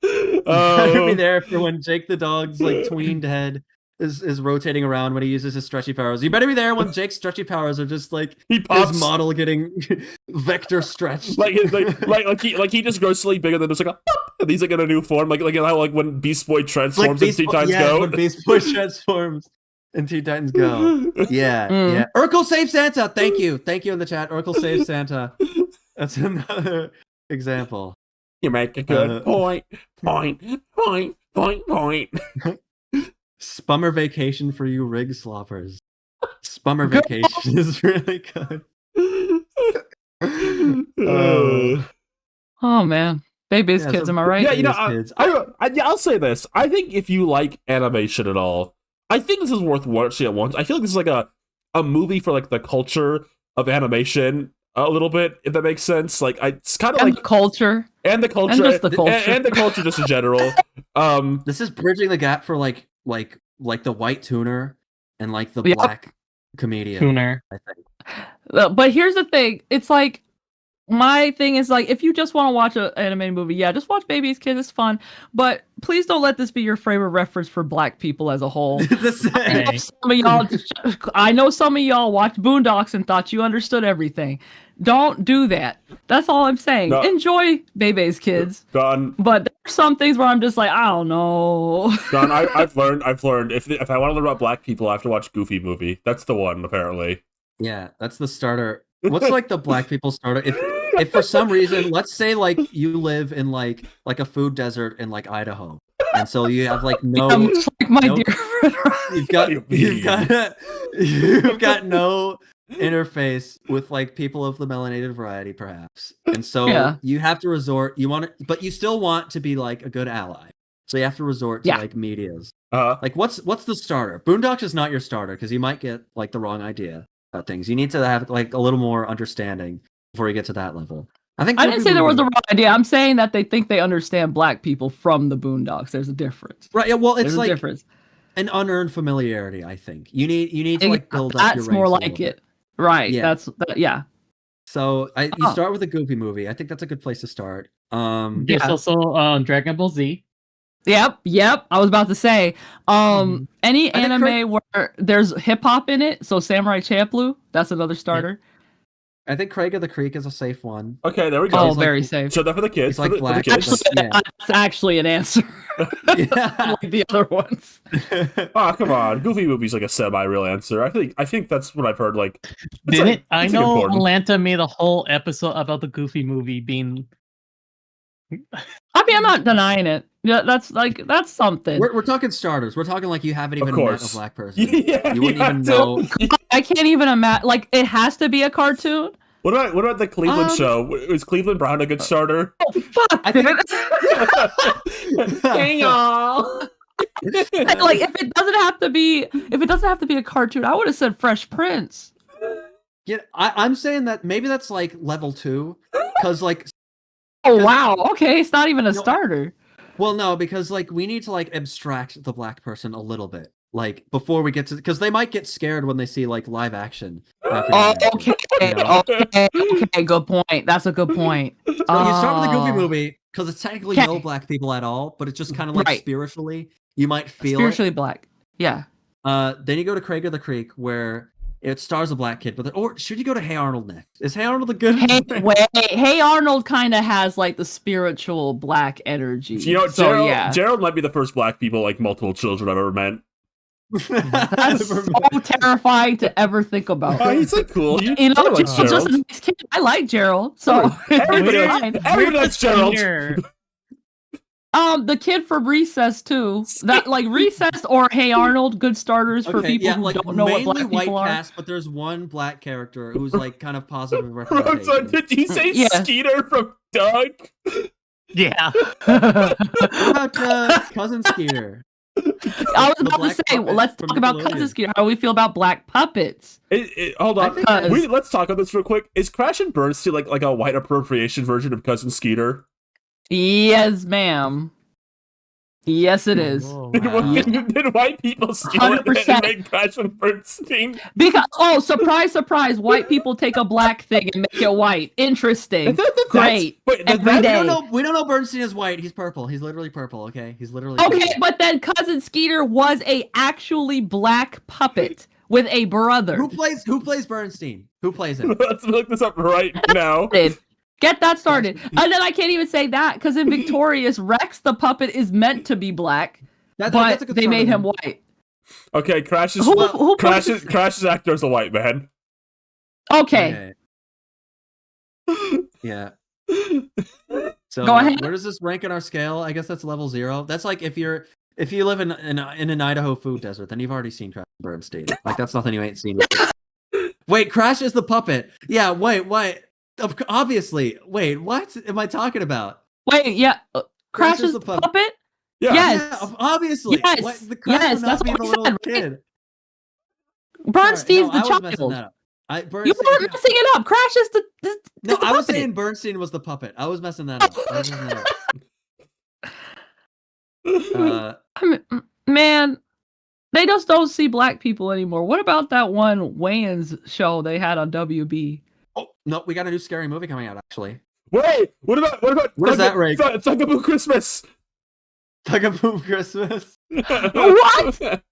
S2: You better be there for when Jake the dog's like tweened head is rotating around when he uses his stretchy powers. You better be there when Jake's stretchy powers are just like his model getting vector stretched.
S1: Like he just grows slightly bigger than just like and he's like in a new form. Like how like when Beast Boy transforms in Teen Titans Go.
S2: When Beast Boy transforms in Teen Titans Go. Yeah. Urkel Save Santa. Thank you in the chat. Urkel Save Santa. That's another example.
S1: You make a good point.
S2: Spummer Vacation for you rig sloppers. Spummer Vacation is really good.
S3: Oh man, Baby's Kids, am I right?
S1: Yeah, you know, I'll say this. I think if you like animation at all, I think this is worth watching at once. I feel like this is like a movie for like the culture of animation a little bit, if that makes sense. Like it's kind of like
S3: the culture
S1: and the culture
S3: and just the culture
S1: and the culture just in general.
S2: This is bridging the gap for like the white tuner and like the black comedian
S4: tuner.
S2: I think.
S3: But here's the thing: it's like my thing is like if you just want to watch an animated movie, just watch Baby's Kids. It's fun, but please don't let this be your favorite reference for black people as a whole. I know some of y'all watched Boondocks and thought you understood everything. Don't do that. That's all I'm saying. No. Enjoy Baby's Kids.
S1: Don.
S3: But there's some things where I'm just like, I don't know.
S1: Don, I've learned if I want to learn about black people, I have to watch Goofy Movie. That's the one, apparently.
S2: Yeah, that's the starter. What's like the black people starter? If for some reason, let's say like you live in like a food desert in like Idaho, and so you have like no,
S3: like my dear friend,
S2: you've got no interface with like people of the melanated variety, perhaps, and so you have to resort. But you still want to be like a good ally, so you have to resort to like medias. Like what's the starter? Boondocks is not your starter because you might get like the wrong idea about things. You need to have like a little more understanding before you get to that level. I didn't
S3: say there was a wrong idea. I'm saying that they think they understand black people from the Boondocks. There's a difference.
S2: Right. Yeah. Well, it's like an unearned familiarity. I think you need to like build up.
S3: That's more like it. Right.
S2: Yeah. So you start with a Goofy Movie. I think that's a good place to start.
S4: There's also Dragon Ball Z.
S3: Yep. I was about to say, any anime where there's hip hop in it. So Samurai Champloo, that's another starter.
S2: Yeah. I think Craig of the Creek is a safe one.
S1: Okay, there we go.
S3: Oh, very safe.
S1: So that for the kids.
S2: Like black.
S3: That's actually an answer. Like the other ones.
S1: Come on, Goofy Movie's like a semi-real answer. I think that's what I've heard. Like,
S4: I know Atlanta made a whole episode about the Goofy Movie being.
S3: I mean, I'm not denying it. Yeah, that's something.
S2: We're talking starters. We're talking like you haven't even met a black person.
S1: Yeah,
S2: you wouldn't even know.
S3: I can't even imagine. Like, it has to be a cartoon.
S1: What about the Cleveland show? Is Cleveland Brown a good starter?
S3: Oh fuck! I think. Hey y'all. Like, if it doesn't have to be a cartoon, I would have said Fresh Prince.
S2: Yeah, I'm saying that maybe that's like level 2, because like.
S3: Oh wow! Okay, it's not even a starter.
S2: Well, no, because like we need to like abstract the black person a little bit, like before we get to, because they might get scared when they see like live action.
S3: Oh, okay,
S2: you know?
S3: okay, good point. That's a good point.
S2: So you start with a Goofy movie because it's technically no black people at all, but it's just kind of like spiritually, you might feel
S3: spiritually black. Yeah.
S2: Then you go to Craig of the Creek, where it stars a black kid, or should you go to Hey Arnold next? Is Hey Arnold a good?
S3: Hey Arnold kind of has like the spiritual black energy.
S1: You know, Gerald might be the first black people like multiple children I've ever met.
S3: That's so terrifying to ever think about.
S1: Oh, he's like cool.
S3: You know, Gerald's just a nice kid. I like Gerald, so
S1: everybody likes Gerald.
S3: The kid from Recess too. That like Recess or Hey Arnold, good starters for people who don't know what black people are.
S2: Cast, but there's one black character who's like kind of positive representation.
S1: Did you say Skeeter from Doug?
S4: Yeah.
S2: What about Cousin Skeeter?
S3: I was about to say, let's talk about Cousin Skeeter. How do we feel about black puppets?
S1: Hold on, let's talk about this real quick. Is Crash and Bernstein like a white appropriation version of Cousin Skeeter?
S3: Yes, ma'am. Yes, it is.
S1: Oh, wow. Did white people steal it and make Crash and Bernstein?
S3: Because surprise, surprise! White people take a black thing and make it white. Interesting. Great.
S2: We don't know Bernstein is white. He's purple. He's literally purple. Okay, he's literally
S3: okay.
S2: Purple.
S3: But then Cousin Skeeter was a actually black puppet with a brother.
S2: Who plays Bernstein? Who plays him?
S1: Let's look this up right now.
S3: Get that started. And then I can't even say that because in Victorious, Rex the puppet is meant to be black, but they made him white.
S1: Okay, Crash's actor is a white man.
S3: Okay.
S2: Yeah. So
S3: go ahead.
S2: Where does this rank in our scale? I guess that's level 0. That's like if you live in an Idaho food desert, then you've already seen Crash and Bernstein. Like that's nothing you ain't seen. Wait, Crash is the puppet. Yeah. Wait. Obviously. Wait, what am I talking about?
S3: Wait, yeah. Crash is the puppet?
S1: Yeah.
S3: Yes.
S2: Yeah, obviously.
S3: Yes.
S2: The Crash would not be the little kid.
S3: Bernstein's the child. You were messing it up. Crash is the
S2: No, I was saying Bernstein was the puppet. I was messing that up.
S3: Man, they just don't see black people anymore. What about that one Wayans show they had on WB?
S2: Oh no, we got a new scary movie coming out actually.
S1: Wait, what about
S2: what is that rank?
S1: Thugaboo Christmas.
S2: Thugaboo Christmas.
S3: What?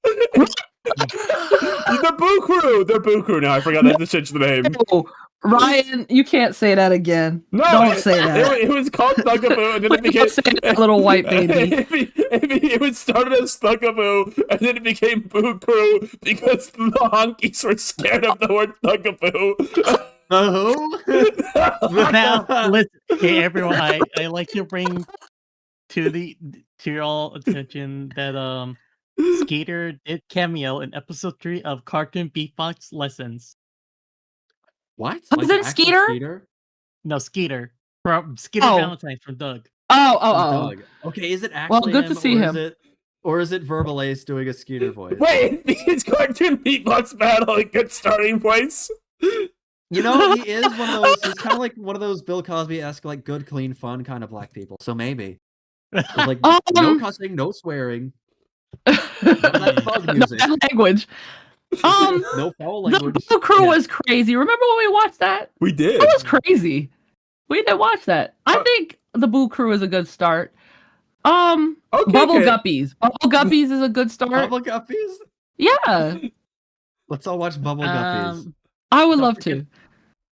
S1: The Boo Crew. They're Boo Crew now. I forgot to change the name.
S3: No, Ryan, you can't say that again.
S1: No,
S3: don't say that.
S1: It was called Thugaboo, and then it became
S3: that little white baby.
S1: It was started as Thugaboo, and then it became Boo Crew because the honkies were scared of the word Thugaboo.
S4: Now, listen, hey everyone, I like to bring to your all attention that Skeeter did cameo in episode 3 of Cartoon Beatbox Lessons.
S2: What?
S3: Was it Skeeter?
S4: No, Skeeter from Valentine from Doug.
S3: Oh.
S2: Doug. Okay, is it actually?
S3: Well, good to see him.
S2: Or is it Verbal Ace doing a Skeeter voice?
S1: Wait, it's Cartoon Beatbox Battle, a good starting place.
S2: You know, he is one of those. He's kind of like one of those Bill Cosby-esque, like good, clean, fun kind of black people. So maybe, like no cussing, no swearing, no
S3: language.
S2: No foul language.
S3: The Crew was crazy. Remember when we watched that?
S1: We did.
S3: It was crazy. We did watch that. I think the Boo Crew is a good start. Bubble Guppies. Bubble Guppies is a good start.
S2: Bubble Guppies?
S3: Yeah.
S2: Let's all watch Bubble Guppies.
S3: I would love to.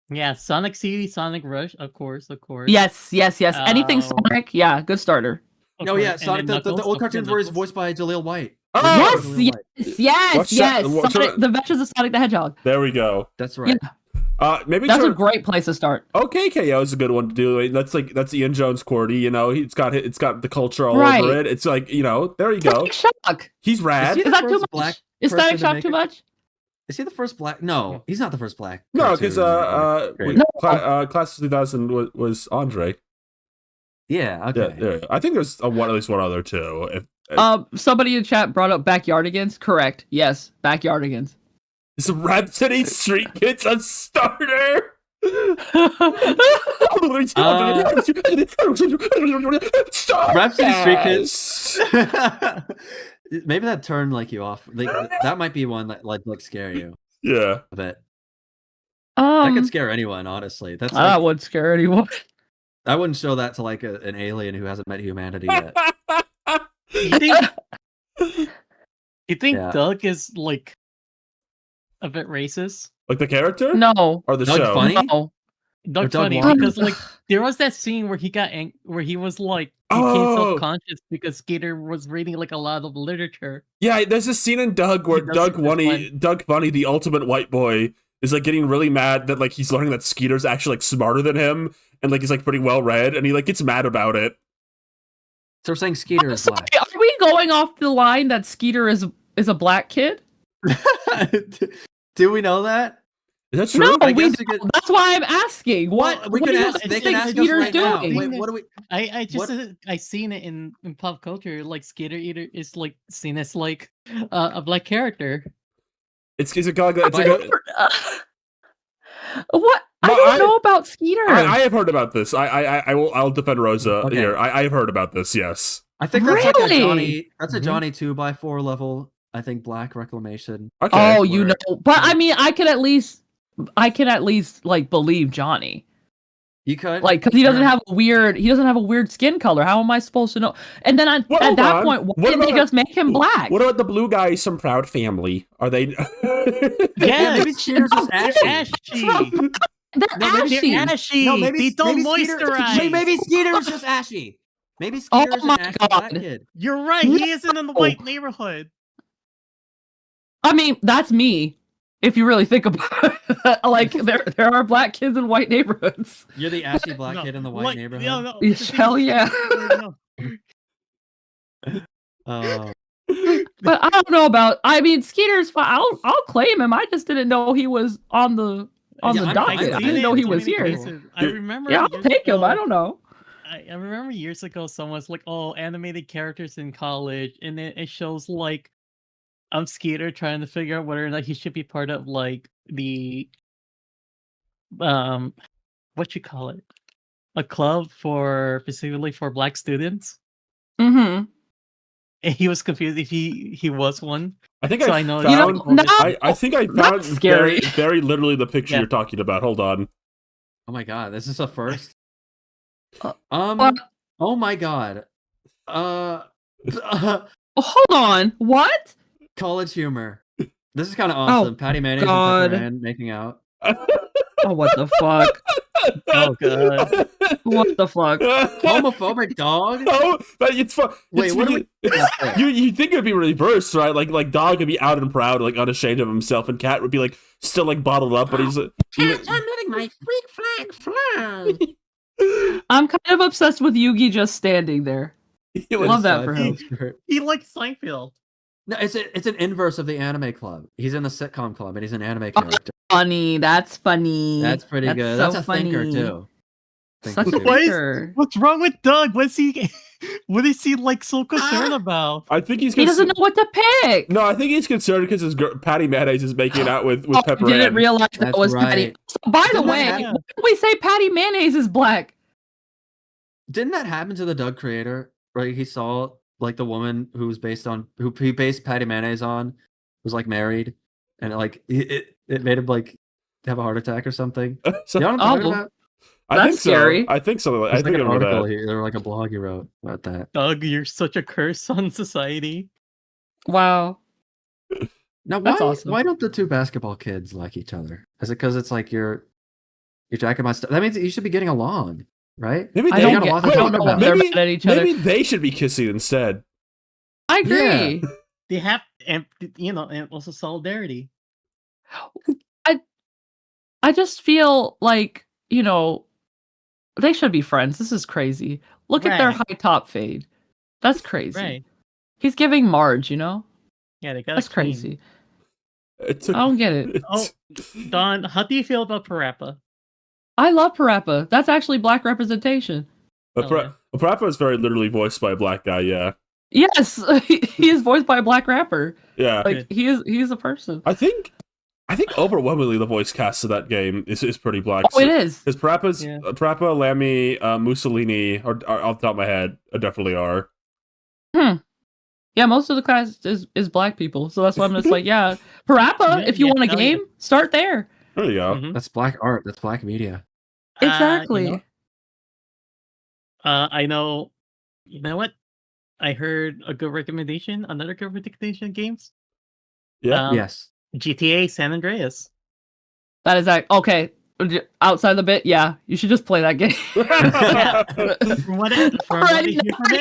S4: Yeah, Sonic CD, Sonic Rush, of course.
S3: Yes. Anything Sonic, yeah, good starter.
S2: No, yeah, Sonic, the old cartoons were voiced by Jaleel White.
S3: Yes. Sonic, the Adventures of Sonic the Hedgehog.
S1: There we go.
S2: That's right.
S3: Yeah.
S1: Maybe
S3: that's a great place to start.
S1: Okay, KO is a good one to do. That's Ian Jones Cordy. You know, it's got the culture all over it. It's like, you know, there you go.
S3: Shock.
S1: He's rad.
S3: Is that too much? Is Static Shock too much?
S2: Is he the first black? No, he's not the first black.
S1: No, because Class of 2000 was Andre.
S2: Yeah. Okay.
S1: Yeah. I think there's at least one other too.
S3: Somebody in chat brought up Backyardigans. Correct. Yes, Backyardigans.
S1: Is Rhapsody Street Kids a starter?
S2: Rhapsody Street Kids. Maybe that turned like you off. Like that might be one that like scare you.
S1: Yeah.
S2: A bit. That
S3: Um,
S2: could scare anyone, honestly. That's
S3: that
S2: like,
S3: would scare anyone.
S2: I wouldn't show that to like an alien who hasn't met humanity yet.
S4: You think
S2: Yeah.
S4: Doug is like a bit racist?
S1: Like the character?
S3: No.
S1: Or the
S2: Doug
S1: show?
S2: Funny?
S3: No.
S4: Doug
S2: Doug
S4: Funny,
S2: Funny?
S4: because like there was that scene where he got where he was like became
S1: Oh.
S4: self-conscious because Skeeter was reading like a lot of literature.
S1: Yeah, there's a scene in Doug where
S4: He does
S1: Doug
S4: see this
S1: Funny, the ultimate white boy, is like getting really mad that like he's learning that Skeeter's actually like smarter than him and like he's like pretty well read, and he like gets mad about it.
S2: So we're saying Skeeter is black.
S3: Are we going off the line that Skeeter is a black kid?
S2: Do we know that?
S1: Is that true?
S3: No,
S2: I
S3: we
S2: guess
S3: don't.
S2: we could-
S3: That's why I'm asking. What?
S2: we
S3: what
S2: could
S3: do you
S2: ask. They
S3: think
S2: can ask us
S3: Skeeter's
S2: right now.
S3: doing?
S2: Wait, what do we?
S4: I just
S2: What-
S4: I seen it in pop culture. Like Skeeter Eater is like seen as like a black character.
S1: It's a guy. It's like a,
S3: What? I
S1: No,
S3: don't know about Skeeter.
S1: I have heard about this. I'll defend Rosa
S2: Okay.
S1: here. I have heard about this. Yes.
S2: I think that's like a
S3: Really?
S2: Johnny. That's a
S1: Mhm.
S2: Johnny 2x4 level. I think black reclamation.
S1: Okay.
S3: Oh, you
S2: where-
S3: know, but I mean, I can at least like believe Johnny,
S2: You could
S3: like, because he doesn't
S2: Sure.
S3: have a weird skin color. How am I supposed to know? And then
S1: Well,
S3: at
S1: hold
S3: that
S1: on.
S3: point, why
S1: What
S3: did they
S1: about-
S3: just make him black?
S1: What about the blue guys from Proud Family? Are they?
S2: Yeah, maybe Skeeter's just ashy.
S4: Ashy.
S3: They're
S2: No, maybe
S3: ashy.
S4: They're ashy.
S2: No, maybe
S4: they don't
S2: maybe Skeeter-
S4: moisturize.
S2: Maybe Skeeter's just ashy. Maybe
S3: Oh
S2: Skeeter's
S3: my
S2: an ashy black
S3: God.
S2: kid.
S4: You're right. He isn't in the
S3: No.
S4: white neighborhood.
S3: I mean, that's me. If you really think about it, like there are black kids in white neighborhoods.
S2: You're the ashy black
S4: No,
S2: kid in the white
S4: like,
S2: neighborhood.
S4: no, no,
S3: Yes, hell yeah.
S4: no.
S2: Oh,
S3: But I don't know about. I mean, Skeeter's fine. I'll claim him. I just didn't know he was on the
S2: Yeah,
S3: the
S2: I'm
S3: docket.
S2: fine
S3: I
S2: with
S3: didn't
S2: it.
S3: know he
S4: So
S3: was
S4: many
S3: here.
S4: places. I remember.
S3: Yeah, I'll
S4: years
S3: take him.
S4: ago-
S3: I don't know.
S4: I remember years ago, someone's like, "Oh, animated characters in college," and it shows like Skeeter trying to figure out whether or not he should be part of like the what you call it, a club for specifically for black students.
S3: Mm-hmm.
S4: And he was confused if he was one.
S1: I think
S4: So
S1: I
S4: I know.
S1: found.
S3: No,
S1: I think I
S3: that's
S1: found
S3: scary.
S1: very literally the picture
S4: Yeah.
S1: you're talking about. Hold on.
S2: oh my God, this is a first.
S3: What?
S2: Oh my God.
S3: Hold on. What?
S2: College humor. This is kind of awesome. Patty Mayonnaise
S3: God.
S2: and Pepper Ann making out.
S3: Oh, what the fuck?
S4: Oh god.
S3: What the fuck?
S2: Homophobic dog.
S1: No, but it's fun.
S2: Wait, what do we?
S1: You think it'd be reversed, right? Like dog would be out and proud, like unashamed of himself, and cat would be like still like bottled up, but he's
S5: I'm letting my freak flag fly.
S3: I'm kind of obsessed with Yugi just standing there. Love that for him.
S4: He likes Seinfeld.
S2: No, it's an inverse of the anime club. He's in the sitcom club and he's an anime character.
S3: Funny. That's funny.
S2: That's pretty good.
S3: so
S2: That's a thinker
S3: funny.
S2: too.
S3: Such a
S2: Thinker, too.
S4: What is-
S3: thinker.
S4: What's wrong with Doug? What is he like so concerned about?
S1: I think he's.
S3: He doesn't know what to pick.
S1: No, I think he's concerned because his Patty Mayonnaise is making out with
S3: Oh, I
S1: Pepper
S3: didn't
S1: Ann.
S3: realize that
S2: That's
S3: was
S2: right.
S3: Patty. So, by the
S2: Didn't
S3: way,
S2: that
S4: happen?
S3: why did we say Patty Mayonnaise is black?
S2: Didn't that happen to the Doug creator? Right, he saw like the woman who was based on who he based Patty Mayonnaise on was like married, and it made him like have a heart attack or something.
S1: So-
S2: You know what I'm talking
S3: Oh.
S2: about?
S1: I
S3: That's
S1: think so.
S3: scary.
S1: I think so. I
S2: There's
S1: think
S2: like
S1: I
S2: an
S1: remember
S2: article
S1: that.
S2: here, or like a blog he wrote about that.
S4: Doug, you're such a curse on society.
S3: Wow.
S2: Now,
S3: That's
S2: why
S3: awesome.
S2: why don't the two basketball kids like each other? Is it because it's like you're jacking my stuff? That means that you should be getting along, right?
S1: Maybe
S3: I
S1: they
S3: don't,
S2: got a lot
S3: I
S2: to
S3: don't
S2: talk
S3: know
S2: about.
S3: if they're
S1: Maybe-
S3: mad at each other.
S1: Maybe they should be kissing instead.
S3: I agree.
S4: They have, and and also solidarity.
S3: I just feel like, they should be friends. This is crazy. Look at their
S4: Right.
S3: high top fade. That's crazy.
S4: Right?
S3: He's giving Marge,
S4: Yeah, they got.
S3: That's crazy.
S1: It took-
S3: I don't get it.
S4: Oh, Don, how do you feel about Parappa?
S3: I love Parappa. That's actually black representation.
S1: But Parappa is very literally voiced by a black guy. Yeah,
S3: Yes, he is voiced by a black rapper.
S1: yeah.
S3: Like he is a person.
S1: I think I think overwhelmingly the voice cast of that game is pretty black.
S3: Oh, it is.
S1: Because Parappa, Lammy, Mussolini, or off the top of my head, definitely are.
S3: Yeah, most of the cast is black people, so that's why I'm just like, yeah, Parappa. If you want a game, start there.
S1: There you go.
S2: Mm-hmm. That's black art. That's black media.
S3: Exactly.
S4: I know. You know what? I heard a good recommendation. Another good recommendation games.
S1: Yeah.
S2: Yes.
S4: GTA San Andreas.
S3: That is okay. Outside the bit, yeah, you should just play that game.
S4: From what I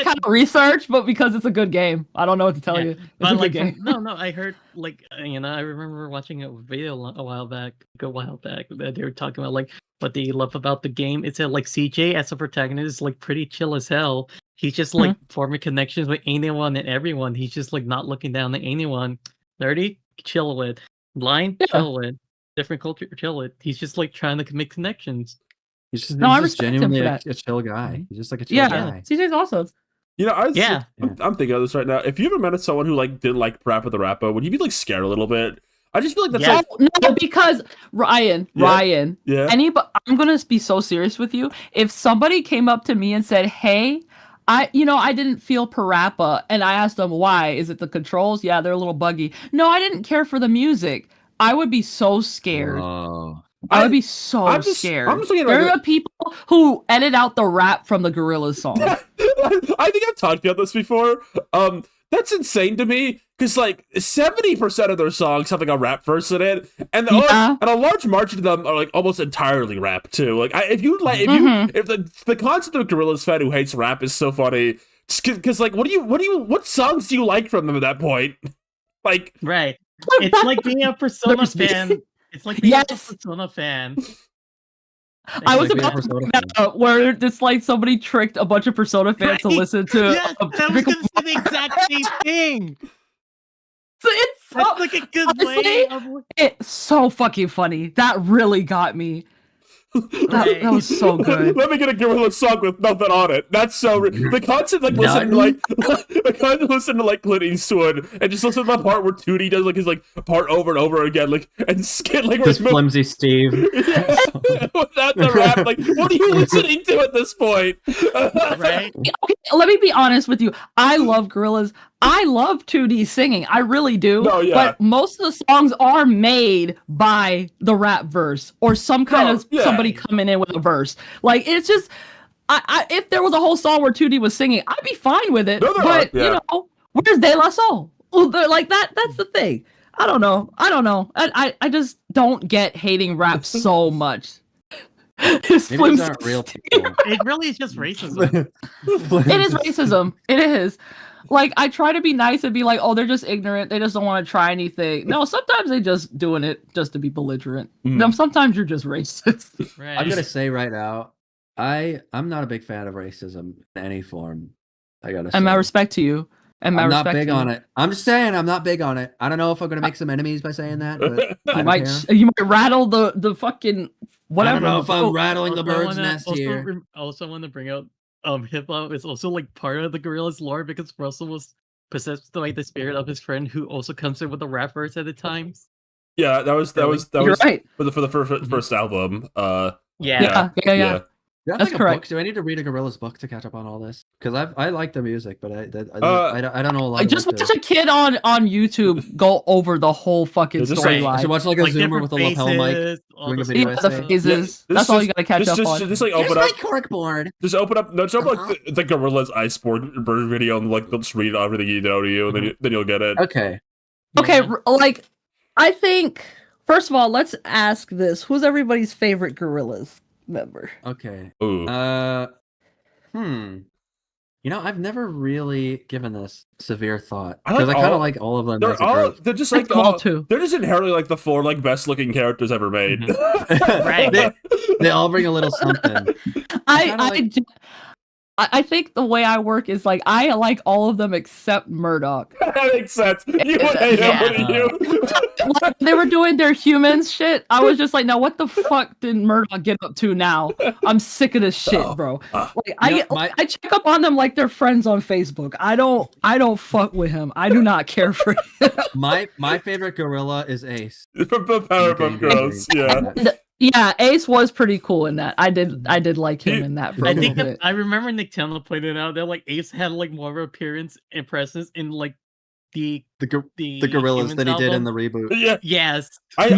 S3: kind of research, but because it's a good game, I don't know what to tell you. It's
S4: but
S3: a good game.
S4: No, I heard I remember watching a video a while back that they were talking about like what they love about the game. It said like CJ as a protagonist is like pretty chill as hell. He's just like forming connections with anyone and everyone. He's just like not looking down at anyone. Nerdy, chill with. Blind, chill with. Different culture, chill with. He's just like trying to make connections.
S2: He's just genuinely a chill guy. He's just like a chill guy.
S3: CJ's awesome.
S1: You know, I'm thinking of this right now. If you ever met someone who like didn't like Parappa the Rapper, would you be like scared a little bit? I just feel like that's
S3: no, because Ryan, I'm gonna be so serious with you. If somebody came up to me and said, "Hey, I didn't feel Parappa," and I asked them why, is it the controls? Yeah, they're a little buggy. No, I didn't care for the music. I would be so scared. I would be so scared. There are people who edit out the rap from the Gorillaz song.
S1: I think I've talked about this before. That's insane to me because like 70% of their songs have like a rap verse in it, and a large margin of them are like almost entirely rap too. Like if the concept of Gorillaz fan who hates rap is so funny, because like what songs do you like from them at that point? Like
S4: right. It's like being a Persona fan. It's like being a Persona fan.
S3: I was about to bring that up, where it's like somebody tricked a bunch of Persona fans to listen to.
S4: Yes, I was going to say the exact same thing.
S3: That's
S4: like a good way of...
S3: It's so fucking funny. That really got me. That was so good.
S1: Let me get a Gorillaz song with nothing on it. That's so the concept listen to like Clint Eastwood and just listen to the part where Tootie does like his like part over and over again, like and skit like
S2: this flimsy Steve.
S1: Without the rap, like what are you listening to at this point?
S4: Right?
S3: Okay, let me be honest with you. I love Gorillaz. I love 2D singing. I really do. But most of the songs are made by the rap verse or some kind of somebody coming in with a verse. Like it's just, if there was a whole song where 2D was singing, I'd be fine with it. You know, where's De La Soul? Like that's the thing. I don't know. I just don't get hating rap so much.
S2: Maybe these aren't real people.
S4: It really is just racism.
S3: It is racism. It is. Like, I try to be nice and be like, oh, they're just ignorant. They just don't want to try anything. No, sometimes they just doing it just to be belligerent. No, sometimes you're just racist.
S4: Right.
S2: I'm going to say right now, I'm not a big fan of racism in any form. I got to say.
S3: And my respect to you.
S2: I'm not big on it. I'm just saying I'm not big on it. I don't know if I'm going to make some enemies by saying that, but
S3: you might rattle the fucking whatever.
S2: I don't know if I'm rattling the bird's nest here.
S4: I also want to bring out hip hop is also like part of the Gorillaz lore because Russell was possessed by the spirit of his friend who also comes in with the rap verse at the times.
S1: Yeah, that was
S3: right.
S1: for the first album.
S3: Yeah. That's correct.
S2: Do I need to read a Gorillaz book to catch up on all this? Because I like the music, but I don't know a lot.
S3: Just watch a kid on YouTube go over the whole fucking storyline.
S2: I should watch like a Zoomer with a lapel mic doing a video
S3: the phases. That's all you gotta catch up on.
S1: Just like open up
S2: corkboard.
S1: Just open up like the Gorillaz Iceborne bird video and like just read everything you know to you, and then you'll get it.
S2: Okay.
S3: Like I think first of all, let's ask this: who's everybody's favorite Gorillaz member?
S2: Okay.
S1: Ooh.
S2: You know, I've never really given this severe thought because I kind of like all of them.
S1: They're just like they're just inherently like the 4 like best looking characters ever made.
S2: Right. They all bring a little something.
S3: I think the way I work is like I like all of them except Murdoch.
S1: That makes sense. You would hate him, wouldn't you?
S3: Like, they were doing their humans shit. I was just like, now what the fuck did Murdoch get up to now? I'm sick of this shit, bro. Like I check up on them like they're friends on Facebook. I don't fuck with him. I do not care for him.
S2: My favorite gorilla is Ace.
S1: From the Powerpuff Girls, yeah.
S3: Yeah, Ace was pretty cool in that. I did like him in that. For
S4: I
S3: a
S4: think
S3: little bit.
S4: I remember Nick Taylor pointed out that like Ace had like more of an appearance and presence in like the
S2: gorillas than he did in the reboot.
S1: Yeah.
S4: Yes.
S1: I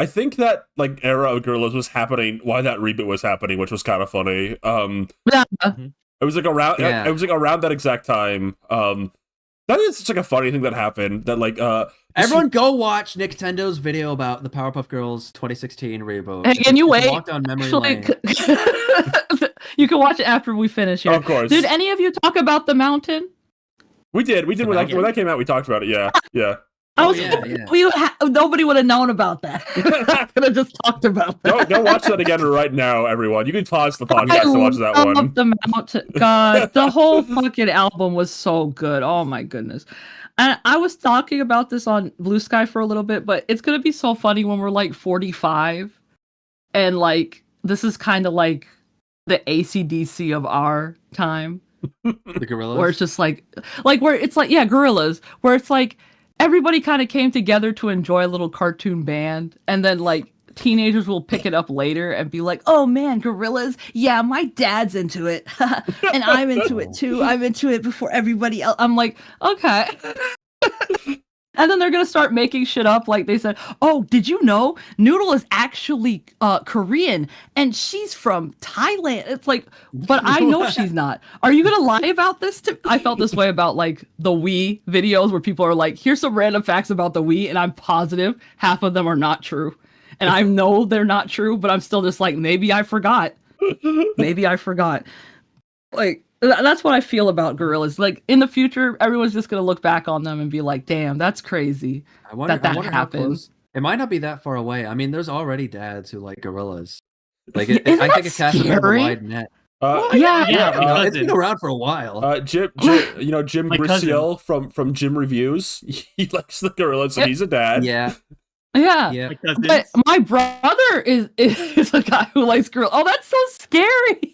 S1: think that like era of gorillas was happening while that reboot was happening, which was kind of funny. It was like around that exact time. That is such like a funny thing that happened. That like
S2: everyone go watch Nintendo's video about the Powerpuff Girls 2016 reboot.
S3: Hey, can you wait?
S2: Walk down memory lane.
S3: You can watch it after we finish here.
S1: Of course.
S3: Did any of you talk about the mountain?
S1: We did when that came out. We talked about it. Yeah.
S3: Nobody would have known about that. I could have just talked about that.
S1: Go watch that again right now, everyone. You can pause the podcast to watch that one.
S3: The mountain. God, the whole fucking album was so good. Oh my goodness. And I was talking about this on Blue Sky for a little bit, but it's gonna be so funny when we're like 45, and like this is kind of like the AC/DC of our time.
S2: The gorillas.
S3: Where it's just like where it's like, yeah, gorillas, where it's like everybody kind of came together to enjoy a little cartoon band, and then like teenagers will pick it up later and be like, oh man, gorillas, yeah, my dad's into it. And I'm into it too. I'm into it before everybody else. I'm like, okay. And then they're gonna start making shit up, like they said, oh, did you know Noodle is actually Korean and she's from Thailand? It's like, but I know she's not. Are you gonna lie about this? I felt this way about like the Wii videos where people are like, here's some random facts about the Wii, and I'm positive half of them are not true. And I know they're not true, but I'm still just like, maybe I forgot. Maybe I forgot. Like, that's what I feel about gorillas. Like, in the future, everyone's just going to look back on them and be like, damn, that's crazy that happened.
S2: It might not be that far away. I mean, there's already dads who like gorillas. Like, I think it casts a wide net. It's been around for a while.
S1: Jim Grisiel from Jim Reviews, he likes the gorillas, and he's a dad.
S3: Yeah. But my brother is a guy who likes gorillas. Oh, that's so scary.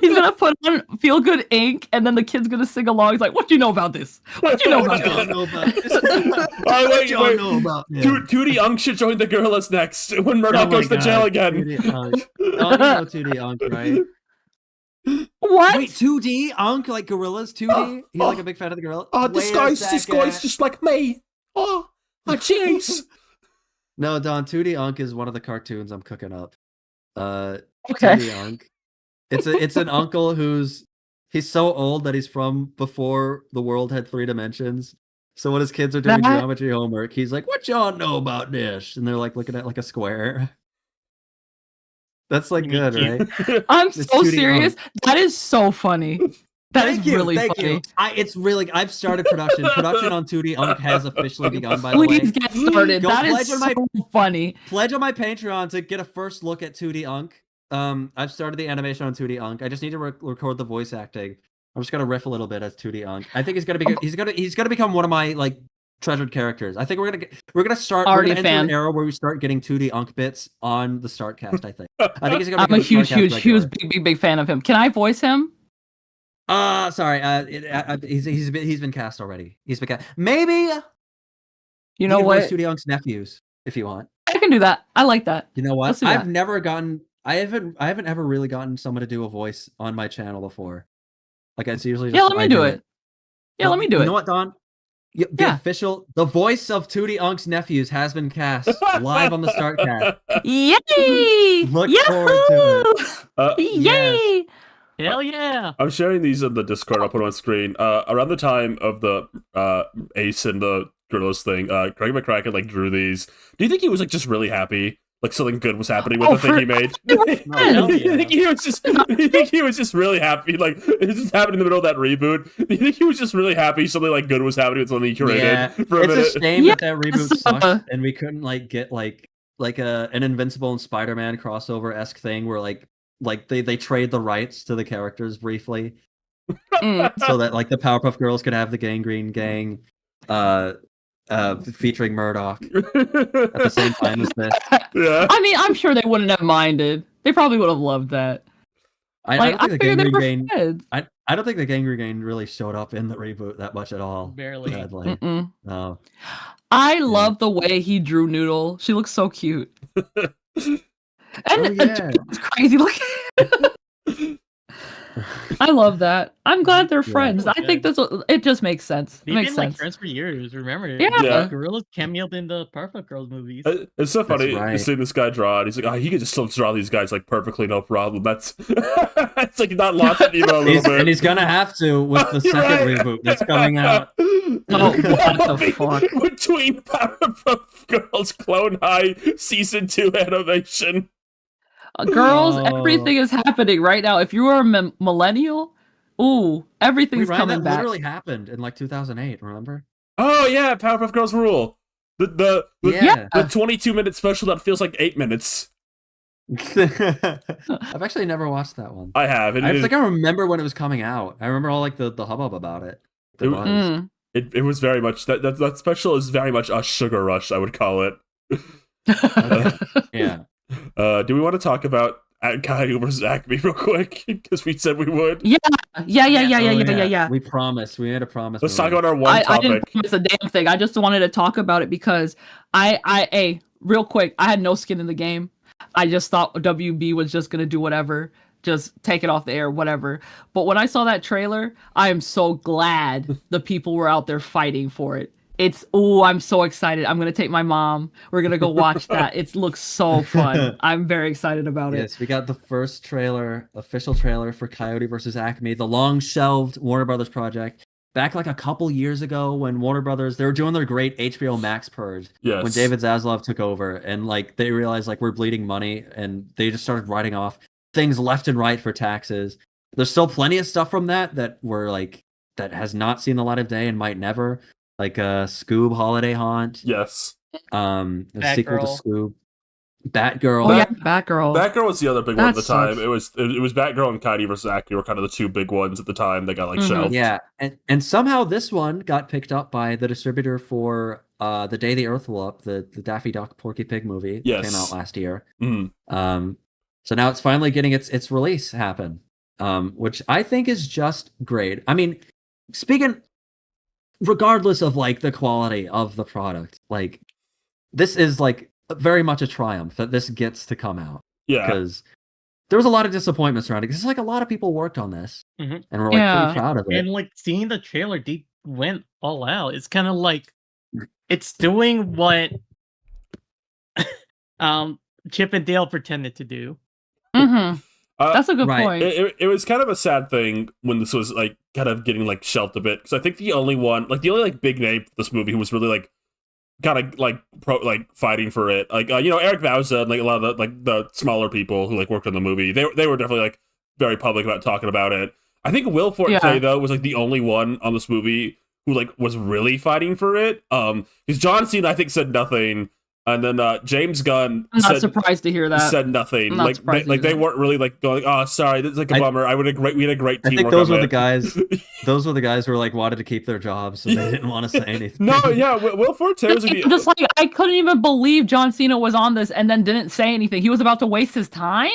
S3: He's gonna put on Feel Good Inc. and then the kid's gonna sing along. He's like, what do you know about this? What do you know about this?
S1: Wait. Tootie Unk should join the gorillas next when Murdoch goes to jail again.
S2: You know 2D Unk, right?
S3: What?
S2: Wait, 2D Unk like gorillas? 2D? He's like a big fan of the gorilla?
S1: This guy's just like me. Oh, jeez.
S2: No, Don, 2D Unk is one of the cartoons I'm cooking up.
S3: Okay.
S2: 2D Unk. It's an uncle he's so old that he's from before the world had 3 dimensions. So when his kids are doing geometry homework, he's like, what y'all know about this? And they're like looking at like a square. That's like good, right?
S3: I'm so serious. That is so funny. That is really funny.
S2: It's really. I've started production. Production on 2D Unk has officially begun. By the way,
S3: please get started. That is so funny.
S2: Pledge on my Patreon to get a first look at 2D Unk. I've started the animation on 2D Unk. I just need to record the voice acting. I'm just gonna riff a little bit as 2D Unk. I think he's gonna become one of my like treasured characters. I think we're gonna enter an era where we start getting 2D Unk bits on the Startcast. I think he's gonna.
S3: I'm a huge, big fan of him. Can I voice him?
S2: Sorry. He's been cast already. He's been cast. Maybe.
S3: You know what?
S2: 2D Unk's nephews, if you want.
S3: I can do that. I like that.
S2: You know what? I haven't ever really gotten someone to do a voice on my channel before. Like it's usually just
S3: let me do it. Let me do it.
S2: You know what, Don? The voice of 2D Unk's nephews has been cast live on the Startcast.
S3: Yay!
S2: Look forward to it.
S3: Yay!
S4: Hell yeah!
S1: I'm sharing these in the Discord. I'll put them on screen. Around the time of the Ace and the gorillas thing, Craig McCracken like drew these. Do you think he was like just really happy? Like something good was happening with the thing he made. You think he was just really happy? Like it just happened in the middle of that reboot. You think he was just really happy something like good was happening with something he created for a minute?
S2: It's a shame that reboot sucked and we couldn't like get like an Invincible and Spider-Man crossover-esque thing where like like they trade the rights to the characters briefly,
S3: Mm.
S2: so that like the Powerpuff Girls could have the Gangrene Gang, featuring Murdoch at the same time as this.
S1: Yeah.
S3: I mean, I'm sure they wouldn't have minded. They probably would have loved that.
S2: I
S3: Like,
S2: don't think the
S3: figured they
S2: Gangrene
S3: were
S2: Gang.
S3: friends.
S2: I don't think the Gangrene Gang really showed up in the reboot that much at all.
S4: Barely.
S2: Sadly.
S3: Mm-mm.
S2: No.
S3: I love the way he drew Noodle. She looks so cute. And
S2: yeah.
S3: it's crazy looking. I love that. I'm glad they're friends. I think it just makes sense. It
S4: They've
S3: makes
S4: been
S3: sense.
S4: like friends for years. Remember?
S3: Yeah.
S4: Gorillas cameoed in the Powerpuff Girls movies.
S1: It's so funny
S2: right.
S1: to see this guy draw it. He's like, he could just still draw these guys like perfectly, no problem. That's it's like not lost at Emo a little bit.
S2: And he's gonna have to with the
S1: You're
S2: second
S1: right.
S2: reboot that's coming out.
S3: Oh, what the fuck?
S1: Between Powerpuff Girls Clone High Season 2 animation.
S3: Girls,
S2: Oh.
S3: everything is happening right now. If you are a millennial, ooh, everything's
S2: Ryan,
S3: coming
S2: that
S3: back.
S2: literally happened in like 2008. Remember?
S1: Oh yeah, Powerpuff Girls rule. The
S2: Yeah.
S1: 22-minute special that feels like 8 minutes.
S2: I've actually never watched that one.
S1: I have.
S2: I think I remember when it was coming out. I remember all like the hubbub about it. The buzz.
S3: Mm.
S1: It was very much that special is very much a sugar rush, I would call it.
S2: Yeah.
S1: Do we want to talk about Caillou versus Acme real quick? Because we said we would.
S3: Yeah.
S2: Oh,
S3: Yeah.
S2: We promised. We made a promise.
S1: Let's talk
S2: movie.
S1: about our one
S3: I
S1: topic.
S3: didn't promise a damn thing. I just wanted to talk about it because hey, real quick, I had no skin in the game. I just thought WB was just gonna do whatever, just take it off the air, whatever. But when I saw that trailer, I am so glad the people were out there fighting for it. I'm so excited. I'm gonna take my mom. We're gonna go watch that. It looks so fun. I'm very excited about it.
S2: Yes, we got the first official trailer for Coyote versus Acme, the long-shelved Warner Brothers project. Back like a couple years ago when Warner Brothers, they were doing their great HBO Max purge.
S1: Yes.
S2: When David Zaslav took over and like they realized like we're bleeding money and they just started writing off things left and right for taxes. There's still plenty of stuff from that were like that has not seen the light of day and might never. Like Scoob Holiday Haunt.
S1: Yes.
S2: The sequel to Scoob. Batgirl.
S3: Oh yeah, Batgirl.
S1: Batgirl was the other big one at the
S3: That
S1: time.
S3: sucks.
S1: It was Batgirl and Coyote versus Acme were kind of the two big ones at the time that got like shelved.
S2: Yeah, and somehow this one got picked up by the distributor for The Day the Earth Will Up, the Daffy Duck Porky Pig movie that
S1: Yes.
S2: came out last year.
S1: Mhm.
S2: So now it's finally getting its release happen, which I think is just great. I mean, regardless of like the quality of the product, like this is like very much a triumph that this gets to come out.
S1: Yeah.
S2: Because there was a lot of disappointment surrounding it. Because like a lot of people worked on this,
S4: Mhm.
S2: and we're like pretty proud of it.
S4: And like seeing the trailer, they went all out. It's kind of like it's doing what Chip and Dale pretended to do.
S3: Mm-hmm. That's a good
S2: right.
S3: point.
S1: It was kind of a sad thing when this was like kind of getting like shelved a bit because I think the only like big name for this movie who was really like kind of like fighting for it, like Eric Bauza and like a lot of the smaller people who like worked on the movie, they were definitely like very public about talking about it. I think Will Forte though was like the only one on this movie who like was really fighting for it. Because John Cena I think said nothing. And then James Gunn
S3: I'm not surprised to hear that.
S1: Said nothing.
S3: I'm not surprised to hear
S1: they
S3: that.
S1: weren't really like going, oh sorry, this is like a bummer. We had a great teamwork.
S2: I think those
S1: on
S2: were the
S1: it."
S2: guys. Those were the guys who were like wanted to keep their jobs, so they didn't want to say anything.
S1: No, yeah, Will Forte was like,
S3: Just like I couldn't even believe John Cena was on this and then didn't say anything. He was about to waste his time.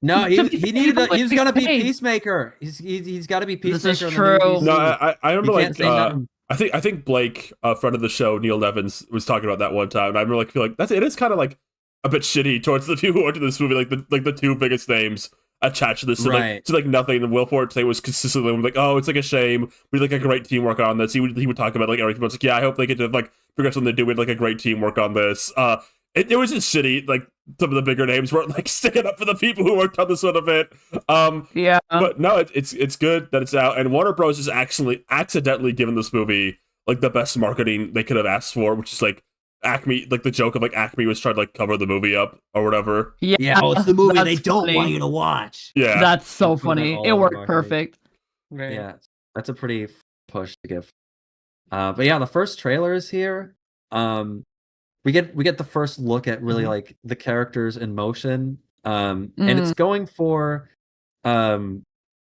S2: No, he needed. He was gonna be
S3: Hey.
S2: Peacemaker. He's got to be
S3: This
S2: Peacemaker.
S3: is
S2: in the
S3: true.
S2: movies.
S1: No, I remember
S2: He
S1: like
S2: can't say nothing.
S1: I think Blake, a friend of the show, Neil Evans, was talking about that one time, and I remember like feel like it is kind of like a bit shitty towards the people who worked in this movie, like the two biggest names attached to this, so
S2: Right.
S1: like nothing. And Will Forte was consistently like, oh, it's like a shame. We had like a great teamwork on this. He would talk about like everything. But it's like, yeah, I hope they get to like progress on the do. We had like a great teamwork on this. It was just shitty. Like some of the bigger names weren't like sticking up for the people who worked on this one a bit.
S3: Yeah.
S1: But no, it's good that it's out, and Warner Bros. Is actually accidentally given this movie like the best marketing they could have asked for, which is like Acme, like the joke of like Acme was trying to like cover the movie up or whatever.
S3: Yeah.
S5: Oh, it's the movie
S3: That's
S5: they don't
S3: funny.
S5: want you to watch.
S1: Yeah,
S3: That's so
S2: Put that
S3: funny.
S2: all
S3: It
S2: over
S3: worked
S2: marketing.
S3: perfect.
S4: Right.
S2: Yeah, that's a pretty push to give. But yeah, the first trailer is here. We get the first look at really like the characters in motion. and it's going for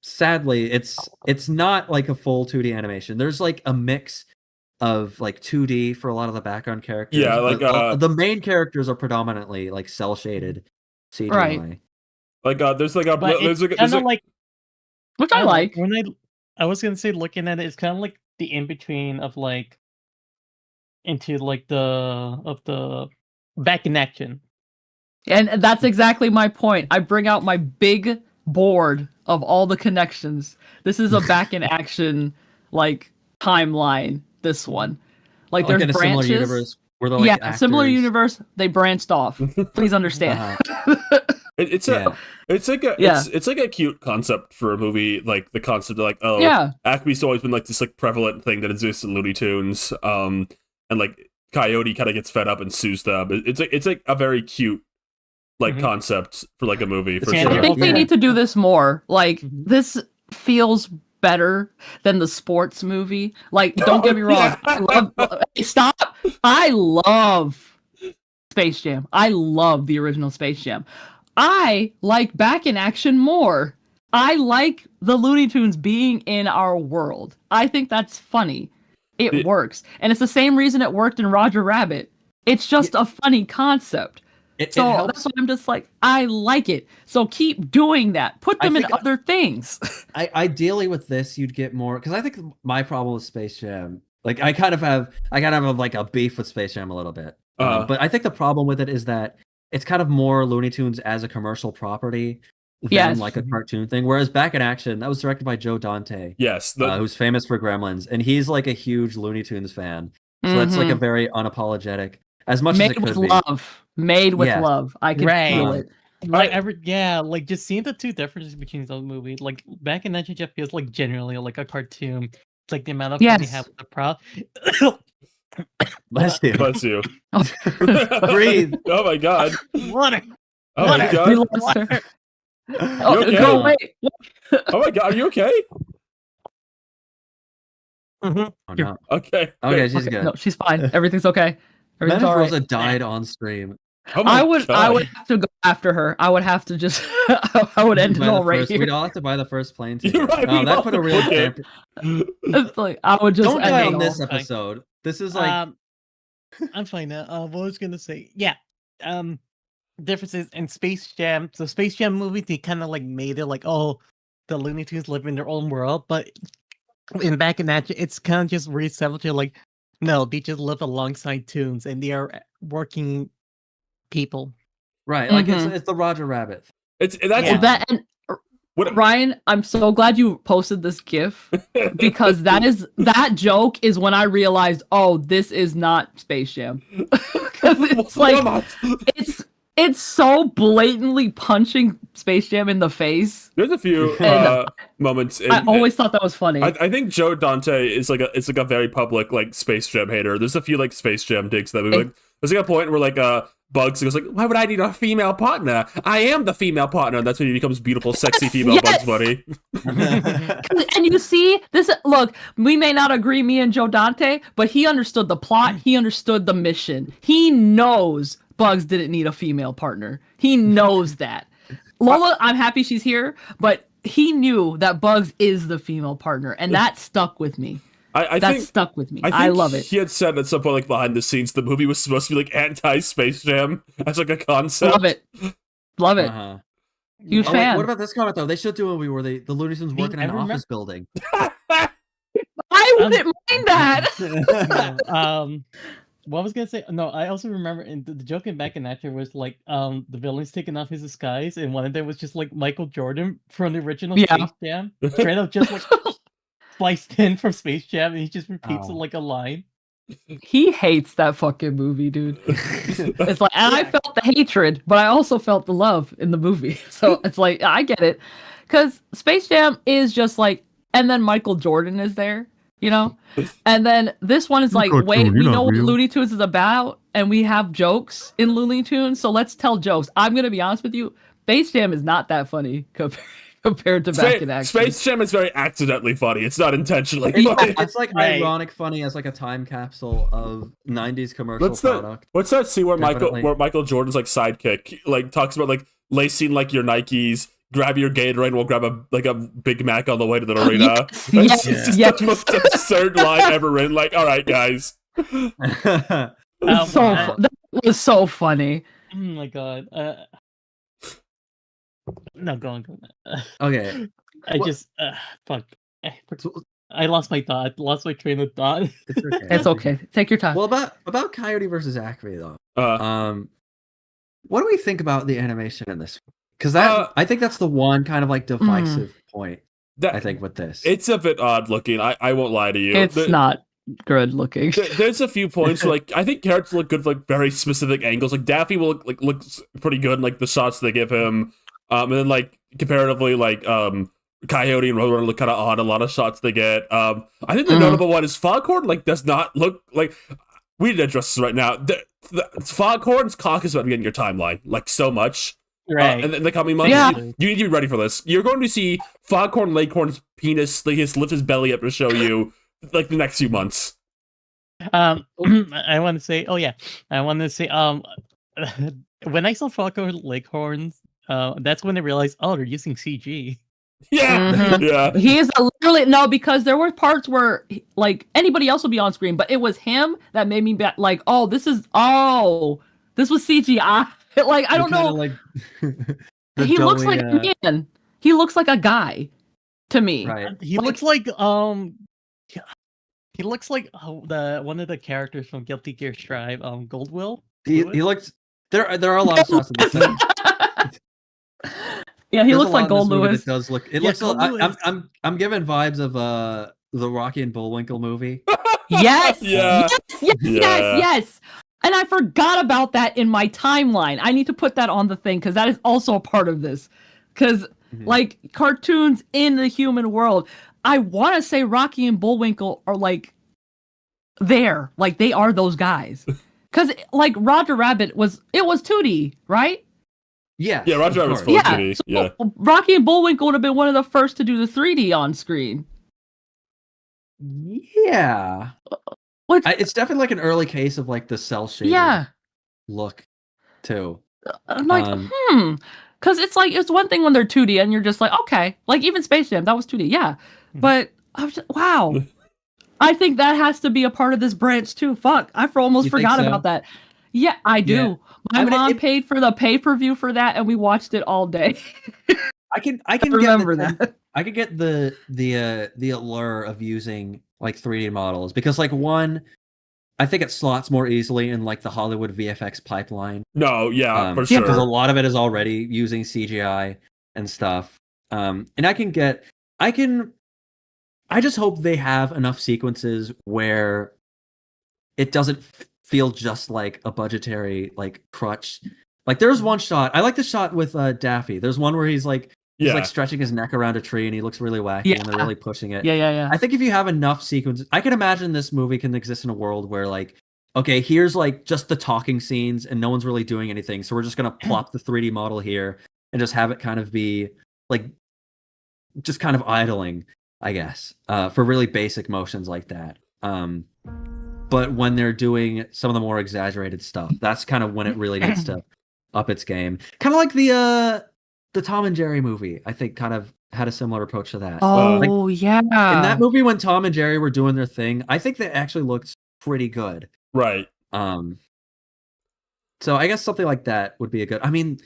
S2: sadly it's not like a full 2D animation. There's like a mix of like 2D for a lot of the background characters.
S1: Yeah, like
S2: the main characters are predominantly like cell shaded CGI.
S3: Right.
S1: Like there's like a
S3: which I like.
S4: When I was gonna say, looking at it, it's kind of like the in between of like into like the back in action.
S3: And that's exactly my point. I bring out my big board of all the connections. This is a back in action like timeline. This one, like there's branches.
S2: Similar universe where they're, like, actors.
S3: Similar universe. They branched off. Please understand.
S1: It's like a cute concept for a movie, like the concept of like, Acme's always been like this like prevalent thing that exists in Looney Tunes, and like Coyote kind of gets fed up and sues them. It's like a very cute like concept for like a movie. For sure.
S3: I think they need to do this more. Like this feels better than the sports movie. Like, don't get me wrong. Stop. I love Space Jam. I love the original Space Jam. I like back in action more. I like the Looney Tunes being in our world. I think that's funny. It works. And it's the same reason it worked in Roger Rabbit. It's just a funny concept. That's why I'm just like, I like it. So keep doing that. Put them in other things.
S2: Ideally with this, you'd get more, because I think my problem with Space Jam, like I kind of have like a beef with Space Jam a little bit. But I think the problem with it is that it's kind of more Looney Tunes as a commercial property than like a cartoon thing. Whereas Back in Action, that was directed by Joe Dante.
S1: Yes.
S2: Who's famous for Gremlins. And he's like a huge Looney Tunes fan. So that's like a very unapologetic, as much as it could be.
S3: Made with love. I can feel it.
S4: Like just seeing the two differences between those movies. Like Back in Action just feels like generally like a cartoon. It's like the amount of fun they have with the prop.
S2: Bless you.
S1: Bless you.
S2: Breathe.
S1: Oh my god.
S4: Water.
S1: Oh my god.
S3: We lost her.
S1: Okay?
S3: Go away.
S1: Oh my god, are you okay?
S2: Oh, no.
S1: Okay.
S2: Okay, she's good.
S3: No, she's fine. Everything's okay.
S2: Everything's all right. Rosa died on stream.
S1: Oh
S3: I would have to go after her. I would have to just I would end it all right here.
S2: We'd all have to buy the first plane ticket.
S1: You're right,
S2: that put a real damper.
S3: It's like I would just
S2: don't die on this episode. This is like
S4: I'm fine now. What I was gonna say, differences in Space Jam. So Space Jam movie, they kind of like made it like, oh, the Looney Tunes live in their own world, but in Back in Action, it's kind of just resettled to like, no, they just live alongside Tunes and they are working people.
S2: Right, like it's the Roger Rabbit.
S3: Ryan, I'm so glad you posted this GIF because that joke is when I realized, oh, this is not Space Jam. It's like it's so blatantly punching Space Jam in the face.
S1: There's a few moments.
S3: I always thought that was funny.
S1: I think Joe Dante is like a very public like Space Jam hater. There's a few like Space Jam digs that we like. There's like a point where like Bugs goes like, why would I need a female partner? I am the female partner. And that's when he becomes beautiful, sexy female Bugs Bunny.
S3: And you see this. Look, we may not agree, me and Joe Dante, but he understood the plot. He understood the mission. He knows Bugs didn't need a female partner. He knows that. Lola, I'm happy she's here, but he knew that Bugs is the female partner, and that stuck with me.
S1: I
S3: that
S1: think,
S3: stuck with me.
S1: I
S3: love it.
S1: He had said at some point, like behind the scenes, the movie was supposed to be like anti-Space Jam as like a concept.
S3: Love it. Huge fan.
S2: Wait, what about this comment though? They should do a movie where the Looney Tunes work in an office building.
S3: I wouldn't mind that.
S4: What I was gonna say? No, I also remember in the joke in Back in Action was like the villain's taking off his disguise, and one of them was just like Michael Jordan from the original Space Jam, straight up just like spliced in from Space Jam, and he just repeats it like a line.
S3: He hates that fucking movie, dude. It's like, and I felt the hatred, but I also felt the love in the movie. So it's like, I get it, because Space Jam is just like, and then Michael Jordan is there. You know, and then this one is like, wait, we know what Looney Tunes is about, and we have jokes in Looney Tunes, so let's tell jokes. I'm gonna be honest with you, Space Jam is not that funny compared to Back in Action.
S1: Space Jam is very accidentally funny. It's not intentionally funny.
S2: It's like ironic funny as like a time capsule of 90s commercial product.
S1: What's that scene where Michael Jordan's like sidekick like talks about like lacing like your Nikes, grab your Gatorade, and we'll grab a Big Mac on the way to the arena.
S3: Yes,
S1: It's just
S3: yes.
S1: the most absurd line ever written. Like, all right, guys.
S3: That was so funny.
S4: Oh my god. No, go on.
S2: Okay.
S4: I just fuck. I lost my thought. Lost my train of thought.
S2: It's okay.
S3: It's okay. Take your time.
S2: Well, about Coyote versus Acme though.
S1: Uh,
S2: What do we think about the animation in this? Because I think that's the one kind of like divisive point. I think with this,
S1: it's a bit odd looking. I won't lie to you.
S3: It's not good looking.
S1: There's a few points where, like, I think characters look good for like very specific angles. Like Daffy will looks pretty good in like the shots they give him. And then like comparatively, like Coyote and Roadrunner look kind of odd. A lot of shots they get. I think the notable one is Foghorn. Like, does not look like. We need to address this right now. The Foghorn's cock is about to be in your timeline, like so much.
S4: Right.
S1: And in the coming months, you need to be ready for this. You're going to see Foghorn Leghorn's penis, like lift his belly up to show you, like the next few months.
S4: I want to say, when I saw Foghorn Leghorns, that's when I realized, oh, they're using CG.
S1: Yeah, yeah.
S3: He is literally no, because there were parts where like anybody else would be on screen, but it was him that made me like, this was CGI. Like I don't know.
S2: Like,
S3: he looks like a man. He looks like a guy to me.
S2: Right.
S4: He looks like he looks like the one of the characters from Guilty Gear Strive, Goldwill.
S2: He looks. There are a lot of shots of this thing.
S3: Yeah, he looks like Gold Lewis.
S2: It does look. It looks. I'm given vibes of the Rocky and Bullwinkle movie.
S3: Yes.
S1: Yeah.
S3: Yes. And I forgot about that in my timeline. I need to put that on the thing because that is also a part of this. Because like cartoons in the human world, I want to say Rocky and Bullwinkle are like there, like they are those guys. Because like Roger Rabbit was 2D, right?
S2: Yeah.
S1: Yeah, Roger Rabbit's full 2D. Yeah.
S3: Rocky and Bullwinkle would have been one of the first to do the 3D on screen.
S2: Yeah. It's definitely like an early case of like the cell shaded look too.
S3: I'm like, because it's like it's one thing when they're 2D and you're just like, okay, like even Space Jam that was 2D, yeah. But I was just, wow, I think that has to be a part of this branch too. Fuck, I almost forgot about that. Yeah, I do. Yeah. My mom paid for the pay-per-view for that, and we watched it all day.
S2: I can remember that. I could get the allure of using like 3D models because like one, I think it slots more easily in like the Hollywood VFX pipeline.
S1: No, yeah, for sure.
S2: Because a lot of it is already using CGI and stuff. And I just hope they have enough sequences where it doesn't feel just like a budgetary like crutch. Like there's one shot. I like the shot with Daffy. There's one where he's like stretching his neck around a tree and he looks really wacky and they're really pushing it.
S3: Yeah.
S2: I think if you have enough sequences, I can imagine this movie can exist in a world where like, okay, here's like just the talking scenes and no one's really doing anything. So we're just going to plop the 3D model here and just have it kind of be like just kind of idling, I guess, for really basic motions like that. But when they're doing some of the more exaggerated stuff, that's kind of when it really needs to up its game. Kind of like the Tom and Jerry movie, I think, kind of had a similar approach to that.
S3: Oh, yeah.
S2: In that movie, when Tom and Jerry were doing their thing, I think they actually looked pretty good.
S1: Right.
S2: So I guess something like that would be a good. I mean,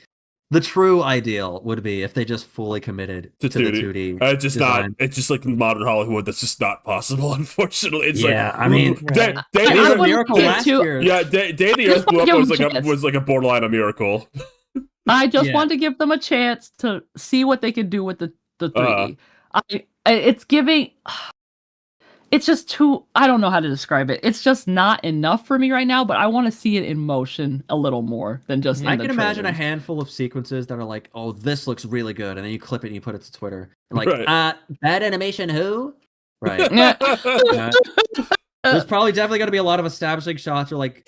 S2: the true ideal would be if they just fully committed to the 2D.
S1: It's just design. Not. It's just like in modern Hollywood, that's just not possible. Unfortunately, it's
S2: I mean,
S1: Day of the Earth blew up was like a borderline a miracle.
S3: I just want to give them a chance to see what they could do with the 3D. It's giving. It's just too. I don't know how to describe it. It's just not enough for me right now. But I want to see it in motion a little more than just.
S2: I can imagine a handful of sequences that are like, "Oh, this looks really good," and then you clip it and you put it to Twitter. And like, bad animation, who? Right. There's probably definitely going to be a lot of establishing shots or like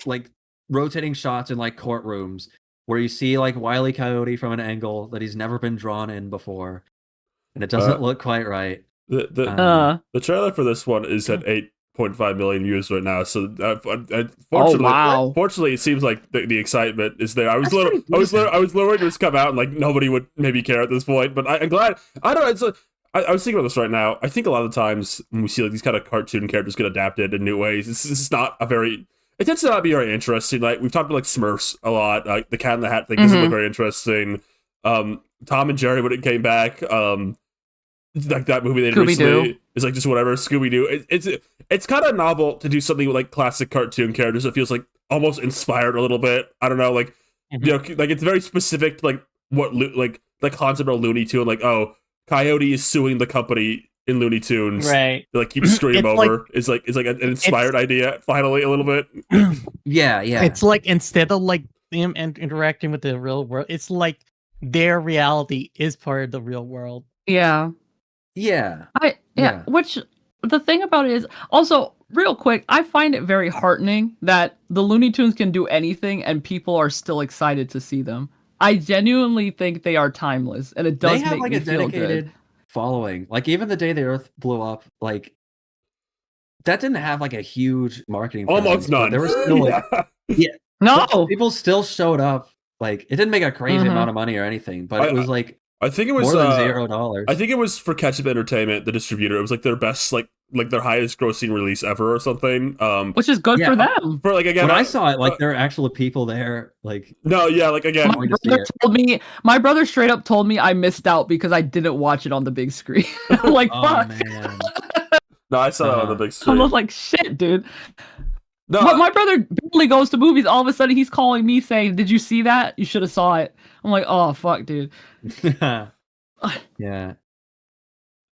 S2: rotating shots in like courtrooms where you see like Wile E. Coyote from an angle that he's never been drawn in before, and it doesn't look quite right.
S1: The trailer for this one is at 0.5 million views right now. So fortunately, it seems like the excitement is there. I was worried it was come out and like nobody would maybe care at this point. But I'm glad. I don't know. I was thinking about this right now. I think a lot of the times when we see like these kind of cartoon characters get adapted in new ways, this is not a very. It tends to not be very interesting. Like we've talked about like Smurfs a lot. Like the Cat in the Hat thing doesn't look very interesting. Tom and Jerry when it came back. Like that movie they did recently is like just whatever. Scooby-Doo. It's kind of novel to do something with like classic cartoon characters. It feels like almost inspired a little bit. I don't know, like you know, like it's very specific to like what like concept of Looney Tune. Like Coyote is suing the company in Looney Tunes,
S4: right?
S1: To, like keep Scream over. It's like an inspired idea. Finally, a little bit.
S2: Yeah.
S4: It's like instead of like them interacting with the real world, it's like their reality is part of the real world.
S3: Yeah.
S2: Yeah.
S3: Which the thing about it is also real quick, I find it very heartening that the Looney Tunes can do anything and people are still excited to see them. I genuinely think they are timeless, and it does
S2: they have
S3: make
S2: like
S3: me
S2: a dedicated
S3: feel good.
S2: following. Like even the day the Earth blew up, like that didn't have like a huge marketing.
S1: Almost none.
S2: There was still
S3: No,
S2: people still showed up. Like it didn't make a crazy amount of money or anything, but it was like.
S1: I think it was
S2: more than $0.
S1: I think it was for Ketchup Entertainment, the distributor. It was like their best, like their highest grossing release ever or something.
S3: Which is good for them.
S1: For like again,
S2: when I saw it, like there are actual people there. Like
S1: like again,
S3: my brother straight up told me I missed out because I didn't watch it on the big screen. I'm like, fuck.
S2: Man.
S1: No, I saw it on the big screen.
S3: I was like, shit, dude.
S1: No,
S3: but my brother barely goes to movies. All of a sudden, he's calling me saying, "Did you see that? You should have saw it." I'm like, "Oh fuck, dude."
S2: Yeah.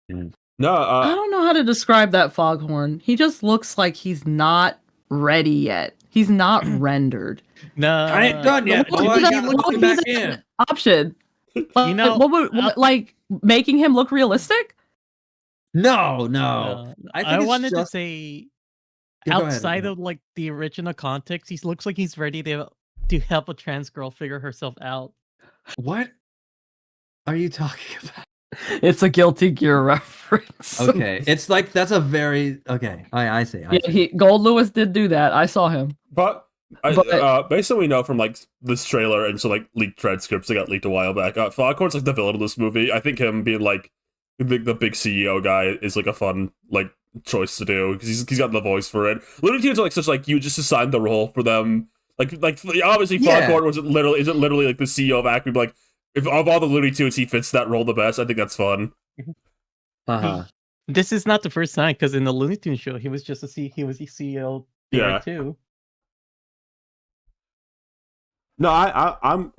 S1: No,
S3: I don't know how to describe that Foghorn. He just looks like he's not ready yet. He's not rendered.
S4: No,
S2: I ain't done yet.
S3: What back in. Option? Like, what would like making him look realistic?
S2: No.
S4: I wanted to say, outside of like the original context, he looks like he's ready to help a trans girl figure herself out.
S2: What are you talking about?
S3: It's a Guilty Gear reference.
S2: Okay, it's like that's a very okay. I see.
S3: Gold Lewis did do that. I saw him.
S1: But based on what we know from like this trailer and so like leaked transcripts that got leaked a while back, Foghorn's like the villain of this movie. I think him being like the big CEO guy is like a fun like choice to do because he's got the voice for it. Looney Tunes are like such like you just assigned the role for them. Like obviously Foghorn isn't literally like the CEO of Acme, but like if of all the Looney Tunes he fits that role the best. I think that's fun.
S4: This is not the first time because in the Looney Tunes show he was just the CEO there too.
S1: No, I'll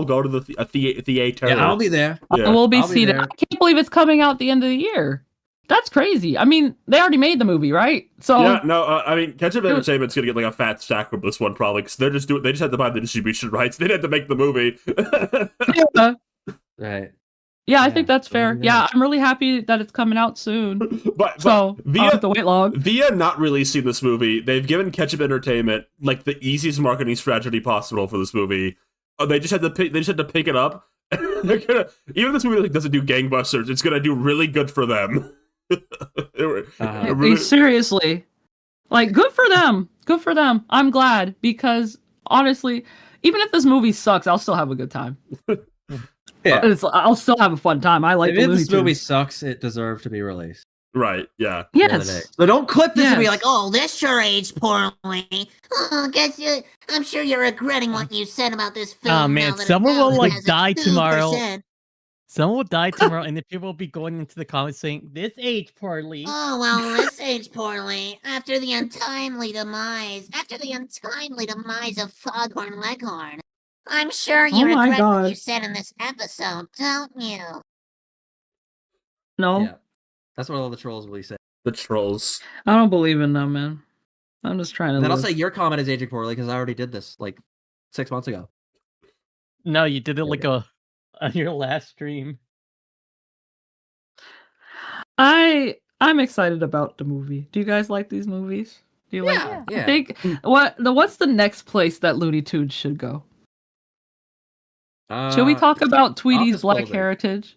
S1: go to the theater.
S2: Yeah, I'll be there.
S3: I will be seated. I can't believe it's coming out the end of the year. That's crazy. I mean, they already made the movie, right? So
S1: yeah, no. I mean, Ketchup Entertainment's gonna get like a fat stack with this one probably because they just had to buy the distribution rights. They didn't have to make the movie.
S2: Right.
S3: Yeah, I think that's fair. Yeah, I'm really happy that it's coming out soon.
S1: But
S3: I don't have to wait long.
S1: Via not releasing this movie, they've given Ketchup Entertainment like the easiest marketing strategy possible for this movie. They just had to pick it up. They're gonna, even if this movie like doesn't do gangbusters, it's gonna do really good for them.
S3: Seriously, like good for them. Good for them. I'm glad because honestly, even if this movie sucks, I'll still have a good time.
S2: Yeah,
S3: I'll still have a fun time. I like.
S2: If this movie sucks, it deserves to be released.
S1: Right? Yeah.
S3: Yes.
S2: So don't clip this and be like,
S5: "Oh, this sure aged poorly." Oh, I'm sure you're regretting what you said about this film.
S4: Oh man, someone will like die tomorrow. Someone will die tomorrow, and then people will be going into the comments saying, "This aged poorly."
S5: Oh well, this aged poorly after the untimely demise of Foghorn Leghorn. I'm sure you regret what you said in this episode, don't you?
S3: No.
S2: Yeah. That's what all the trolls will say.
S1: The trolls.
S3: I don't believe in them, man. I'm just trying to.
S2: Then I'll say your comment is aging poorly because I already did this like 6 months ago.
S4: No, you did it like on your last stream.
S3: I'm excited about the movie. Do you guys like these movies? Do you like?
S2: Yeah.
S3: I think what's the next place that Looney Tunes should go? Should we talk about Tweety's Black Heritage?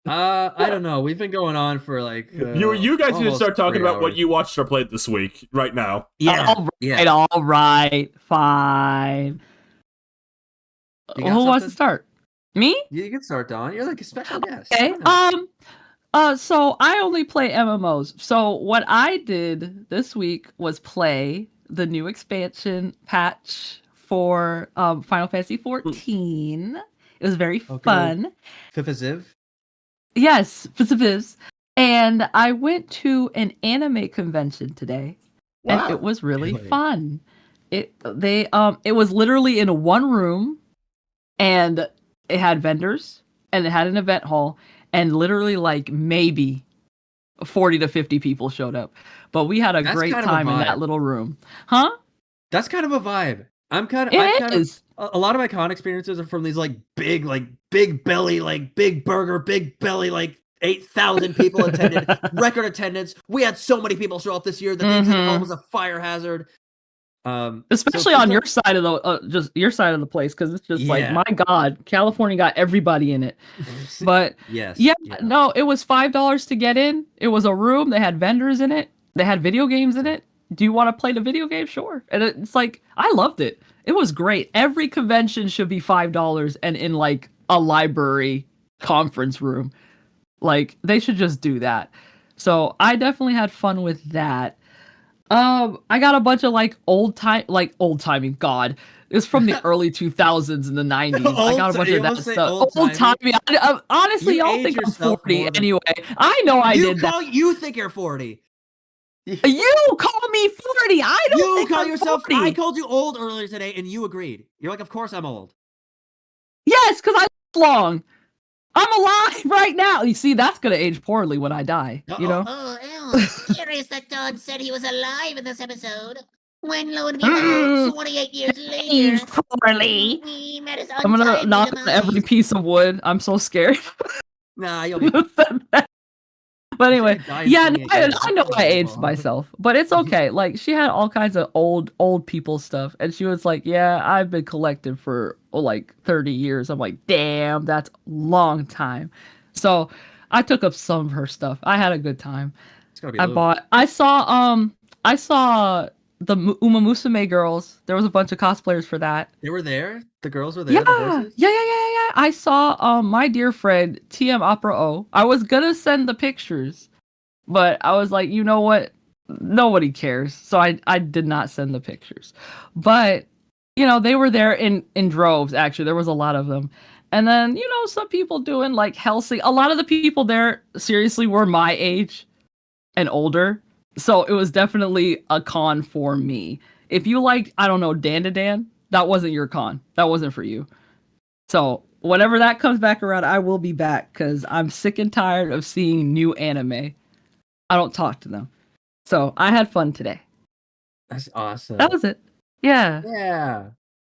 S2: I don't know. We've been going on for like
S1: you guys need to start talking about what
S2: hours.
S1: you watched or played this week, right now.
S2: Yeah.
S3: All right, fine. Who wants to start? Me?
S2: You can start, Dawn. You're like a special guest.
S3: Okay. So I only play MMOs. So what I did this week was play the new expansion patch for Final Fantasy 14. It was very fun.
S2: Fifiziv?
S3: Yes, Fifiziv. And I went to an anime convention today. Wow. And it was really fun. It was literally in one room, and it had vendors, and it had an event hall, and literally like maybe 40 to 50 people showed up. But we had a great time in that little room. Huh?
S2: That's kind of a vibe. A lot of my con experiences are from these like big belly, like big burger, big belly, like 8,000 people attended, record attendance. We had so many people show up this year that the exhibit hall was a fire hazard.
S3: Especially on your side of the just your side of the place, because it's just like, my God, California got everybody in it. But no, it was $5 to get in. It was a room. They had vendors in it. They had video games in it. Do you want to play the video game? Sure. And it's like, I loved it. It was great. Every convention should be $5 and in like a library conference room. Like, they should just do that. So I definitely had fun with that. I got a bunch of like old timey. God, it's from the early 2000s and the 90s. I got a bunch of that stuff. Old timey. Honestly, y'all think I'm 40 anyway. I know I did that.
S2: You think you're 40.
S3: You call me 40. I don't think I'm 40.
S2: I called you old earlier today, and you agreed. You're like, of course I'm old.
S3: Yes, because I live long. I'm alive right now. You see, that's gonna age poorly when I die. You know.
S5: Curious that Don said he was alive in this episode. When lo and behold, 28 years later,
S3: aged poorly.
S5: He met his
S3: I'm gonna knock on every piece of wood. I'm so scared.
S2: Nah, you'll be.
S3: But anyway, yeah, I know I aged myself, but it's okay. Like, she had all kinds of old people stuff, and she was like, "Yeah, I've been collecting for like 30 years." I'm like, "Damn, that's a long time." So I took up some of her stuff. I had a good time. I saw the Uma Musume girls. There was a bunch of cosplayers for that.
S2: They were there. The girls were there.
S3: Yeah. I saw my dear friend TM Opera O. I was gonna send the pictures, but I was like, you know what? Nobody cares. So I did not send the pictures. But you know, they were there in droves. Actually, there was a lot of them. And then, you know, some people doing like Helsing. A lot of the people there seriously were my age and older. So it was definitely a con for me. If you liked, I don't know, Dan, that wasn't your con. That wasn't for you. So whenever that comes back around, I will be back because I'm sick and tired of seeing new anime. I don't talk to them. So I had fun today.
S2: That's awesome.
S3: That was it. Yeah.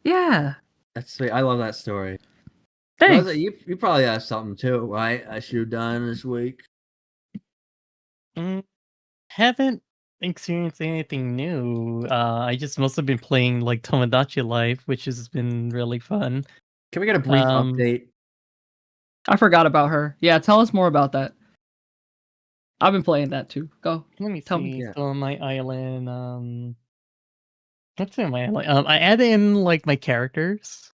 S2: Yeah. That's sweet. I love that story.
S3: Thanks.
S2: You probably have something too, right? I should have done this week.
S4: Haven't experienced anything new. I just mostly been playing like Tomodachi Life, which has been really fun.
S2: Can we get a brief update?
S3: I forgot about her. Yeah, tell us more about that. I've been playing that too. Go.
S4: Let me tell me. So on my island, what's in my island? I added in like my characters.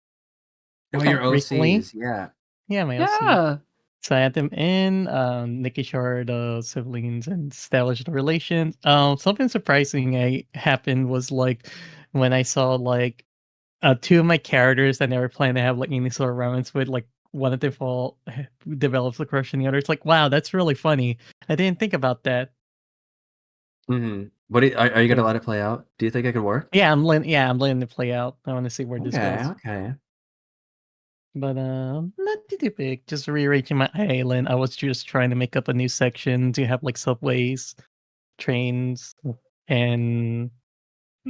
S2: Oh, your OCs,
S4: yeah, my OCs. So I had them in, making sure the siblings and establish the relations. Something surprising happened was like when I saw like two of my characters that never planned to have like any sort of romance with, like one of them develops a crush on the other. It's like, wow, that's really funny. I didn't think about that.
S2: Mm-hmm. What are you gonna let it play out? Do you think it could work?
S4: Yeah, I'm letting it play out. I want to see where this goes.
S2: Okay.
S4: But not too big. Just rearranging my island. I was just trying to make up a new section to have like subways, trains, and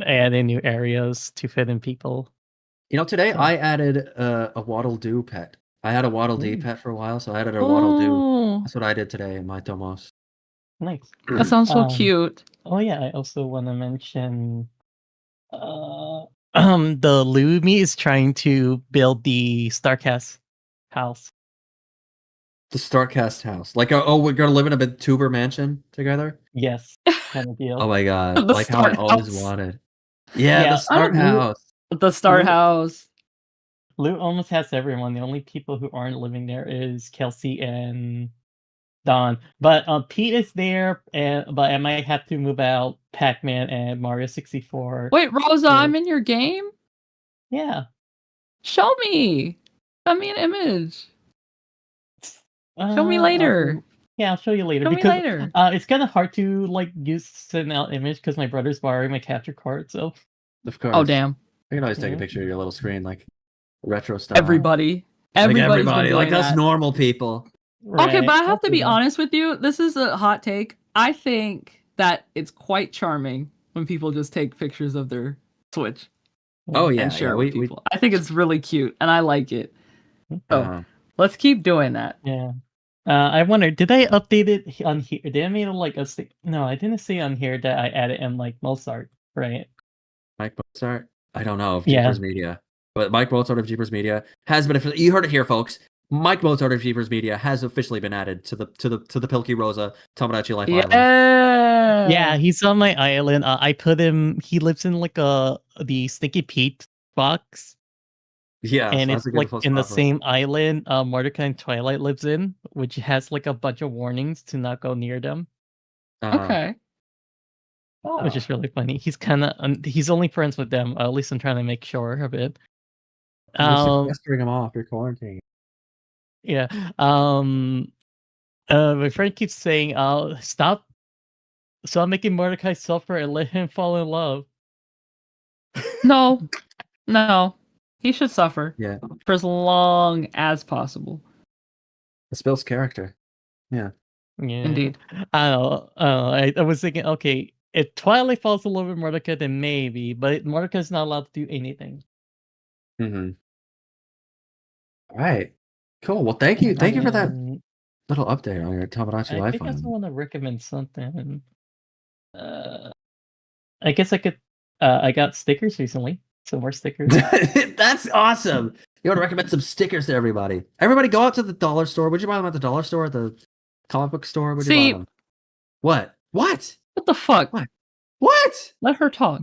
S4: add in new areas to fit in people.
S2: You know, today I added a Waddle Doo pet. I had a Waddle Dee pet for a while, so I added a Waddle Doo. That's what I did today in my Tomos.
S4: Nice.
S3: That sounds so cute.
S4: Oh yeah, I also want to mention the Lumi is trying to build the Starcast house.
S2: The Starcast house. Like, oh, we're gonna live in a big tuber mansion together?
S4: Yes, kind of deal.
S2: Oh my god.
S3: The
S2: Like how I
S3: Start
S2: always
S3: house.
S2: wanted. Yeah, the Start
S3: I don't know.
S2: house.
S3: The Start house.
S4: Loot almost has everyone. The only people who aren't living there is Kelsey and Don. But Pete is there, but I might have to move out Pac-Man and Mario 64.
S3: Wait, Rosa, I'm in your game?
S4: Yeah.
S3: Show me. Send me an image. Show me later.
S4: Yeah, I'll show you later.
S3: Show me
S4: because,
S3: later.
S4: It's kind of hard to like use send out image because my brother's borrowing my capture card. So.
S2: Of course.
S3: Oh damn.
S2: I can always take a picture of your little screen, like retro style.
S3: Everybody.
S2: Like
S3: Everybody's
S2: everybody,
S3: been
S2: like
S3: doing
S2: us
S3: that.
S2: normal people.
S3: Okay, but I have
S4: I'll
S3: to
S4: do
S3: be
S4: that.
S3: honest with you. This is a hot take. I think that it's quite charming when people just take pictures of their Switch
S2: Oh yeah,
S3: and share
S2: yeah.
S3: it with people. I think it's really cute and I like it. So let's keep doing that.
S4: Yeah. I wonder, did I update it on here? Did I make it like a no? I didn't say on here that I added in like Mozart, right?
S2: Mike Mozart. I don't know of
S4: Yeah.
S2: Jeepers Media, but Mike Mozart of Jeepers Media has been. You heard it here, folks. Mike Mozart of Jeepers Media has officially been added to the Pilkey Rosa Tomodachi Life Island.
S4: Yeah, he's on my island. I put him. He lives in like the Stinky Pete box.
S2: Yeah,
S4: and
S2: so
S4: it's like in the same island Mordecai and Twilight lives in, which has like a bunch of warnings to not go near them.
S3: Okay.
S4: Which is really funny. He's kind of he's only friends with them. At least I'm trying to make sure of it.
S2: You're sequestering him off. You're quarantining.
S4: Yeah. My friend keeps saying, stop making Mordecai suffer and let him fall in love.
S3: No. He should suffer.
S2: Yeah.
S3: For as long as possible.
S2: It's Bill's character. Yeah.
S4: Yeah.
S3: Indeed.
S4: I don't know. I was thinking, okay, if Twilight falls in love with Mordecai, then maybe, but Mordecai's not allowed to do anything.
S2: Mm-hmm. All right. Cool. Well, thank you. Thank you for that little update on your Tomodachi Life
S4: I
S2: Island.
S4: also want to recommend something. I guess I could. I got stickers recently. Some more stickers.
S2: That's awesome. You want to recommend some stickers to everybody? Everybody, go out to the dollar store. Would you buy them at the dollar store, at the comic book store? Would you buy them? What?
S3: What the fuck?
S2: What?
S3: Let her talk.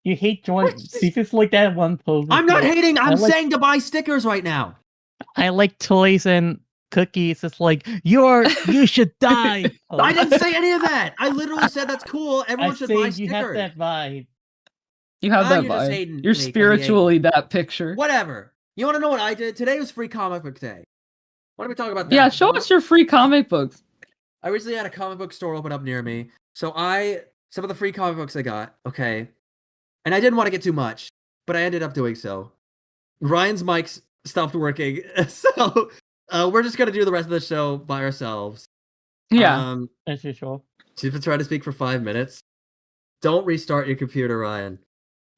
S4: You hate joint. See, it's like that one post.
S2: I'm not hating. I'm saying to buy stickers right now.
S4: I like toys and cookies. It's like you should die.
S2: I didn't say any of that. I literally said that's cool. Everyone should buy stickers.
S4: You have that vibe.
S3: You have that vibe. You're spiritually that picture.
S2: Whatever. You want to know what I did? Today was free comic book day. Why don't we talk about that?
S3: Yeah, show us your free comic books.
S2: I recently had a comic book store open up near me. So some of the free comic books I got, okay. And I didn't want to get too much, but I ended up doing so. Ryan's mics stopped working. So we're just going to do the rest of the show by ourselves.
S3: Yeah.
S4: As usual.
S2: She's been trying to speak for 5 minutes. Don't restart your computer, Ryan.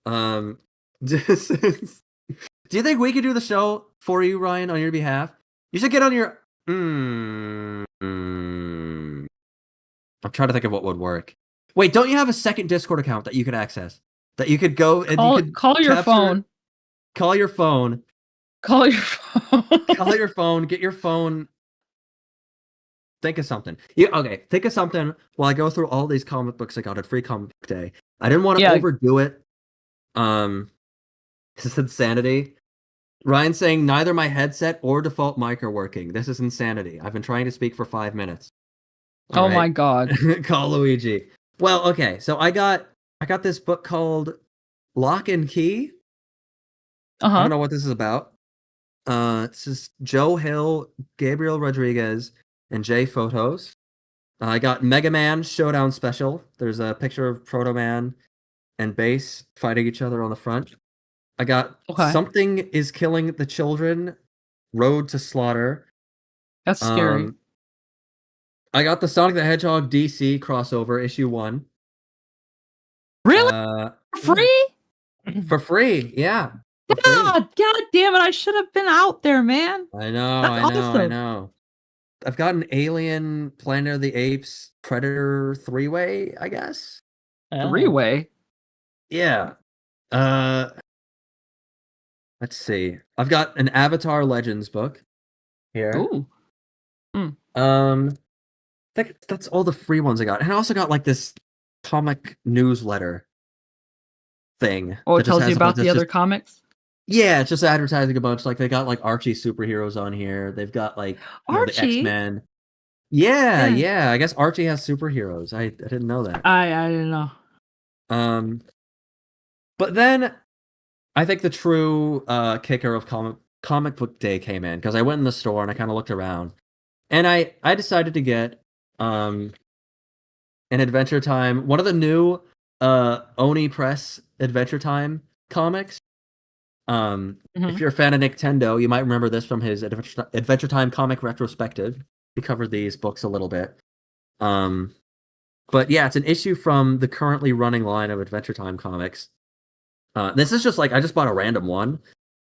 S2: Do you think we could do the show for you, Ryan, on your behalf? You should get on your. I'm trying to think of what would work. Wait, don't you have a second Discord account that you could access? That you could go and you could
S3: call your phone.
S2: Call your phone.
S3: Call your phone.
S2: Call your phone. Get your phone. Think of something. Think of something while I go through all these comic books I got at Free Comic Book Day. I didn't want to overdo it. This is insanity. Ryan's saying neither my headset or default mic are working. This is insanity. I've been trying to speak for 5 minutes.
S3: All my god.
S2: Call Luigi. Well, okay. So I got this book called Lock and Key. I don't know what this is about. This is Joe Hill, Gabriel Rodriguez, and Jay Photos. I got Mega Man Showdown Special. There's a picture of Proto Man and Bass fighting each other on the front. I got Something is Killing the Children, Road to Slaughter.
S3: That's scary.
S2: I got the Sonic the Hedgehog DC crossover, issue 1.
S3: Really? Free?
S2: For free, yeah.
S3: God damn it! I should have been out there, man.
S2: I know. I've got an Alien, Planet of the Apes, Predator 3-way, I guess.
S3: 3-way?
S2: Yeah. Let's see. I've got an Avatar Legends book here.
S3: Ooh.
S2: I think that's all the free ones I got, and I also got like this comic newsletter thing.
S3: Oh, it tells you about the other comics.
S2: Yeah, it's just advertising a bunch. Like they got like Archie superheroes on here. They've got like the X-Men. Yeah. I guess Archie has superheroes. I didn't know that.
S3: I didn't know.
S2: But then I think the true kicker of comic book day came in because I went in the store and I kind of looked around, and I decided to get an Adventure Time, one of the new Oni Press Adventure Time comics. If you're a fan of Nintendo, you might remember this from his Adventure Time comic retrospective. He covered these books a little bit. But yeah, it's an issue from the currently running line of Adventure Time comics. This is just like, I just bought a random one.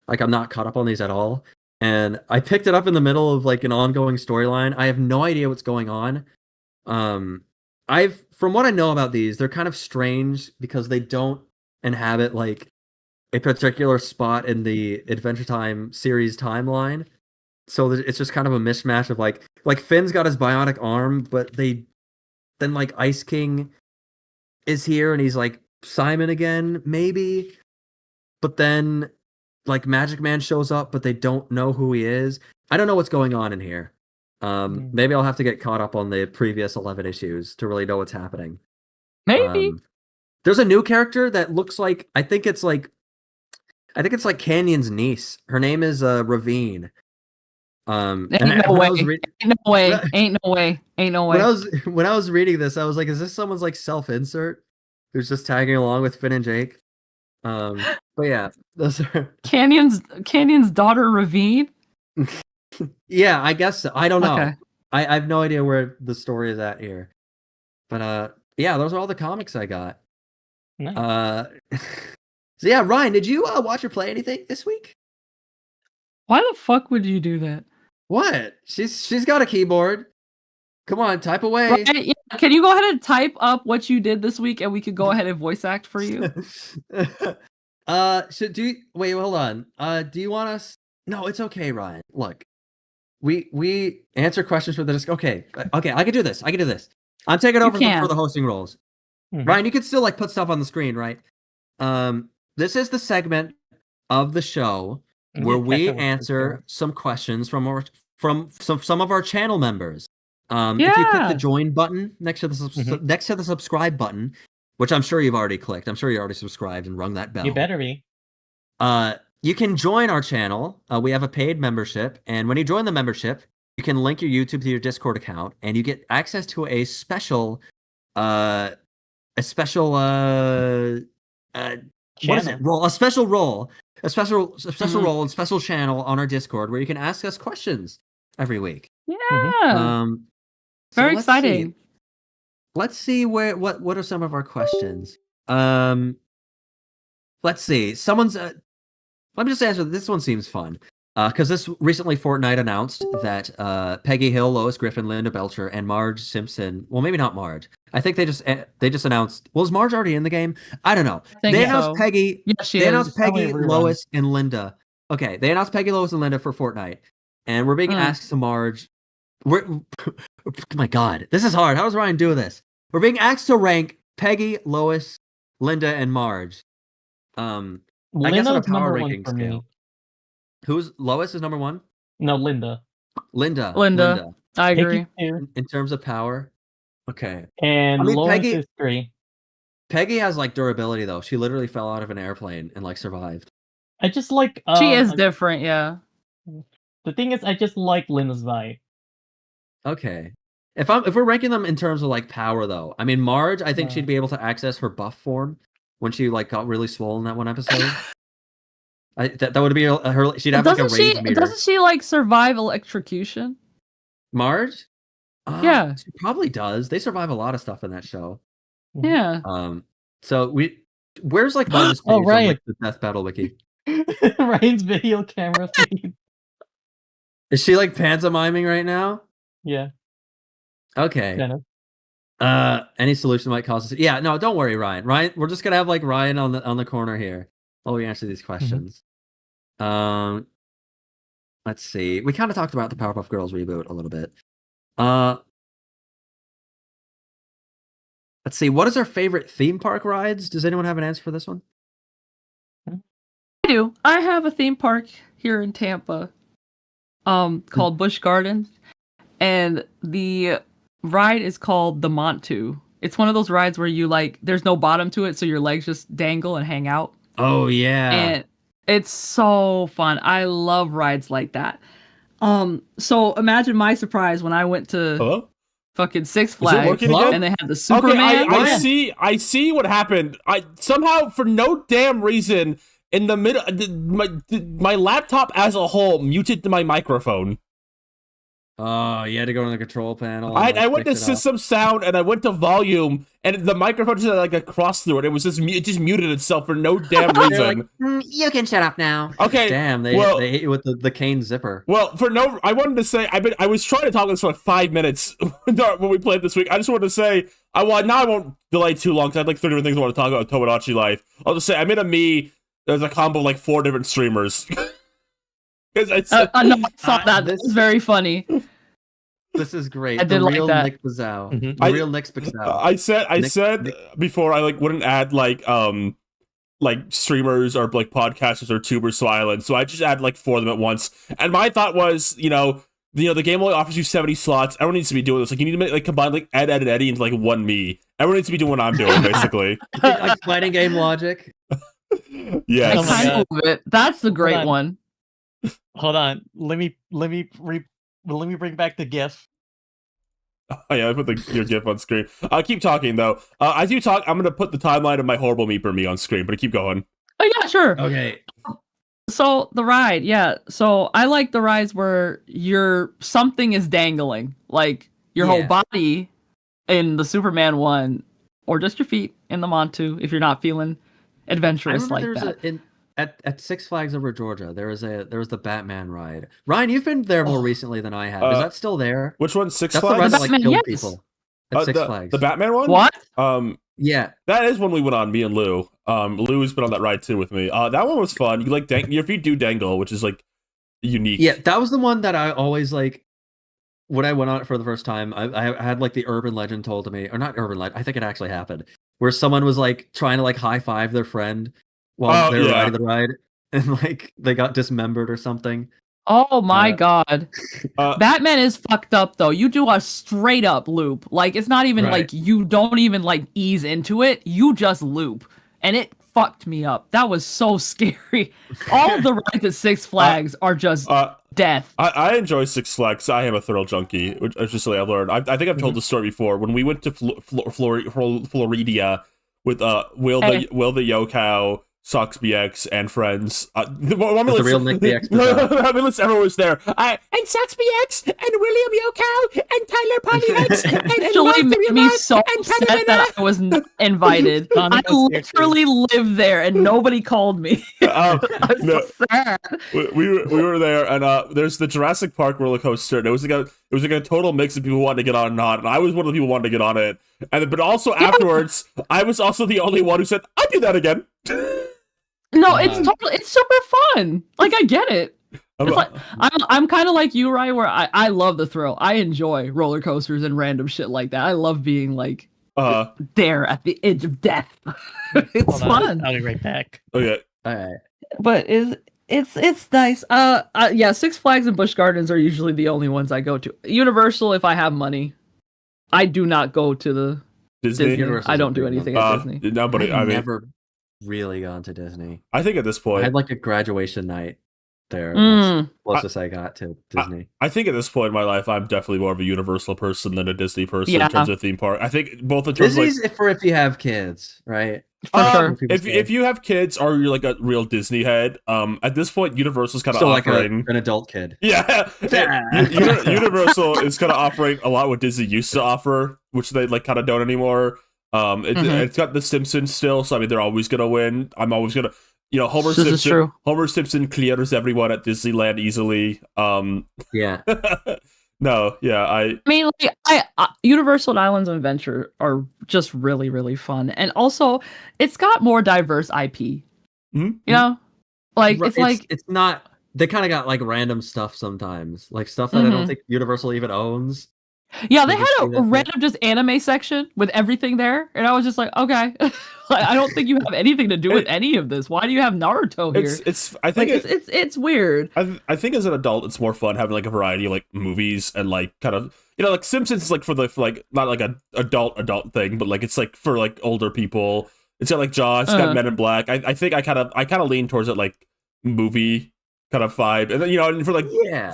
S2: Like, I'm not caught up on these at all. And I picked it up in the middle of like an ongoing storyline. I have no idea what's going on. From what I know about these, they're kind of strange because they don't inhabit like a particular spot in the Adventure Time series timeline. So it's just kind of a mishmash of like Finn's got his bionic arm, but then like Ice King is here and he's like Simon again, maybe. But then like Magic Man shows up, but they don't know who he is. I don't know what's going on in here. Maybe I'll have to get caught up on the previous 11 issues to really know what's happening.
S3: Maybe.
S2: There's a new character that looks like I think it's like Canyon's niece. Her name is Ravine.
S3: Ain't no way.
S2: When I was reading this, I was like, is this someone's like self-insert who's just tagging along with Finn and Jake? But yeah, those are
S3: Canyon's daughter Ravine.
S2: Yeah, I guess so. I don't know.
S3: Okay.
S2: I have no idea where the story is at here. But yeah, those are all the comics I got.
S4: Nice.
S2: So yeah, Ryan, did you watch or play anything this week?
S3: Why the fuck would you do that?
S2: What? She's got a keyboard. Come on, type away.
S3: Right, yeah. Can you go ahead and type up what you did this week, and we could go ahead and voice act for you?
S2: Wait, hold on. Do you want us? No, it's okay, Ryan. Look, we answer questions for the disc. Okay, I can do this. I'm taking over for the hosting roles. Mm-hmm. Ryan, you can still like put stuff on the screen, right? This is the segment of the show where we answer some questions from some of our channel members. If you click the join button next to the subscribe button, which I'm sure you've already clicked. I'm sure you already subscribed and rung that bell.
S4: You better be.
S2: You can join our channel. We have a paid membership, and when you join the membership, you can link your YouTube to your Discord account, and you get access to a special role, a special role and special channel on our Discord where you can ask us questions every week.
S3: Yeah. Very exciting.
S2: Let's see what are some of our questions. Let's see. Someone's let me just answer. This one seems fun. Because this recently Fortnite announced that Peggy Hill, Lois Griffin, Linda Belcher, and Marge Simpson. Well, maybe not Marge. I think they just announced. Well, is Marge already in the game? I don't know. They announced Peggy.
S3: Yes,
S2: they announced Peggy, Lois, and Linda. Okay, they announced Peggy, Lois, and Linda for Fortnite, and we're being asked to Marge. My God, this is hard. How does Ryan do this? We're being asked to rank Peggy, Lois, Linda, and Marge. I guess on a power ranking scale. Who's Lois is number one?
S4: No, Linda.
S2: Linda.
S3: I agree.
S2: In terms of power. Okay.
S4: And Lois is 3.
S2: Peggy has like durability though. She literally fell out of an airplane and like survived.
S4: I just like
S3: she is different, yeah.
S4: The thing is I just like Linda's vibe.
S2: Okay. If we're ranking them in terms of like power though, I mean Marge, I think she'd be able to access her buff form when she like got really swollen that one episode. That would be her. She'd have like a rage meter.
S3: Doesn't she like survive electrocution?
S2: Marge?
S3: Yeah,
S2: she probably does. They survive a lot of stuff in that show.
S3: Yeah.
S2: So where's like Marge's page on like, the Death Battle wiki?
S4: Ryan's video camera feed.
S2: Is she like pantomiming right now?
S4: Yeah.
S2: Okay. Any solution might cause us. Yeah. No, don't worry, Ryan. We're just gonna have like Ryan on the corner here while we answer these questions. Let's see. We kind of talked about the Powerpuff Girls reboot a little bit. Let's see. What is our favorite theme park rides? Does anyone have an answer for this one?
S3: I do. I have a theme park here in Tampa, called Busch Gardens, and the ride is called the Montu. It's one of those rides where you there's no bottom to it, so your legs just dangle and hang out.
S2: Oh yeah.
S3: And it's so fun. I love rides like that. So imagine my surprise when I went to fucking Six Flags and they had the Superman.
S1: Okay, I see what happened. I somehow, for no damn reason, in the middle, my laptop as a whole muted my microphone.
S2: Oh, you had to go to the control panel.
S1: I went to system sound and I went to volume, and the microphone just had a cross through it. It was just it just muted itself for no damn reason.
S2: You can shut up now.
S1: Okay.
S2: Damn, they hit you with the cane zipper.
S1: Well, I wanted to say I was trying to talk this for 5 minutes when we played this week. I just wanted to say now I won't delay too long because I had 30 different things I want to talk about Tomodachi Life. I'll just say I made a there's a combo of 4 different streamers.
S3: I saw that. This is very funny.
S2: This is great.
S3: I did like that.
S2: Nick Bazau. Mm-hmm. The real Nick Bazau.
S1: I said before I wouldn't add streamers or podcasters or tubers to Island, so I just add 4 of them at once. And my thought was, the game only offers you 70 slots. Everyone needs to be doing this. You need to combine Ed and Eddie into one me. Everyone needs to be doing what I'm doing, basically.
S2: Fighting game logic.
S1: Yes.
S3: I love it. That's the great one.
S4: Hold on. Let me bring back the GIF.
S1: Oh yeah, I put your GIF on screen. Keep talking though. As you talk, I'm gonna put the timeline of my horrible Meeper me on screen, but keep going.
S3: Oh yeah, sure.
S2: Okay.
S3: So the ride, yeah. So I like the rides where something is dangling, your whole body in the Superman one, or just your feet in the Montu if you're not feeling adventurous like that.
S2: At Six Flags over Georgia, there was the Batman ride. Ryan, you've been there more recently than I have. Is that still there?
S1: Which one? Six
S2: Flags?
S1: That's
S2: the ride that killed people at Six Flags.
S1: The Batman one?
S3: What?
S1: Yeah, that is one we went on. Me and Lou. Lou's been on that ride too with me. That one was fun. You your feet do dangle, which is unique.
S2: Yeah, that was the one that I always when I went on it for the first time. I had the urban legend told to me, or not urban legend. I think it actually happened, where someone was trying to high five their friend while they were riding the ride, and they got dismembered or something.
S3: Oh my god. Batman is fucked up though. You do a straight up loop. It's not even you don't even ease into it. You just loop. And it fucked me up. That was so scary. All of the rides at Six Flags are just death.
S1: I enjoy Six Flags. I am a thrill junkie, which is just I've learned. I think I've told the story before. When we went to Floridia with Will the Yo-Cow, Sox BX, and friends.
S2: The real Nick BX.
S1: Everyone was there. And Sox BX, and William Yo-Cow, and Tyler Pontiacs, and
S3: actually made me so upset that I was invited. I literally lived there, and nobody called me. I'm so sad.
S1: We were there, and there's the Jurassic Park roller coaster, and it was a total mix of people who wanted to get on and not, and I was one of the people who wanted to get on it. But also afterwards, I was also the only one who said, "I'd do that again."
S3: No, it's super fun. I get it. I'm kind of like you, Ryan, where I love the thrill. I enjoy roller coasters and random shit like that. I love being there at the edge of death. It's fun.
S4: I'll be right back.
S1: Okay.
S2: All right.
S3: But it's nice. Yeah, Six Flags and Busch Gardens are usually the only ones I go to. Universal, if I have money. I do not go to the Disney. I don't do anything at Disney.
S1: No, but
S2: I've never really gone to Disney.
S1: I think at this point,
S2: I had a graduation night there. That's closest I got to Disney.
S1: I think at this point in my life, I'm definitely more of a Universal person than a Disney person in terms of theme park. I think both in terms
S2: Disney's for if you have kids, right?
S3: For sure.
S1: If you have kids or you're a real Disney head, at this point, Universal's kind of offering
S2: an adult kid.
S1: Yeah, Universal is kind of offering a lot what Disney used to offer, which they kind of don't anymore. It's got The Simpsons still, so they're always gonna win. I'm always gonna, Homer Simpson clears everyone at Disneyland easily.
S2: Yeah.
S1: No, yeah, I
S3: mean, Universal and Islands of Adventure are just really, really fun, and also it's got more diverse IP.
S1: Mm-hmm.
S3: You know, it's
S2: not. They kind of got random stuff sometimes, stuff that I don't think Universal even owns.
S3: Yeah, they had a random just anime section with everything there, and I was just like, okay, I don't think you have anything to do with any of this. Why do you have Naruto here?
S1: I think
S3: like, it's weird.
S1: I think as an adult, it's more fun having like a variety of like movies and like kind of like Simpsons is like for like not like a adult thing, but like it's like for like older people. It's got like Jaws, it's got Men in Black. I think I kind of lean towards it like movie kind of vibe, and then and for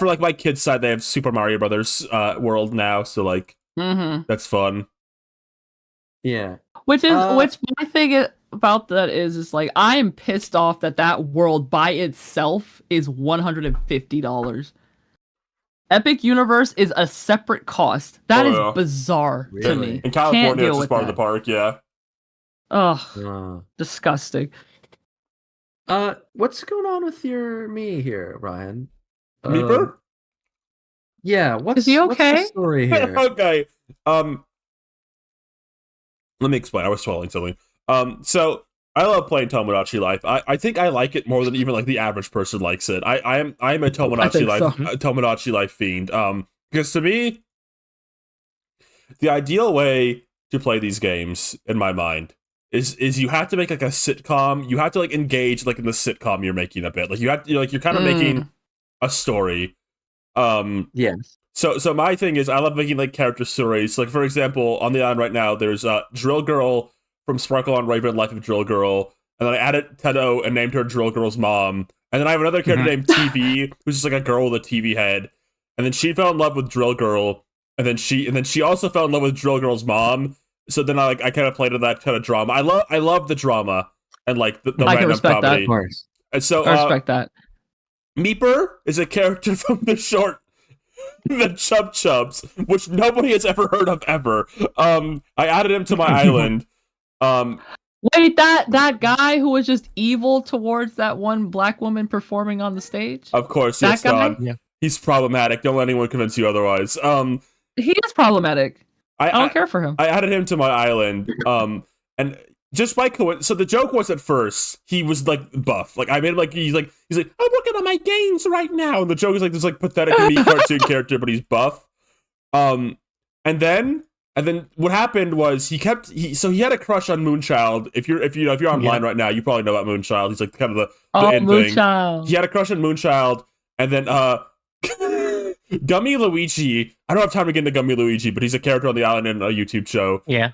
S1: like my kids' side, they have Super Mario Brothers World now, so like that's fun.
S2: Yeah,
S3: which my thing about that is like I am pissed off that world by itself is $150. Epic Universe is a separate cost. That is bizarre to me.
S1: In California, it's just part of the park. Yeah.
S3: Ugh, disgusting.
S2: What's going on with your me here, Ryan?
S1: Meeper?
S2: Yeah,
S3: is he okay?
S2: What's the story here?
S1: Okay. Let me explain. I was swallowing something. So I love playing Tomodachi Life. I think I like it more than even like the average person likes it. I am a Tomodachi Life fiend. Because to me, the ideal way to play these games, in my mind, is you have to make like a sitcom. You have to like engage like in the sitcom you're making a bit. Like you have to, you're kind of making a story.
S2: Yes.
S1: So my thing is I love making like character stories. Like for example, on the island right now, there's Drill Girl from Sparkle on Raven, Life of Drill Girl, and then I added Tedo and named her Drill Girl's mom. And then I have another character named TV, who's just like a girl with a TV head. And then she fell in love with Drill Girl, and then she also fell in love with Drill Girl's mom. So then I kind of played into that kind of drama. I love the drama and like the random comedy.
S2: That, of course.
S1: And so
S3: I respect that.
S1: Meeper is a character from the short The Chub Chubs, which nobody has ever heard of ever. I added him to my island.
S3: Wait, that guy who was just evil towards that one black woman performing on the stage?
S1: Of course,
S3: that
S1: yes,
S3: guy?
S1: Don. Yeah. He's problematic. Don't let anyone convince you otherwise.
S3: He is problematic. I don't care for him.
S1: I added him to my island. And just by coincidence, so the joke was at first he was like buff. Like I made him like he's like I'm working on my gains right now. And the joke is like this like pathetic meat cartoon character, but he's buff. And then what happened was he had a crush on Moonchild. If you're online right now, you probably know about Moonchild. He's like kind of the end
S3: Moonchild.
S1: Thing. He had a crush on Moonchild, and then Gummy Luigi. I don't have time to get into Gummy Luigi, but he's a character on the island in a YouTube show.
S4: Yeah.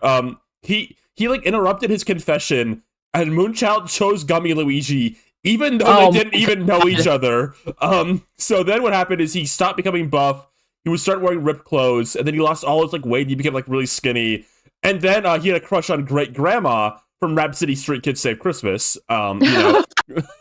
S1: He like interrupted his confession, and Moonchild chose Gummy Luigi, even though they didn't even know each other. So then what happened is he stopped becoming buff. He would start wearing ripped clothes, and then he lost all his like weight. And he became like really skinny, and then he had a crush on Great Grandma from Rhapsody Street Kids Save Christmas.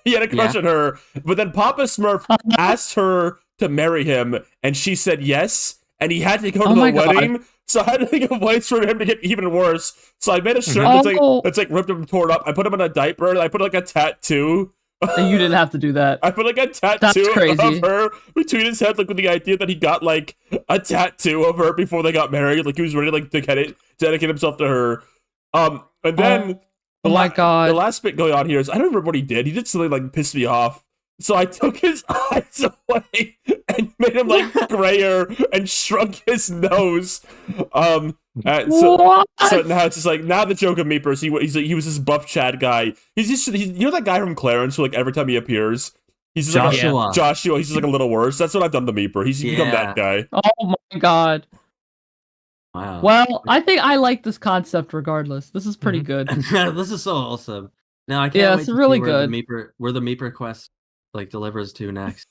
S1: He had a crush on her, but then Papa Smurf asked her to marry him, and she said yes, and he had to go to the wedding. So I had to think of ways for him to get even worse. So I made a shirt that's like ripped and torn up. I put him in a diaper, and I put like a tattoo.
S3: You didn't have to do that.
S1: I put like a tattoo of her between his head, like with the idea that he got like a tattoo of her before they got married. Like he was ready to dedicate himself to her. And then the last bit going on here is I don't remember what he did. He did something like piss me off. So I took his eyes away and made him like grayer and shrunk his nose. So now it's just like now the joke of Meepers. He was this buff Chad guy. He's that guy from Clarence who like every time he appears, he's just
S2: Joshua.
S1: Like Joshua. He's just like a little worse. That's what I've done to Meeper. He's become that guy.
S3: Oh my god.
S2: Wow.
S3: Well, I think I like this concept regardless. This is pretty good.
S2: This is so awesome. Now I can't.
S3: Yeah,
S2: wait
S3: it's
S2: to
S3: really
S2: see
S3: good.
S2: Where the Meeper quest like delivers to next.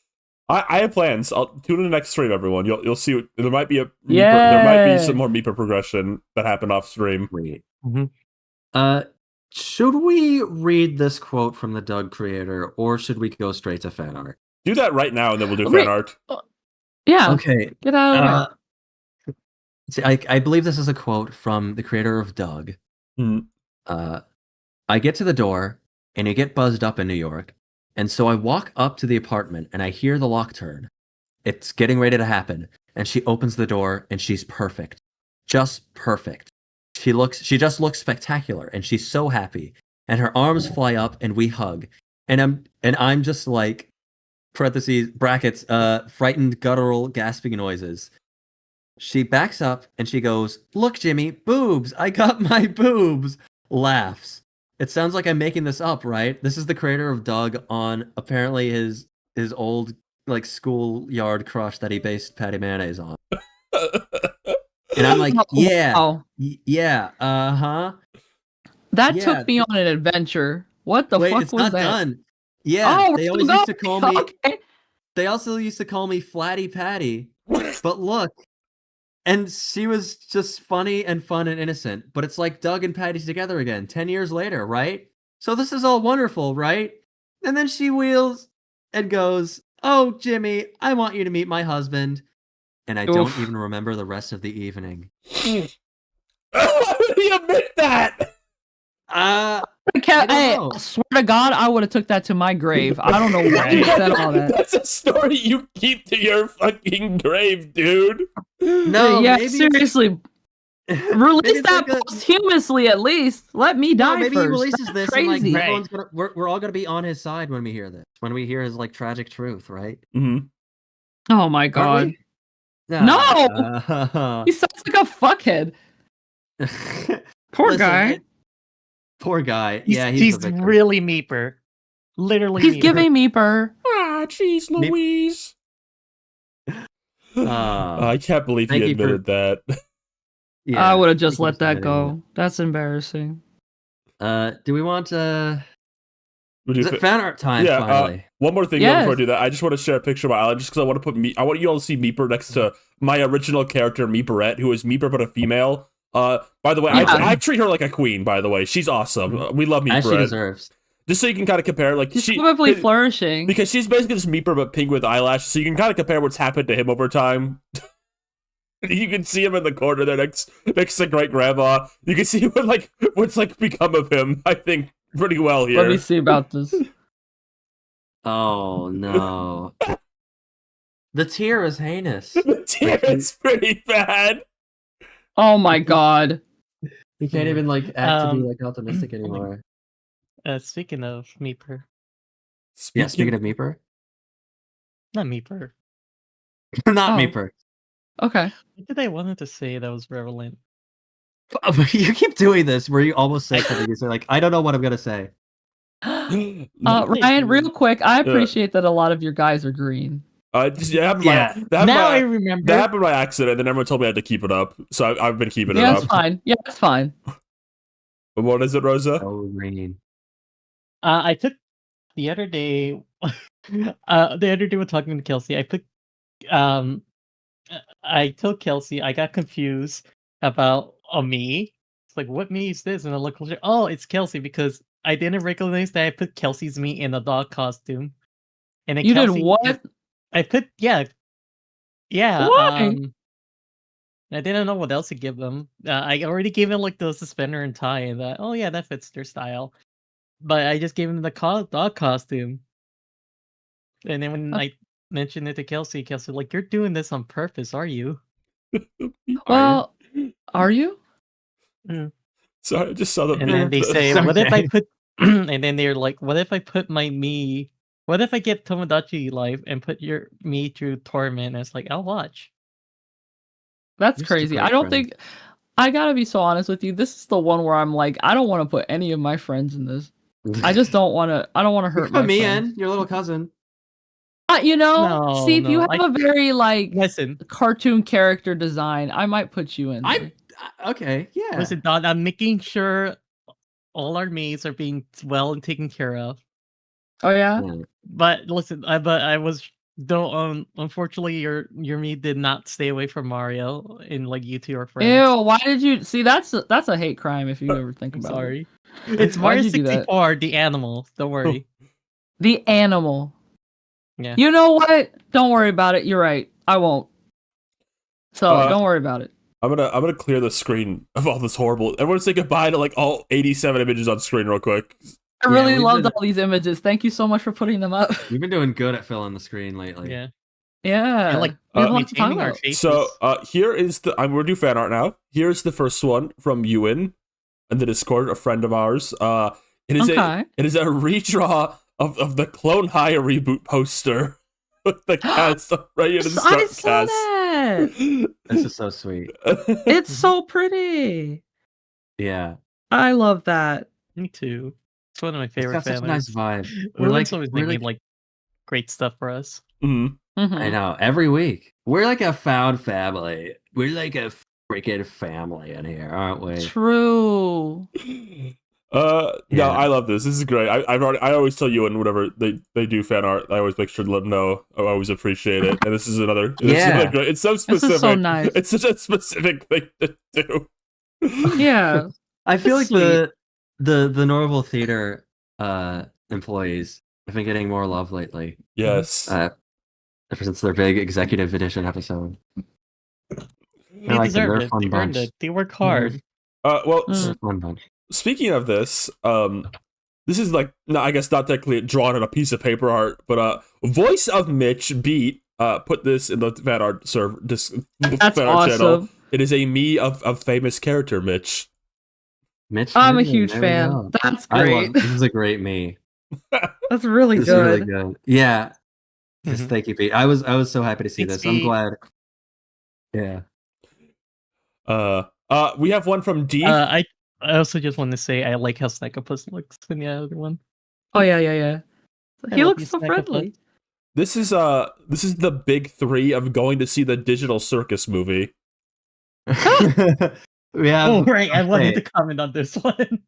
S1: I have plans. I'll tune in the next stream, everyone. You'll see. There might be there might be some more Meeper progression that happened off stream.
S2: Should we read this quote from the Doug creator, or should we go straight to fan art?
S1: Do that right now, and then we'll do fan art.
S3: Yeah.
S2: Okay.
S3: Get out of
S2: See, I believe this is a quote from the creator of Doug. I get to the door, and you get buzzed up in New York. And so I walk up to the apartment and I hear the lock turn. It's getting ready to happen. And she opens the door and she's perfect. Just perfect. She just looks spectacular and she's so happy. And her arms fly up and we hug. And I'm just like brackets, frightened guttural gasping noises. She backs up and she goes, "Look, Jimmy, boobs! I got my boobs!" Laughs. It sounds like I'm making this up, right? This is the creator of Doug on apparently his old like schoolyard crush that he based Patty Mayonnaise on. And I'm like, yeah, yeah, uh-huh.
S3: That took me on an adventure. What the fuck
S2: it's
S3: was
S2: not
S3: that?
S2: done. Yeah,
S3: oh,
S2: they always used to call me.
S3: Okay.
S2: They also used to call me Flatty Patty. But look, and she was just funny and fun and innocent. But it's like Doug and Patty together again, 10 years later, right? So this is all wonderful, right? And then she wheels and goes, "Oh, Jimmy, I want you to meet my husband." And I don't even remember the rest of the evening.
S1: Why would he admit that?
S3: I swear to God, I would have took that to my grave. I don't know why you said all that.
S1: That's a story you keep to your fucking grave, dude.
S2: No,
S3: yeah,
S2: maybe...
S3: seriously. Release that posthumously, at least. Let me die
S2: maybe
S3: first.
S2: He releases this
S3: crazy.
S2: And like, we're all gonna be on his side when we hear this. When we hear his like tragic truth, right?
S1: Mm-hmm.
S3: Oh my God. No! He sounds like a fuckhead. Poor guy.
S2: Poor guy.
S4: He's really Meeper. Literally
S3: He's giving Meeper.
S1: Ah, jeez Louise. I can't believe he admitted that.
S3: Yeah, I would have just let that go. That's embarrassing.
S2: Do we want is it fan art time finally?
S1: One more thing before I do that. I just want to share a picture of my island just because I want to put I want you all to see Meeper next to my original character, Meeperette, who is Meeper but a female. By the way, I treat her like a queen, by the way. She's awesome. We love Meeperette.
S2: As she deserves.
S1: Just so you can kind of compare, like
S3: she's probably flourishing.
S1: Because she's basically just Meeper but pink with eyelashes, so you can kind of compare what's happened to him over time. You can see him in the corner there next to great grandma. You can see what's become of him, I think, pretty well here.
S3: Let me see about this.
S2: Oh no. The tear is heinous.
S1: The tear is pretty bad.
S3: Oh my God.
S2: He can't even act to be optimistic anymore.
S4: Speaking of Meeper.
S2: Speaking of Meeper?
S4: Not Meeper.
S2: Not Meeper.
S3: Okay.
S4: What did I wanted to say that was relevant?
S2: You keep doing this where you almost say something. You say I don't know what I'm gonna say.
S3: Ryan, real quick, I appreciate that a lot of your guys are green.
S4: I remember.
S1: That happened by accident, and everyone told me I had to keep it up, so I've been keeping it up.
S3: That's fine. Yeah, that's fine.
S1: What is it, Rosa?
S2: Oh, green.
S4: I took the other day. When talking to Kelsey, I told Kelsey I got confused about a me. It's like, what me is this? And I look closer. Oh, it's Kelsey because I didn't recognize that I put Kelsey's me in a dog costume. And then
S3: you
S4: Kelsey,
S3: did what?
S4: I put yeah.
S3: Why?
S4: I didn't know what else to give them. I already gave him the suspender and tie, and that fits their style. But I just gave him the dog costume. And then when I mentioned it to Kelsey you're doing this on purpose, are you?
S3: Well, are you?
S1: Sorry, I just saw the.
S4: And then they say, "What if I put?" And then they're like, "What if I put my me? What if I get Tomodachi life and put your me through torment?" And it's like, I'll watch.
S3: That's crazy. I don't think. I gotta be so honest with you. This is the one where I'm like, I don't want to put any of my friends in this. I just don't want to. I don't want to hurt my
S2: me
S3: friends.
S2: in your little cousin.
S3: Steve, you have a very
S4: listen
S3: cartoon character design. I might put you in.
S2: Okay, yeah.
S4: Listen, Don, I'm making sure all our mates are being well and taken care of.
S3: Oh yeah.
S4: But listen, I was unfortunately your me did not stay away from Mario in you two are friends.
S3: Ew, why did you see that's a hate crime if you ever think about
S4: it.
S3: It's
S4: It's Mario 64, the animal. Don't worry.
S3: The animal.
S4: Yeah.
S3: You know what? Don't worry about it. You're right. I won't. So don't worry about it.
S1: I'm gonna clear the screen of all this horrible. Everyone say goodbye to all 87 images on screen real quick.
S3: I really loved all these images. Thank you so much for putting them up.
S2: We've been doing good at filling the screen lately.
S4: Yeah.
S3: Yeah.
S4: And maintaining our faces.
S1: So here is I'm gonna do fan art now. Here's the first one from Ewan in the Discord, a friend of ours. It is a redraw of the Clone High reboot poster. with the cast right in the start
S3: I saw
S1: cast.
S3: that.
S2: This is so sweet.
S3: It's so pretty.
S2: Yeah.
S3: I love that.
S4: Me too. It's one of my
S2: It's
S4: favorite
S2: got such a nice
S4: families.
S2: vibe.
S4: We're always making like great stuff for us.
S2: I know, every week. We're like a found family. We're like a freaking family in here, aren't we?
S3: True.
S1: No, I love this. This is great. I always tell you, and whenever they do fan art, I always make sure to let them know. I always appreciate it. And this is another.
S2: Yeah.
S1: Great. It's so specific.
S3: This is so nice.
S1: It's such a specific thing to do.
S3: Yeah.
S2: I feel like
S3: Sweet.
S2: the Norval Theater employees have been getting more love lately.
S1: Yes.
S2: Ever since their big executive edition episode.
S4: They deserve it. They earned it. They work hard.
S1: Well,
S2: Fun bunch.
S1: speaking of this, this is like, no, I guess not technically drawn on a piece of paper art, but voice of Mitch Beat put this in the fan art server.
S3: That's
S1: fan art channel.
S3: awesome.
S1: It is a me of famous character, Mitch.
S2: Mitch,
S3: I'm a
S2: Newton,
S3: huge
S2: there we
S3: fan.
S2: go.
S3: That's
S2: I
S3: great.
S2: love, this is a great me.
S3: That's really
S2: This is
S3: good.
S2: really good. Yeah. Just
S4: Mhm.
S2: thank you, Pete. I was so happy to see
S4: It's
S2: this. I'm
S4: the-
S2: glad. Yeah.
S1: We have one from D.
S4: I also just want to say I like how Snackopus looks in the other one.
S3: Oh yeah.
S4: I
S3: He
S4: love
S3: looks
S4: you,
S3: so
S4: Snackopus.
S3: friendly.
S1: This is the big three of going to see the Digital Circus movie.
S2: we have
S4: Oh right, I wanted
S2: okay,
S4: to comment on this one.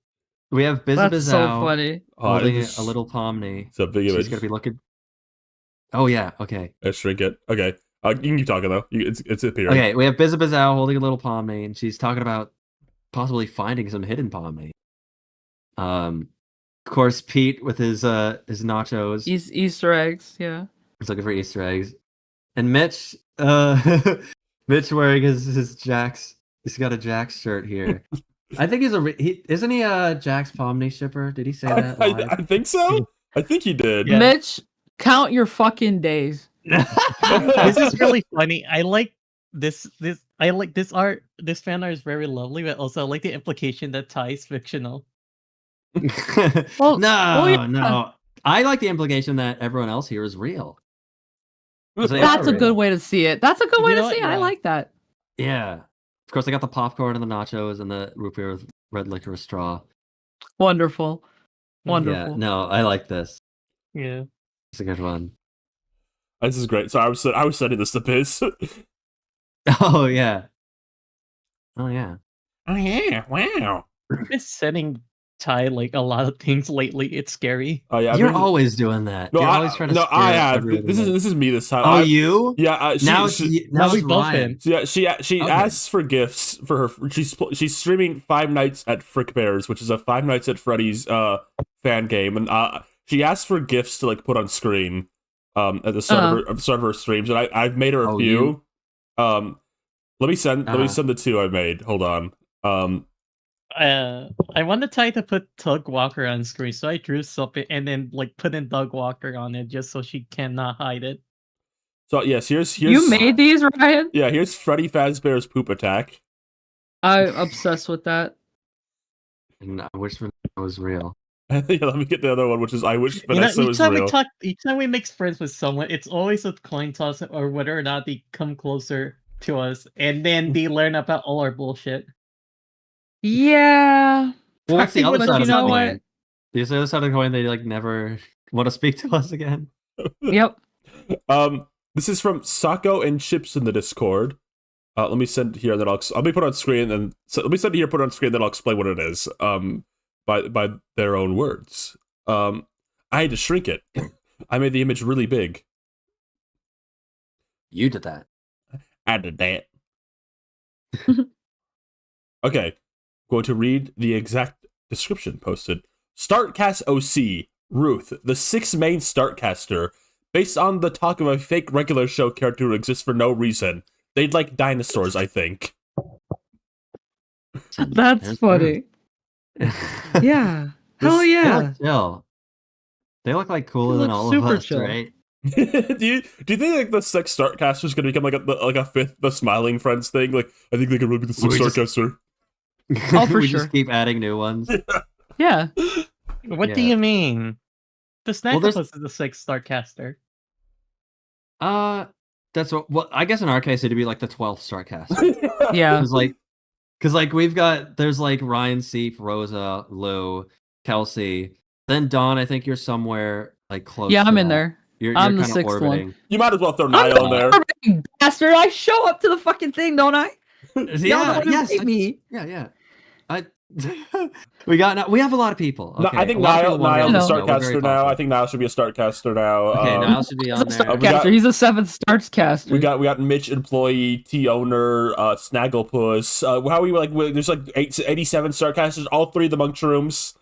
S2: we have
S3: That's so
S2: Bizabazao
S3: funny.
S2: holding
S1: it's
S2: a little Pomni.
S1: It's a big
S2: She's
S1: image.
S2: gonna be looking. Oh yeah, okay.
S1: Let's shrink it. Okay. You can keep talking though. It's appearing.
S2: Okay, we have Bizabazao holding a little Pomni, and she's talking about possibly finding some hidden Pomni. Of course, Pete with his nachos.
S3: Easter eggs, yeah.
S2: He's looking for Easter eggs. And Mitch, Mitch wearing his Jax. He's got a Jax shirt here. I think isn't he a Jax Pomni shipper? Did he say that?
S1: I
S2: live?
S1: think so. I think he did.
S4: Yeah.
S3: Mitch, count your fucking days.
S4: This is really funny. I like this I like this art. This fan art is very lovely, but also I like the implication that Ty is fictional.
S3: Well,
S2: no. I like the implication that everyone else here is real. 'Cause they
S3: That's
S2: are
S3: a good
S2: real.
S3: way to see it. That's a good way
S4: You know
S3: to
S4: what?
S3: see it. I
S4: Yeah.
S3: like that.
S2: Yeah. Of course, I got the popcorn and the nachos and the root beer with red licorice straw.
S3: Wonderful.
S2: Yeah,
S3: Wonderful.
S2: no, I like this.
S4: Yeah.
S2: It's a good one.
S1: This is great. So I was sending this to Biz.
S2: Oh yeah. Oh yeah.
S1: Oh yeah! Wow.
S4: I've been sending Ty like a lot of things lately. It's scary.
S1: Oh yeah.
S2: You're always doing that.
S1: No,
S2: You're always trying to.
S1: No, I
S2: scare
S1: have.
S2: everyone
S1: This
S2: away.
S1: is me this time.
S2: Oh,
S1: I-
S2: you?
S1: Yeah.
S2: Now
S1: she,
S2: it's now
S4: we
S2: it's
S4: both
S2: Ryan.
S4: in.
S1: So yeah, she
S2: Okay.
S1: asks for gifts for her. She's streaming Five Nights at Frick Bears, which is a Five Nights at Freddy's fan game, and she asks for gifts to like put on screen at the start of her streams, and I've made her a
S2: Oh,
S1: few. Let me send
S2: Uh-huh.
S1: the two I've made. Hold on.
S4: I wanted Ty to put Doug Walker on screen, so I drew something and then like put in Doug Walker on it just so she cannot hide it.
S1: So yes, here's
S3: You made these, Ryan?
S1: Yeah, here's Freddy Fazbear's poop attack.
S3: I'm obsessed with that.
S2: And I wish it was real.
S1: Yeah, let me get the other one, which is I wish
S4: You know,
S1: Vanessa was real.
S4: each time we make friends with someone, it's always a coin toss or whether or not they come closer to us, and then they learn about all our bullshit.
S3: Yeah.
S2: Well, what's the other
S3: But
S2: side
S3: you
S2: of the
S3: know
S2: coin?
S3: what?
S2: The other side of the coin, they like never want to speak to us again.
S3: Yep.
S1: This is from Sako and Chips in the Discord. Let me send it here, and then I'll be put on screen, and so let me send it here, put it on screen, then I'll explain what it is. By their own words. I had to shrink it. I made the image really big.
S2: You did that.
S1: I did that. Okay, going to read the exact description posted. Startcast OC, Ruth, the sixth main Startcaster, based on the talk of a fake regular show character who exists for no reason. They'd like dinosaurs, I think.
S3: That's funny. Yeah. Hell yeah.
S2: They look like cooler
S3: They
S2: than
S3: look
S2: all
S3: super
S2: of us,
S3: chill.
S2: right?
S1: do you think like the sixth Startcaster is gonna become like a fifth the Smiling Friends thing? Like I think they could really be the sixth
S2: We just-
S1: Startcaster.
S3: Oh, for
S2: we
S3: sure.
S2: just keep adding new ones.
S3: Yeah.
S4: What do
S2: Yeah.
S4: you mean? The
S2: Well, there's-
S4: Snackopus is the sixth Starcaster.
S2: That's what. Well, I guess in our case it'd be like the 12th Starcast.
S3: Yeah.
S2: Because like there's like Ryan, Seep, Rosa, Lou, Kelsey, then Dawn. I think you're somewhere like close.
S3: Yeah,
S2: to
S3: I'm
S2: that.
S3: in there. I'm the 6th one.
S1: You might as well throw Niall in there.
S3: Bastard! I show up to the fucking thing, don't I?
S2: Yeah. Yes.
S3: Me.
S2: Yeah. We have a lot of people. Okay.
S1: I think Niall is a Startcaster now. I think Niall should be a Startcaster now.
S2: Okay, Niall should be on there.
S3: Startcaster. He's a 7th Startcaster.
S1: We got Mitch, employee, T owner, Snagglepuss. How are we like? There's like 87 Startcasters. All 3 of the Munchrooms.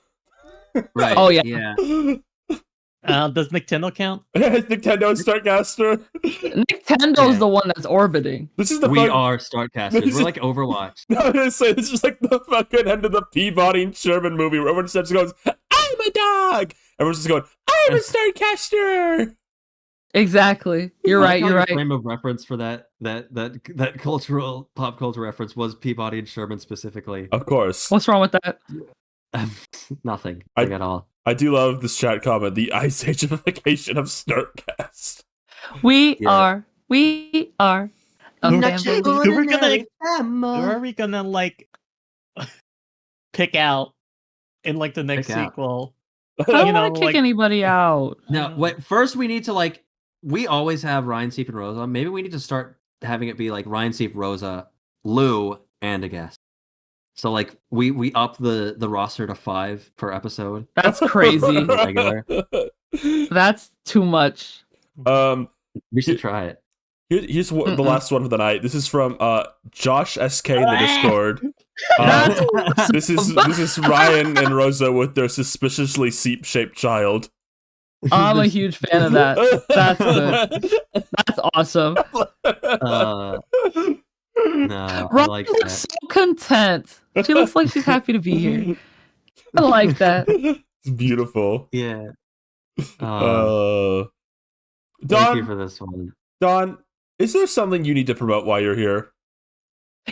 S2: Right.
S3: Oh yeah.
S4: Does Nintendo count?
S1: Nintendo Startcaster.
S3: Nintendo's the one that's orbiting.
S1: This is
S2: we are Startcasters. We're like Overwatch.
S1: I was gonna say this is like the fucking end of the Peabody and Sherman movie where everyone just goes, "I'm a dog." Everyone's just going, "I'm a Startcaster."
S3: Exactly. You're right. You're right.
S2: The frame of reference for that cultural pop culture reference was Peabody and Sherman specifically.
S1: Of course.
S3: What's wrong with that?
S2: Nothing at all.
S1: I do love this chat comment. The Ice Ageification of Startcast.
S3: We are.
S4: Who are we gonna like pick out in like the next sequel?
S3: I don't want to kick anybody out.
S2: No, wait. First, we need to like. We always have Ryan, Seep, and Rosa. Maybe we need to start having it be like Ryan, Seep, Rosa, Lou, and a guest. So like we up the roster to 5 per episode.
S3: That's crazy.
S2: Regular.
S3: That's too much.
S2: We should try it.
S1: Here's the last one for the night. This is from Josh SK in the Discord. This is Ryan and Rosa with their suspiciously seep-shaped child.
S3: I'm a huge fan of that. That's good. That's awesome.
S2: No,
S3: Ryan
S2: I like
S3: looks
S2: that.
S3: so content. She looks like she's happy to be here. I like that.
S1: It's beautiful.
S2: Yeah.
S1: Dawn,
S2: thank you for this one.
S1: Dawn, is there something you need to promote while you're here?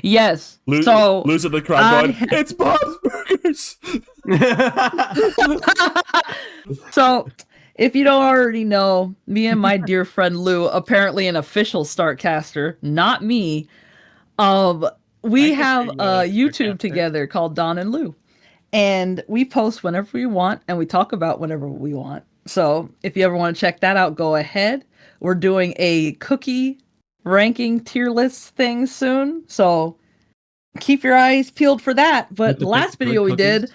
S3: Yes.
S1: Lose at the crowd going, it's Bob's Burgers!
S3: So, if you don't already know, me and my dear friend Lou, apparently an official Startcaster, not me, we have a YouTube together called Dawn and Lou. And we post whenever we want, and we talk about whenever we want. So if you ever want to check that out, go ahead. We're doing a cookie ranking tier list thing soon. So keep your eyes peeled for that. But the last video we did...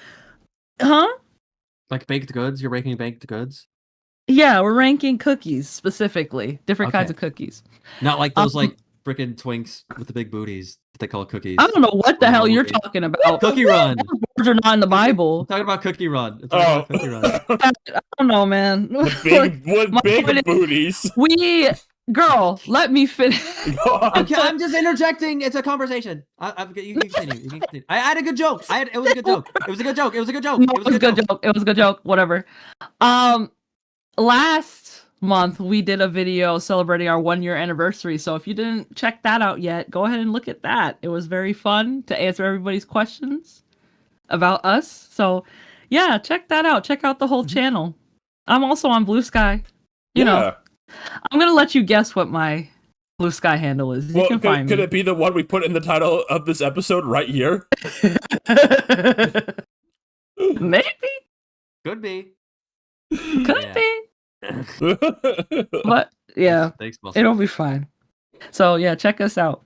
S3: Huh?
S2: Like baked goods? You're ranking baked goods?
S3: Yeah, we're ranking cookies specifically. Different kinds of cookies.
S2: Not like those like freaking Twinks with the big booties that they call cookies.
S3: I don't know what the hell you're talking about.
S2: Cookie Run.
S3: Those words are not in the Bible.
S2: I'm talking about Cookie Run.
S3: Cookie Run. I don't know, man.
S1: Big booties.
S3: Girl, let me finish.
S2: I'm just interjecting. It's a conversation. You can continue. I had a good joke. It was a good joke. It was a good joke. It was a good joke.
S3: No, it was a good joke. It was a good joke. Whatever. Last month we did a video celebrating our 1-year anniversary. So if you didn't check that out yet, go ahead and look at that. It was very fun to answer everybody's questions about us. So yeah, check that out. Check out the whole channel. I'm also on Blue Sky. You know. I'm gonna let you guess what my Blue Sky handle is. You can find me.
S1: Could it be the one we put in the title of this episode right here?
S3: Maybe.
S2: Could be.
S3: Could be. But yeah,
S2: thanks,
S3: it'll be fine. So yeah, check us out.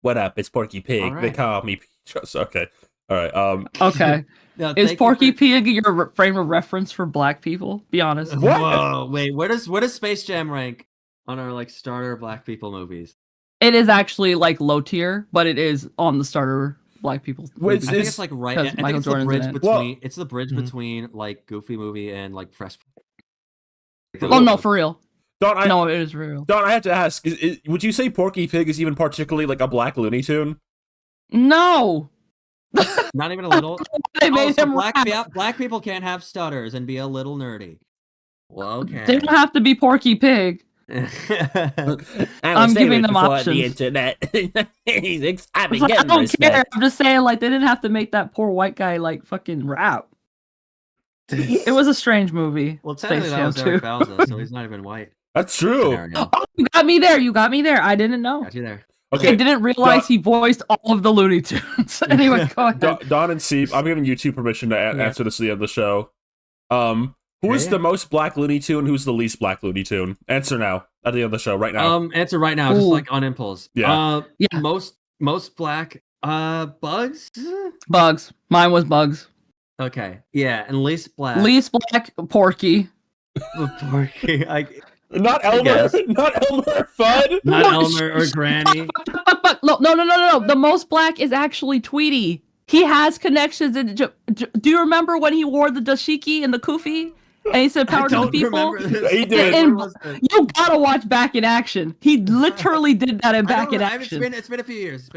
S1: What up? It's Porky Pig. Right. They call me Petros. Okay. All right.
S3: Okay.
S2: No,
S3: is Porky Pig your frame of reference for black people? Be honest.
S2: What? Whoa, wait. What does Space Jam rank on our like starter black people movies?
S3: It is actually like low tier, but it is on the starter black people.
S2: I think it's like right. I think it's the bridge between. It's the bridge between like Goofy movie and like Fresh.
S3: Oh no, for real.
S1: No,
S3: it is real.
S1: Don, I have to ask: would you say Porky Pig is even particularly like a black Looney Tune?
S3: No.
S2: Not even a little.
S3: They made him
S2: black people can't have stutters and be a little nerdy. Well, okay.
S3: They don't have to be Porky Pig. I'm giving them options.
S1: The internet.
S3: I don't care. I'm just saying, like, they didn't have to make that poor white guy like fucking rap. It was a strange movie.
S2: Well, technically that was Eric Bauza, so he's not even white.
S1: That's true.
S2: scenario.
S3: Oh, you got me there. You got me there. I didn't know.
S2: Got you there.
S1: Okay.
S3: I didn't realize he voiced all of the Looney Tunes. Anyway, go ahead.
S1: Don and Seep, I'm giving you two permission to answer this at the end of the show. Who is the most black Looney Tune? Who's the least black Looney Tune? Answer now at the end of the show, right now.
S2: Answer right now, just like on impulse.
S1: Yeah.
S3: Yeah.
S2: Most black. Bugs.
S3: Bugs. Mine was Bugs.
S2: Okay. Yeah, and least black.
S3: Least black, Porky.
S2: Porky.
S1: Not Elmer. Not Elmer or Fudd.
S2: Not Elmer or Granny.
S3: No. The most black is actually Tweety. He has connections. Do you remember when he wore the dashiki and the kufi? And he said power to the people?
S1: He did.
S3: And you gotta watch Back in Action. He literally did that in Back in Action.
S2: It's been a few years.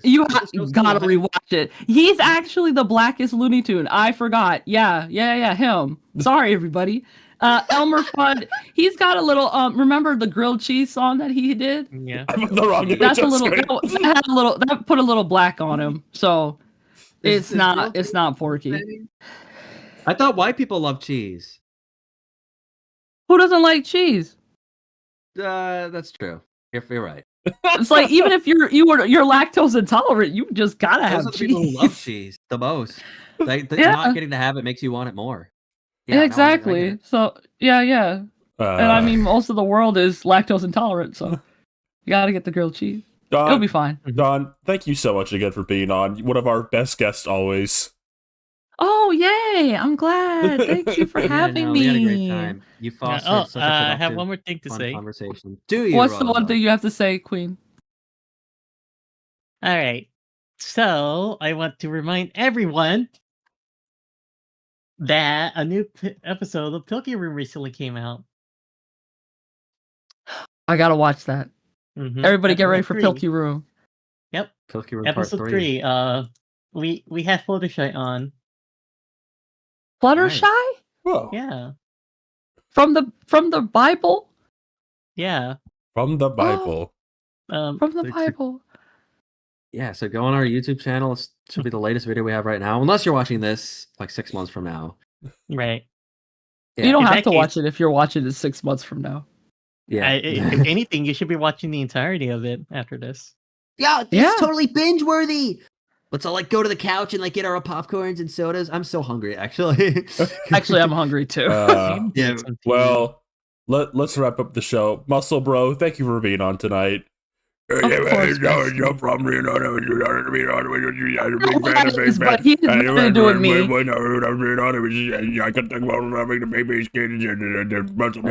S3: You gotta rewatch it. He's actually the blackest Looney Tune. I forgot. Yeah, him. Sorry, everybody. Elmer Fudd, he's got a little remember the grilled cheese song that he did?
S4: Yeah.
S1: I'm the wrong
S3: That's that put a little black on him. So it's not Porky.
S2: I thought white people love cheese.
S3: Who doesn't like cheese?
S2: That's true. You're right.
S3: It's like even if you're lactose intolerant, you just gotta
S2: Those
S3: have
S2: are the
S3: cheese.
S2: people who love cheese the most. Not getting to have it makes you want it more.
S3: Yeah, exactly. So yeah. And I mean, most of the world is lactose intolerant, so you gotta get the grilled cheese. It'll be fine.
S1: Don, thank you so much again for being on. One of our best guests always.
S3: Oh yay! I'm glad. Thank you for having me.
S2: We had a great time. You fostered such a
S4: I have one more thing to say.
S2: Conversation. Do you?
S3: What's the one thing you have to say, Queen?
S4: All right. So I want to remind everyone that a new episode of Tokyo Room recently came out.
S3: I gotta watch that.
S4: Mm-hmm.
S3: Everybody, get ready for Pilky Room.
S4: Yep.
S2: Pilky Room
S4: Episode
S2: Part 3.
S4: We have Fluttershy on.
S3: Fluttershy?
S1: Whoa.
S4: Yeah.
S3: From the Bible?
S4: Yeah.
S1: From the Bible.
S3: From the Bible.
S2: Yeah, so go on our YouTube channel. It should be the latest video we have right now, unless you're watching this like 6 months from now.
S4: Right.
S2: Yeah.
S3: You don't have to watch it if you're watching it 6 months from now.
S2: Yeah.
S4: If anything, you should be watching the entirety of it after this.
S2: Yeah, this is totally binge worthy. Let's all like go to the couch and like get our popcorns and sodas. I'm so hungry, actually.
S3: Actually, I'm hungry too.
S2: Yeah.
S1: Well, let's wrap up the show. Muscle Bro, thank you for being on tonight.
S3: Of course,
S1: no problem. You're not a big
S3: fan
S1: of big
S3: but he's nothing to do with me.
S1: I can talk about having the baby's kids and the muscle man.